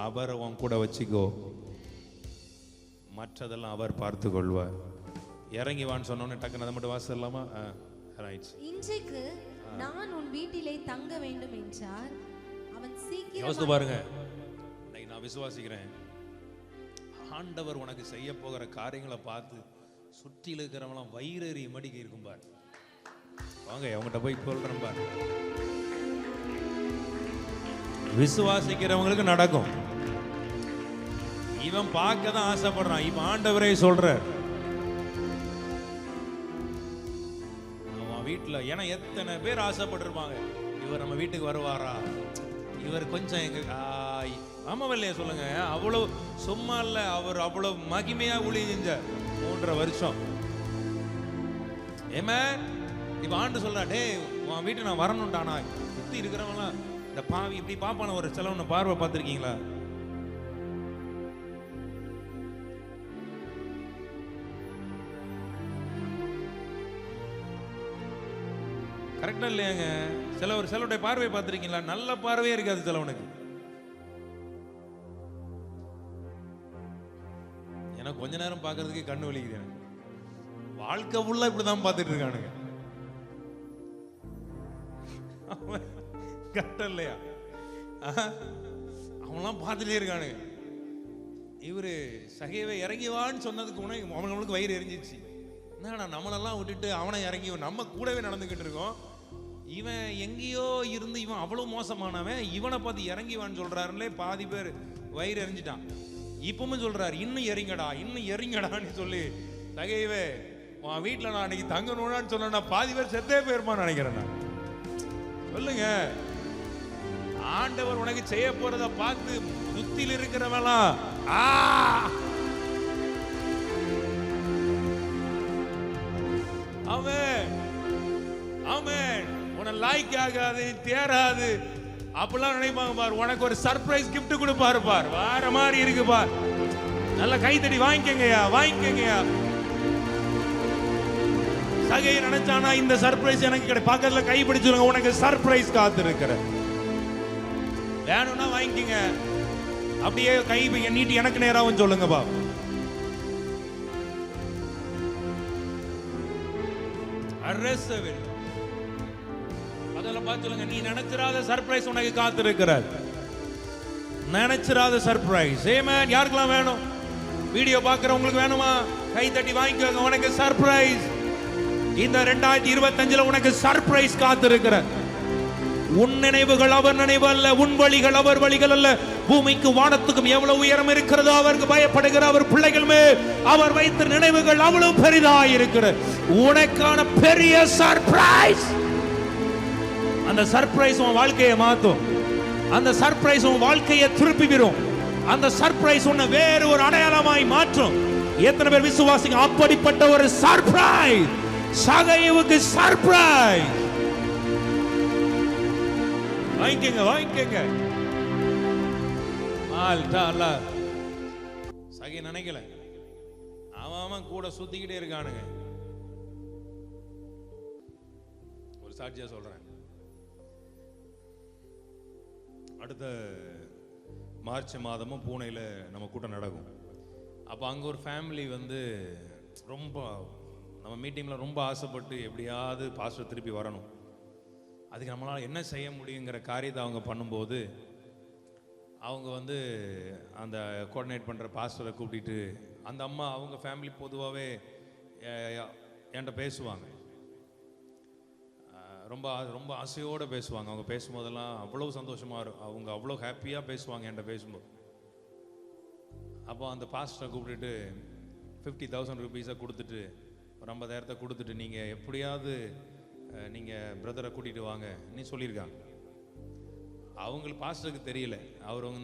அவரை உன் கூட வச்சுக்கோ, மற்றதெல்லாம் அவர் பார்த்து கொள்வார். இறங்கி வான்னு சொன்னோன்னு டக்குன்னு அதை மட்டும் வாசிடலாமா? இன்றைக்கு நான் உன் வீட்டிலே தங்க வேண்டும் என்றார். அவன் சீக்கிரம் யோசித்து பாருங்க. இன்னைக்கு நான் விசுவாசிக்கிறேன், ஆண்டவர் உனக்கு செய்ய போகிற காரியங்களை பார்த்து சுற்றி இருக்கிறவங்களாம் வயிறறி மடிக்க இருக்கும் பார். வாங்க அவங்ககிட்ட போய் சொல்றேன் பார். விசுவாசிக்கிறவங்களுக்கு நடக்கும். இவன் பார்க்க தான் ஆசைப்படுறான், இவன் ஆண்டவரே சொல்ற வீட்டுல. ஏன்னா எத்தனை பேர் ஆசைப்பட்டிருப்பாங்க, இவர் நம்ம வீட்டுக்கு வருவாரா, இவர் கொஞ்சம் எங்க ஆமாவில்லையா சொல்லுங்க. அவ்வளவு சும்மா இல்ல, அவர் அவ்வளவு மகிமையா ஊழியம் செஞ்ச 3.5 வருஷம். ஆமென். இப்ப ஆண்டு சொல்றா, டேய் உன் வீட்டு நான் வரணும்டானா. சுத்தி இருக்கிறவங்களாம் இந்த பாவி இப்படி பாப்பான ஒரு செலவுன பார்வை பார்த்திருக்கீங்களா? கரெக்டா இல்லையாங்க? சிலருடைய பார்வையை பார்த்திருக்கீங்களா? நல்ல பார்வையே இருக்காது சிலவனுக்கு. எனக்கு கொஞ்ச நேரம் பார்க்கறதுக்கு கண்ணு வலிக்குது. எனக்கு வாழ்க்கை ஃபுல்லா இப்படிதான் பார்த்துட்டு இருக்கானுங்க. கரெக்டா இல்லையா? அவங்களாம் பார்த்துட்டே இருக்கானுங்க. இவரு சகைவை இறங்கி வான்னு சொன்னதுக்கு அவங்களுக்கு வயிறு எரிஞ்சிச்சு. என்னடா நம்மளெல்லாம் விட்டுட்டு அவனை இறங்கி நம்ம கூடவே நடந்துகிட்டு இருக்கோம். இவன் எங்கேயோ இருந்து இவன் அவ்வளவு மோசமானவன், இவனை பார்த்து இறங்கி வான்னு சொல்றாருலே பாதி பேர் வயிறு எரிஞ்சிட்டான். இப்பவும் சொல்றாரு, இன்னும் எரிங்கடா இன்னும் எரிங்கடான்னு சொல்லி. சகைவே உன் வீட்டில் நான் அன்னைக்கு தங்கணும்னு சொன்னா பாதி பேர் செத்தே போயிருமான்னு நினைக்கிறேன் நான். சொல்லுங்க, ஆண்டவர் உனக்கு செய்ய போறத பார்த்து சுத்தியில் இருக்கிறவெல்லாம் ஆமென் ஆமென் உன லைக் ஆகாது தேராது அப்படிலாம் நினைப்பாங்க பார். உனக்கு ஒரு சர்ப்ரைஸ் கிஃப்ட் கொடுப்பாரு பார், வேற மாதிரி இருக்கு பார். நல்ல கைத்தடி வாங்கிக்கங்கயா வாங்கிக்கங்கயா. சகை நினைச்சானா இந்த சர்ப்ரைஸ் எனக்கு கிடை பக்கத்துல கை பிடிச்சுங்க, உனக்கு சர்ப்ரைஸ் காத்து இருக்கிற. வேணும்னா வாங்கிக்கங்க. அப்படியே கை நீட்டி எனக்கு நேராவும் சொல்லுங்க பா. அதெல்லாம் பார்த்து சொல்லுங்க, நீ நினைச்சிராத சர்ப்ரைஸ் உனக்கு காத்து இருக்கிறார். நினைச்சிராத சர்ப்ரைஸ். ஆமென். யாருக்கெல்லாம் வேணும்? வீடியோ பார்க்கறவங்களுக்கு வேணுமா? கை தட்டி வாங்கிக்கோங்க, உனக்கு சர்ப்ரைஸ். இந்த 2025 உனக்கு சர்ப்ரைஸ் காத்து இருக்கிற. உன் நினைவுகள் அவர் நினைவு அல்ல, உன் வழிகள் அவர் வழிகள் அல்ல. பூமிக்கு வானத்துக்கும் எவ்வளவு உயரம் இருக்கிறதோ அவருக்கு பயப்படுகிற அவர் பிள்ளைகள் மேல் அவர் வைத்த நினைவுகள் அவ்வளவு பெரிதாய் இருக்கிற. உனக்கான பெரிய சர்ப்ரைஸ். அந்த சர்ப்ரைஸ் உன் வாழ்க்கையை மாத்தும். அந்த சர்ப்ரைஸ் உன் வாழ்க்கையை திருப்பி விடும். அந்த சர்ப்ரைஸ் உன்னை வேறு ஒரு அடையாளமாய் மாற்றும். எத்தனை பேர் விசுவாசிங்க? அப்படிப்பட்ட ஒரு சர்ப்ரைஸ் சகைவுக்கு சர்ப்ரைஸ். வாங்கிக்கங்க வாங்கிக்கங்க. சகை நினைக்கல, அவன் கூட சுத்திக்கிட்டே இருக்கானுங்க. ஒரு சாட்சியா சொல்றேன். அடுத்த மார்ச் மாதமும் பூனேல நம்ம கூட்டம் நடக்கும். அப்போ அங்கே ஒரு ஃபேமிலி ரொம்ப நம்ம மீட்டிங்ல ரொம்ப ஆசைப்பட்டு எப்படியாவது பாஸ்டர் திருப்பி வரணும், அதுக்கு நம்மளால் என்ன செய்ய முடியுங்கிற காரியத்தை அவங்க பண்ணும்போது அவங்க அந்த கோஆர்டினேட் பண்ணுற பாஸ்டரை கூப்பிட்டு அந்த அம்மா அவங்க ஃபேமிலி பொதுவாகவே என்கிட்ட பேசுவாங்க. ரொம்ப ரொம்ப ஆசையோடு பேசுவாங்க. அவங்க பேசும்போதெல்லாம் அவ்வளோ சந்தோஷமாக இருக்கும். அவங்க அவ்வளோ ஹாப்பியாக பேசுவாங்க என்கிட்ட பேசும்போது. அப்போ அந்த பாஸ்டரை கூப்பிட்டுட்டு 50,000 ருபீஸை கொடுத்துட்டு ஒரு 50,000 கொடுத்துட்டு நீங்கள் எப்படியாவது நீங்கள் பிரதரை கூட்டிகிட்டு வாங்க நீ சொல்லியிருக்காங்க. அவங்களுக்கு பாஸ்டருக்கு தெரியல,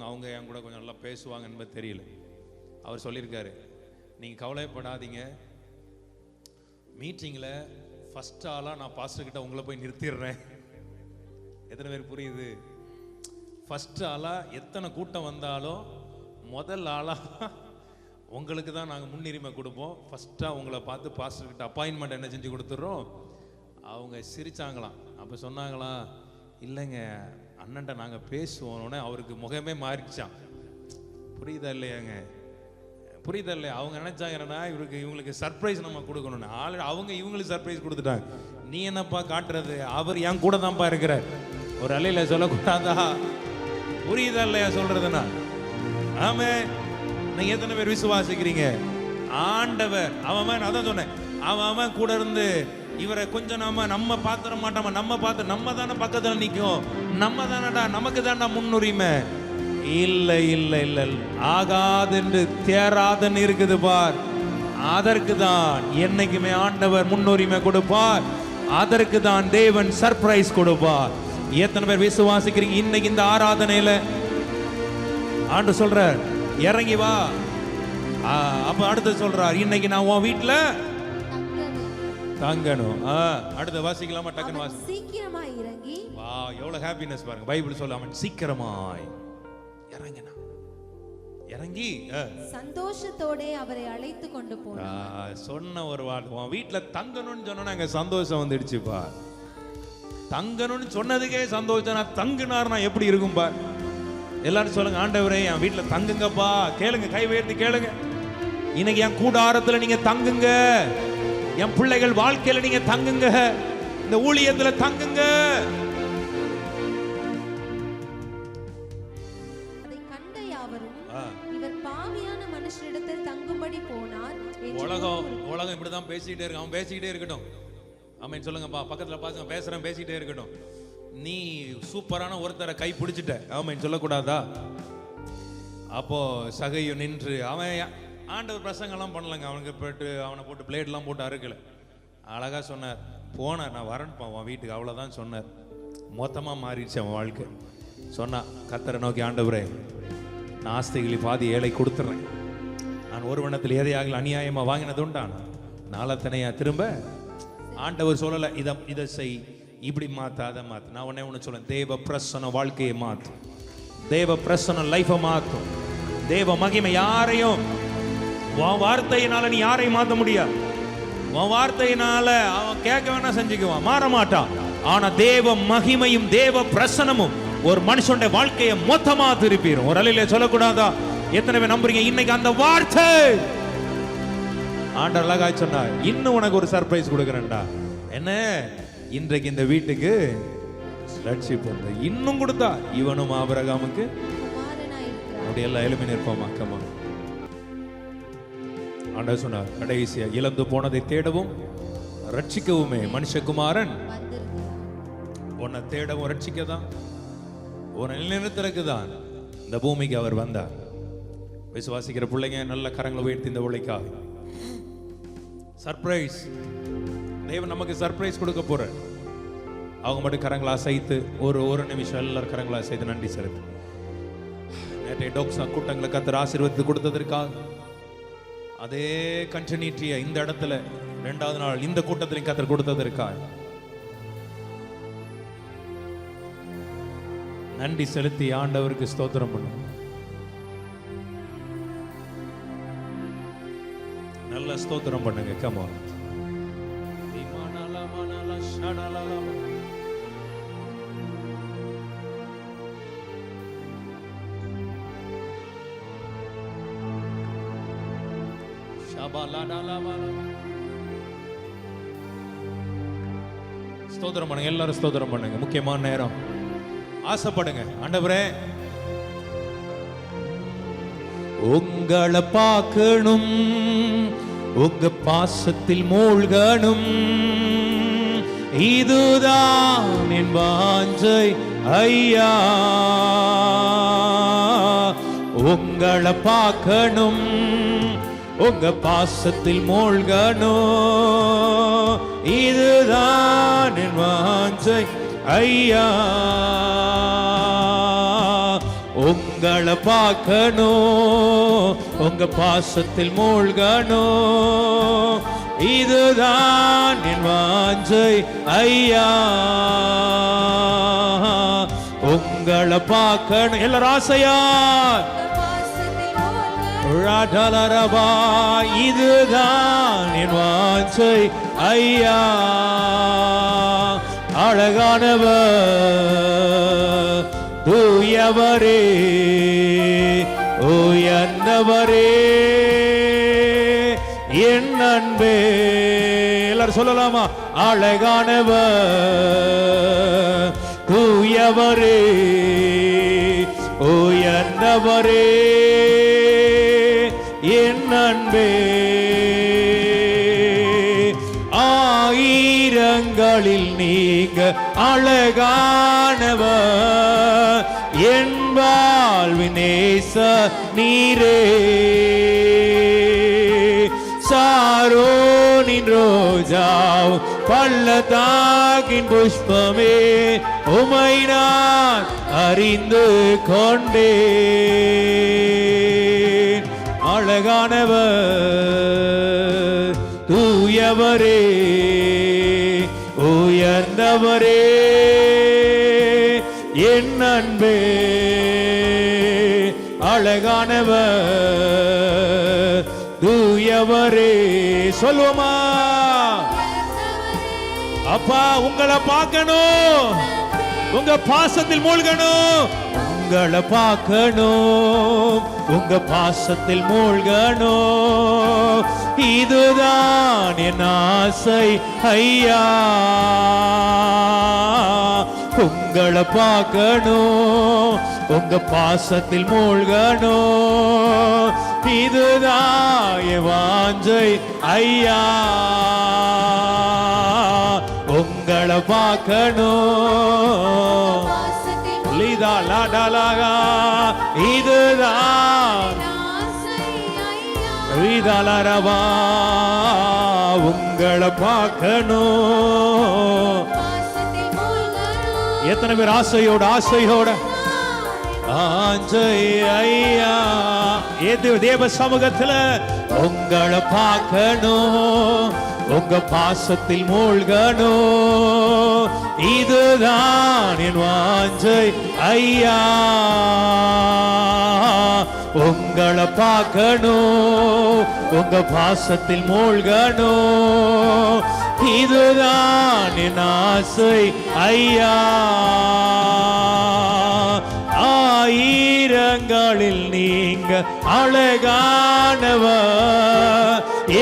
அவங்க என் கூட கொஞ்சம் நல்லா பேசுவாங்க என்பது தெரியல. அவர் சொல்லியிருக்காரு, நீங்கள் கவலைப்படாதீங்க, மீட்டிங்கில் ஃபஸ்ட் ஆளாக நான் பாஸ்டர்கிட்ட உங்களை போய் நிறுத்திடுறேன். எத்தனை பேர் புரியுது? ஃபஸ்ட் ஆளாக எத்தனை கூட்டம் வந்தாலும் முதல் ஆளாக உங்களுக்கு தான் நாங்கள் முன்னுரிமை கொடுப்போம். ஃபஸ்ட்டாக உங்களை பார்த்து பாஸ்டர்கிட்ட அப்பாயின்மெண்ட் என்ன செஞ்சு கொடுத்துட்றோம். அவங்க சிரிச்சாங்களாம். அப்போ சொன்னாங்களாம், இல்லைங்க அண்ணன்ட்ட நாங்கள் பேசுவோன்னே அவருக்கு முகமே மாறிச்சான். புரியுதா இல்லையாங்க? புரியுதா இல்லையா? அவங்க நினைச்சாங்கன்னா இவங்களுக்கு சர்ப்ரைஸ் நம்ம கொடுக்கணும்னு. ஆல்ரெடி அவங்க இவங்களுக்கு சர்ப்ரைஸ் கொடுத்துட்டாங்க. நீ என்னப்பா காட்டுறது, அவர் என் கூட தான்ப்பா இருக்கிறார். ஒரு அலையில சொல்லக்கூடாதா? புரியுதா இல்லையா சொல்றதுன்னா? ஆமே. நீங்க எத்தனை பேர் விசுவாசிக்கிறீங்க? ஆண்டவர் அவன் அதான் சொன்னேன், அவன் கூட இருந்து இவரை கொஞ்சம் நம்ம பாத்திர மாட்டோமா, நம்ம தானே பக்கத்துல நிற்கும், நம்ம தானடா, நமக்கு தானடா முன்னுரிமை. இல்லை இல்லை இல்லை, ஆகாதென்று தேராதன்னு இருக்குது பார். அதற்கு தான் என்னைக்குமே ஆண்டவர் முன்னுரிமை கொடுப்பார். அதற்கு தான் தேவன் சர்ப்ரைஸ் கொடுப்பார். எத்தனை பேர் விசுவாசிக்கிறீங்க? இன்னைக்கு இந்த ஆராதனையில ஆண்டு சொல்றார், இறங்கி வா. அப்ப அடுத்து சொல்றார், இன்னைக்கு நான் உன் வீட்டுல தங்கணும். அடுத்து வாசிக்கலாமா? டக்குன்னு அவன் சீக்கிரமாய் இறங்கி. வா, எவ்வளவு ஹாப்பினஸ் பாருங்க. பைபிள் சொல்ல அவன் சீக்கிரமாய் இறங்கினான். இறங்கி சந்தோஷத்தோட அவரை அழைத்து கொண்டு போனான். சொன்ன ஒரு வார்த்தை, உன் வீட்டுல தங்கணும்னு சொன்னா அங்க சந்தோஷம் வந்துடுச்சுப்பா. தங்கணும்னு சொன்னதுக்கே சந்தோஷம். நான் தங்குனார்னா எப்படி இருக்கும் பார். எல்லாரும் சொல்லுங்க, ஆண்டவரே என் வீட்டுல தங்குங்கப்பா. கேளுங்க, கை உயர்த்தி கேளுங்க. இன்னைக்கு என் கூடாரத்துல நீங்க தங்குங்க. என் பிள்ளைகள் வாழ்க்கையில நீங்க தங்குங்க. இந்த ஊழியத்துல தங்குங்க. அதை கண்ட யாவரும் இவர் பாவியான மனுஷரிடத்தில் தங்கும்படி போனார். உலகம் இப்படிதான் பேசிக்கிட்டே இருக்கு. அவன் பேசிக்கிட்டே இருக்கட்டும். ஆமென் சொல்லுங்கப்பா. பக்கத்துல பாருங்க, பேசுறேன், பேசிக்கிட்டே இருக்கட்டும். நீ சூப்பரான ஒருத்தரை கை பிடிச்சிட்ட, ஆமென் சொல்லக்கூடாதா? அப்போ சகையு நின்று அவன் ஆண்டவர் பிரசங்கெல்லாம் பண்ணலங்க. அவனுக்கு போட்டு அவனை போட்டு பிளேட்லாம் போட்டு அறுக்கல. அழகா சொன்னார், போனார், நான் வரேன்ப்பா அவன் வீட்டுக்கு, அவ்வளோதான் சொன்னார். மொத்தமாக மாறிடுச்சு அவன் வாழ்க்கை. சொன்னா, கர்த்தரை நோக்கி, ஆண்டவரே நான் ஆஸ்திகளை பாதி ஏழை கொடுத்துட்றேன். நான் ஒரு வண்ணத்தில் எதையாக அநியாயமாக வாங்கினது உண்டான். நாளத்தனையா திரும்ப ஆண்டவர் சொல்லலை, இதை செய், இப்படி மாற்ற, அதை மாற்று. நான் ஒன்று சொல்லேன், தேவ பிரசன்ன வாழ்க்கையை மாற்றும். தேவ பிரசன்ன லைஃபை மாற்றும். தேவ மகிமை யாரையும், உன் வார்த்தையினால நீ யாரையும் மாற்ற முடியாது. உன் வார்த்தையினால அவன் கேட்க வேணா செஞ்சுக்குவான், மாற மாட்டான். ஆனா தேவ மகிமையும் தேவ பிரசனமும் ஒரு மனுஷனுடைய வாழ்க்கையை மொத்தமா திருப்பிடும். ஒரு அலையில சொல்லக்கூடாதா? எத்தனை பேர் நம்புறீங்க இன்னைக்கு அந்த வார்த்தை? ஆண்டவர் அழகா சொன்னார், இன்னும் உனக்கு ஒரு சர்ப்ரைஸ் கொடுக்குறேன்டா. என்ன? இன்றைக்கு இந்த வீட்டுக்கு ரட்சிப்பு இன்னும் கொடுத்தா. இவனும் ஆபிரகாமுக்கு அப்படி எல்லாம் எலும்பி நிற்போமா? கமா. ஆண்டவர் சொன்னார், கடைசியா இழந்து போனதை தேடவும் ரட்சிக்கவுமே மனுஷகுமாரன் உன்னை தேடவும் ரட்சிக்கதான், உன்னை நிலைநிறுத்தறதுக்குதான் இந்த பூமிக்கு அவர் வந்தார். விசுவாசிக்கிற பிள்ளைங்க நல்ல கரங்களை உயர்த்தி இந்த உழைக்காக சர்ப்ரைஸ், தேவன் நமக்கு சர்ப்ரைஸ் கொடுக்க போற. அவங்க மட்டும் கரங்களை அசைத்து ஒரு நிமிஷம் எல்லாரும் கரங்களை அசைத்து நன்றி செலுத்து. நேற்றைய டோக்ஸா கூட்டங்களை கர்த்தர் ஆசீர்வதித்து கொடுத்ததற்காக அதே கண்டினியூட்டியை இந்த இடத்துல 2வது நாள் இந்த கூட்டத்திலையும் கர்த்தர் கொடுத்ததற்காக நன்றி செலுத்தி ஆண்டவருக்கு ஸ்தோத்திரம் பண்ணும். நல்ல ஸ்தோத்திரம் பண்ணுங்க. Come on. ஸ்தோத்திரம் பண்ணுங்க, எல்லாரும் ஸ்தோத்திரம் பண்ணுங்க. முக்கியமான நேரம் ஆசைப்படுங்க. ஆண்டவரே உங்களை பார்க்கணும், உங்க பாசத்தில் மூழ்கணும், இதுதான் என் வாஞ்சை ஐயா. உங்களை பார்க்கணும், உங்க பாசத்தில் மூழ்கணும், இதுதான் என் வாஞ்சை ஐயா. உங்களை பார்க்கணும், உங்க பாசத்தில் மூழ்கணும், இதுதான் என் வாஞ்சை ஐயா. உங்களை பார்க்கணும் எல்லாரும் ஆசையா, இதுதான் என் வாஞ்சை ஐயா. அழகானவர், தூயவரே, உயர்ந்தவரே, என் அன்பே. எல்லாரும் சொல்லலாமா? அழகானவர், தூயவரே, உயர்ந்தவரே, என் அன்பே. ஆயிரங்களில் நீங்க அழகானவர், என் வாழ்வின் நேச நீரே. சாரோனின் ரோஜாவ் பள்ளத்தாக்கின் புஷ்பமே, உமை நான் அறிந்து கொண்டேன். அழகானவர், தூய பெரியவரே உயர்ந்தவரே என் அன்பே அழகானவர் தூயவரே. சொல்லுவோமா? அப்பா உங்களை பார்க்கணும், உங்க பாசத்தில் மூழ்கணும், உங்களை பார்க்கணும், உங்க பாசத்தில் மூழ்கணும். இதுதான் என் ஆசை ஐயா, உங்களை பார்க்கணும், உங்க பாசத்தில் மூழ்கணும். இதுதான் என் வாஞ்சை ஐயா, உங்களை பார்க்கணும். இதுதான் உங்களை பார்க்கணும். எத்தனை பேர் ஆசையோட ஆசையோட ஐயா தேவ சமூகத்துல உங்களை பார்க்கணும், உங்க பாசத்தில் மூழ்கணும். இதுதான் என் வாஞ்சை ஐயா, உங்களை பார்க்கணும், உங்க பாசத்தில் மூழ்கணும். இதுதான் என் ஆசை ஐயா. ஆயிரங்களில் நீங்க அழகானவர்,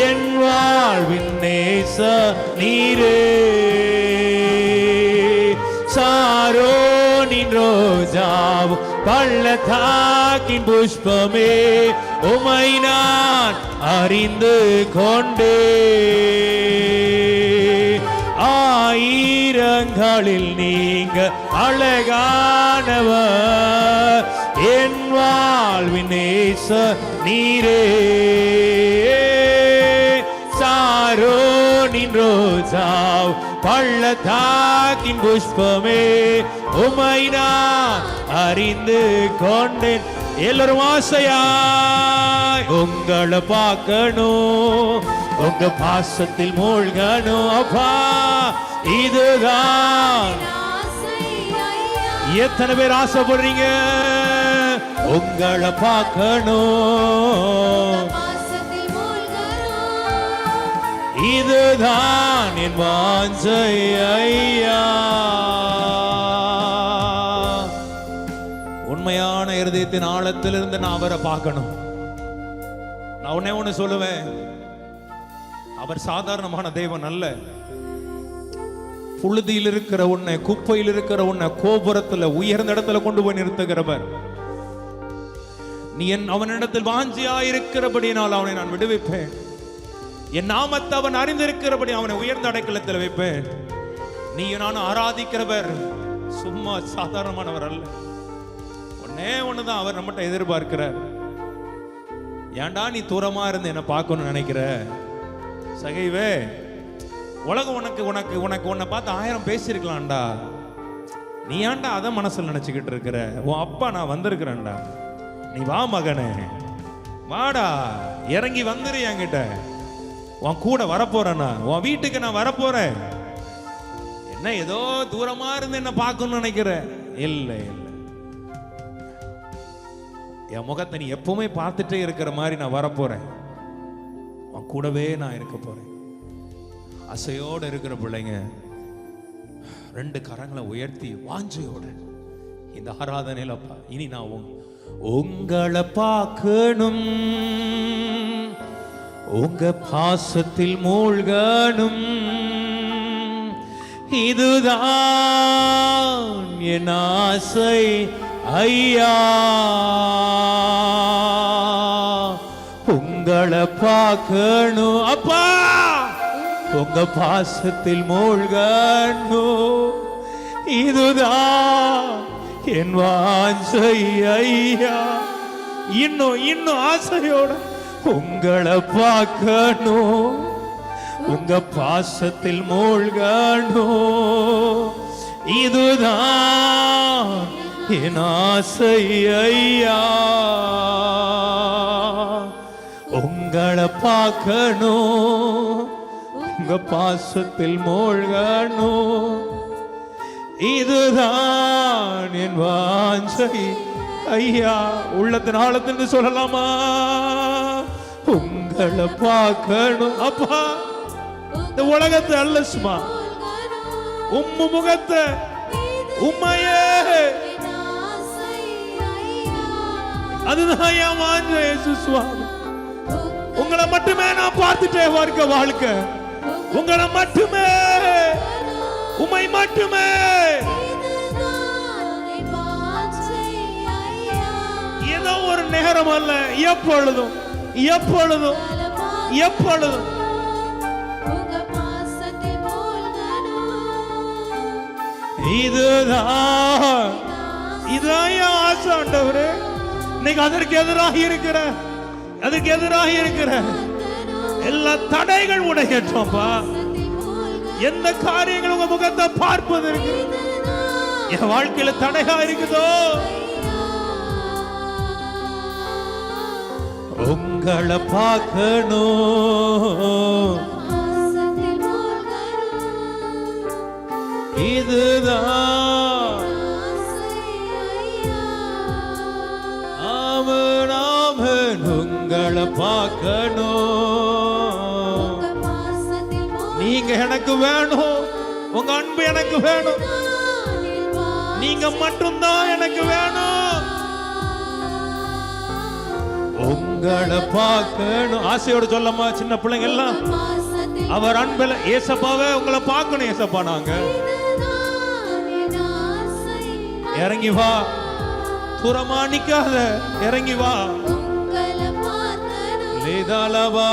என் வாழ்வின் நேச நீரே. சாரோனின் ரோஜாவும் பள்ளத்தாக்கின் புஷ்பமே, உமை நான் அறிந்து கொண்டே. ஆயிரங்களில் நீங்க அழகானவர், என் வாழ்வின் நேச நீரே. சாரோனின் ரோஜாவ் பள்ளத்தாக்கின் புஷ்பமே, உமை நான் அறிந்து கொண்டேன். எல்லாரும் ஆசையாய் உங்களை பார்க்கணும், உங்க பாசத்தில் மூழ்கணும். அப்பா இதுதான். எத்தனை பேர் ஆசைப்படுறீங்க உங்களை பார்க்கணும்? இதுதான் என் வாஞ்சை ஐயா. உண்மையான இருதயத்தின் ஆழத்திலிருந்து நான் அவரை பார்க்கணும். நான் உடனே ஒண்ணு சொல்லுவேன், அவர் சாதாரணமான தேவன் அல்ல. புழுதியில் இருக்கிற உன்னை, குப்பையில் இருக்கிற உன்னை கோபுரத்துல உயர்ந்த இடத்துல கொண்டு போய் நிறுத்துகிறவர். நீ அவனிடத்தில் வாஞ்சியா இருக்கிறபடினால் அவனை நான் விடுவிப்பேன். என் நாமத்தை அவன் அறிந்திருக்கிறபடி அவனை உயர்ந்த அடைக்கலத்தில் வைப்பேன். நீ நானும் ஆராதிக்கிறவர் சும்மா சாதாரணமானவர் அல்ல. ஒன்னே ஒண்ணுதான் அவர் நம்மகிட்ட எதிர்பார்க்கிறார். ஏன்டா நீ தூரமா இருந்து என்ன பார்க்கணும்னு நினைக்கிற? சகைவே, உலகம் உனக்கு உனக்கு உனக்கு உன்னை பார்த்து 1000 பேசியிருக்கலாம்டா. நீ ஏன்டா அதை மனசுல நினைச்சுக்கிட்டு இருக்கிற? உன் அப்பா நான் வந்திருக்கிறேன்டா, நீ வா மகனே, வாடா, இறங்கி வந்துரு என்கிட்ட. உன் கூட வரப்போறேன்னா, உன் வீட்டுக்கு நான் வரப்போறேன். என்ன ஏதோ தூரமா இருந்து என்ன பார்க்கணும்னு நினைக்கிற? இல்லை இல்லை, என் முகத்தை நீ எப்பவுமே பார்த்துட்டே இருக்கிற மாதிரி நான் வரப்போறேன். உன் கூடவே நான் இருக்க போறேன். ஆசையோடு இருக்கிற பிள்ளைங்க 2 கரங்களை உயர்த்தி வாஞ்சையோடு இந்த ஆராதனையில இனி நான் உங்களை பார்க்கணும், உங்க பாசத்தில் மூழ்கணும். இதுதான் என் ஆசை ஐயா, உங்களை பார்க்கணும். அப்பா உங்க பாசத்தில் மூழ்கணும். இதுதான் என் வாஞ்சை ஐயா. இன்னும் இன்னும் ஆசையோட உங்களை பார்க்கணும், உங்க பாசத்தில் மூழ்கணும். இதுதான் என் ஆசை ஐயா, உங்களை பார்க்கணும், உங்க பாசத்தில் மூழ்கணும், இதுதான் என் வாஞ்சை. ஐயா, உள்ளத்தின் ஆழத்திலிருந்து சொல்லலாமா? உங்களை பார்க்கணும் அப்பா. இந்த உலகத்தை அல்ல சும்மா, உம்மு முகத்தை, உம்மையே, அதுதான் என் வாஞ்சை. இயேசு சுவாமி, உங்களை மட்டுமே நான் பார்த்துட்டே வாழ்க்கை, உங்களை மட்டுமே, உம்மை மட்டுமே. ஏதோ ஒரு நேரம் அல்ல, எப்பொழுதும் எப்பொழுதும் எப்பொழுதும் இதுதான் இதுதான் என் ஆசை ஆண்டவரே. இன்னைக்கு அதற்கு எதிராக இருக்கிற எல்லா தடைகள் உடையற்றோம்பா. எந்த காரியங்கள் உங்க முகத்தை பார்ப்பதற்கு என் வாழ்க்கையில தடையா இருக்குதோ, உங்களை பார்க்கணும், இதுதான் ஆமென் ஆமென். உங்களை பார்க்கணும், நீங்க எனக்கு வேணும், உங்க அன்பு எனக்கு வேணும், நீங்க மட்டும்தான் எனக்கு வேணும். உங்களை பார்க்கணும். ஆசையோடு சொல்லமா சின்ன பிள்ளைங்க எல்லாம், அவர் அன்புல ஏசப்பாவே உங்களை பார்க்கணும். ஏசப்பா, நாங்க இறங்கி வா, தூரமா நிக்காத, இறங்கி வா, லேதாலவா,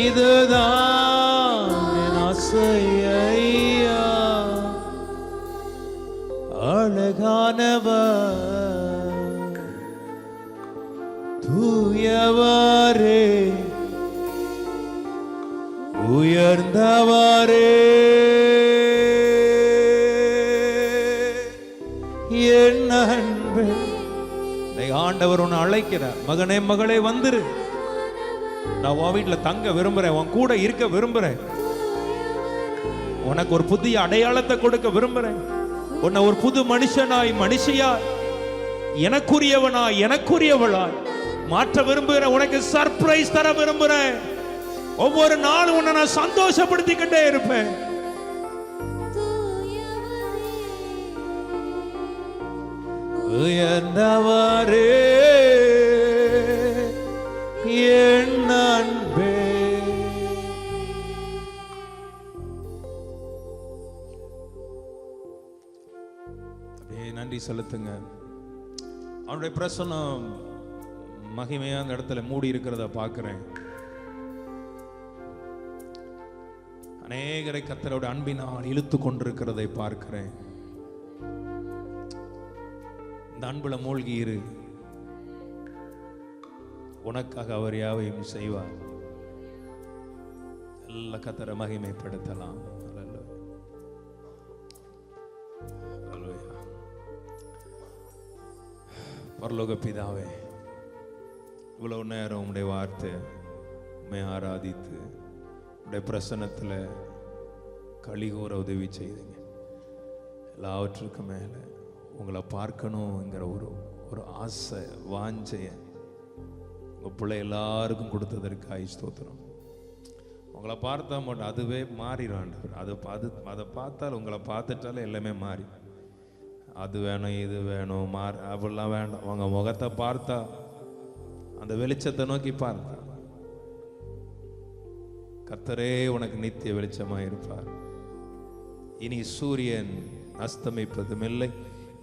இதுதான் என் ஆசை ஐயா. அழகானவர், தூயவரே, உயர்ந்தவரே, என் அன்பே. ஆண்டவர் உன்னை அழைக்கிறார், மகனே மகளே வந்துரு, நான் உன் வீட்டுல தங்க விரும்புறேன், உன் கூட இருக்க விரும்புறேன், உனக்கு ஒரு புதிய அடையாளத்தை கொடுக்க விரும்புறேன், உன்னை ஒரு புது மனுஷனாய் மனுஷியாய் எனக்குரியவனாய் எனக்குரியவளாய் மாற்ற விரும்புகிறேன், உனக்கு சர்ப்ரைஸ் தர விரும்புறேன். ஒவ்வொரு நாளும் உன்னை நான் சந்தோஷப்படுத்திக்கிட்டே இருப்பேன். உயர்ந்தவரே, என் அன்பே. நன்றி செலுத்துங்க. அவனுடைய பிரசன்னம் மகிமையா அந்த இடத்துல மூடி இருக்கிறத பார்க்கிறேன். அநேகரை கர்த்தரோட அன்பினால் இழுத்து கொண்டிருக்கிறதை பார்க்கிறேன். இந்த அன்புல மூழ்கி இரு, உனக்காக அவர் யாவையும் செய்வார். எல்லா கர்த்தரை மகிமைப்படுத்தலாம். பரலோக பிதாவே, இவ்வளவு நேரம் உம்முடைய வார்த்தை உம்மை ஆராதித்து உடைய பிரசன்னத்தில் களிகூற உதவி செய்தீங்க. எல்லாவற்றுக்கும் மேலே உங்களை பார்க்கணுங்கிற ஒரு ஆசை வாஞ்சைய உங்கள் பிள்ளை எல்லாருக்கும் கொடுத்ததற்காக ஸ்தோத்திரம். உங்களை பார்த்தா மட்டும் அதுவே மாறிடும். அதை பார்த்தால் உங்களை பார்த்துட்டாலே எல்லாமே மாறி, அது வேணும் இது வேணும் அப்படிலாம் வேண்டாம். உங்க முகத்தை பார்த்தா, அந்த வெளிச்சத்தை நோக்கி பார்த்தா, கர்த்தரே உனக்கு நித்திய வெளிச்சமாக இருப்பார். இனி சூரியன் அஸ்தமிப்பதும் இல்லை,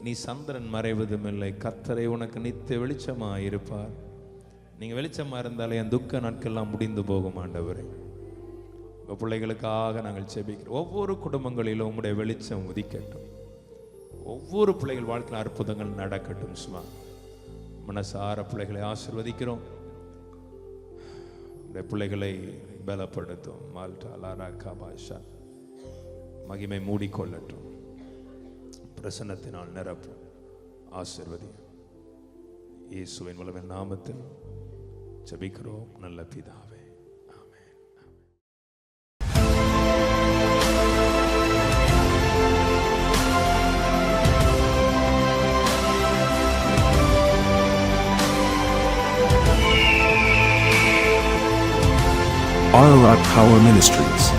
இனி சந்திரன் மறைவதும் இல்லை. கர்த்தரே உனக்கு நித்திய வெளிச்சமாக இருப்பார். நீங்க வெளிச்சமா இருந்தாலே என் துக்க நாட்கள்லாம் முடிந்து போகும். ஆண்டவரே, உங்க பிள்ளைகளுக்காக நாங்கள் செபிக்கிறோம். ஒவ்வொரு குடும்பங்களிலும் உங்களுடைய வெளிச்சம் உதிக்கட்டும். ஒவ்வொரு பிள்ளைகள் வாழ்க்கையில் அற்புதங்கள் நடக்கட்டும். சும்மா மனசார பிள்ளைகளை ஆசீர்வதிக்கிறோம். பிள்ளைகளை பலப்படுத்தும். மால்டா லாரா காபாஷா மகிமை மூடிக்கொள்ளட்டும். பிரசன்னத்தினால் நிரப்பும். ஆசீர்வதி இயேசுவின் வல்லமையான நாமத்தில் ஜெபிக்கிறோம் நல்ல பிதாவே. Ararat Power Ministries.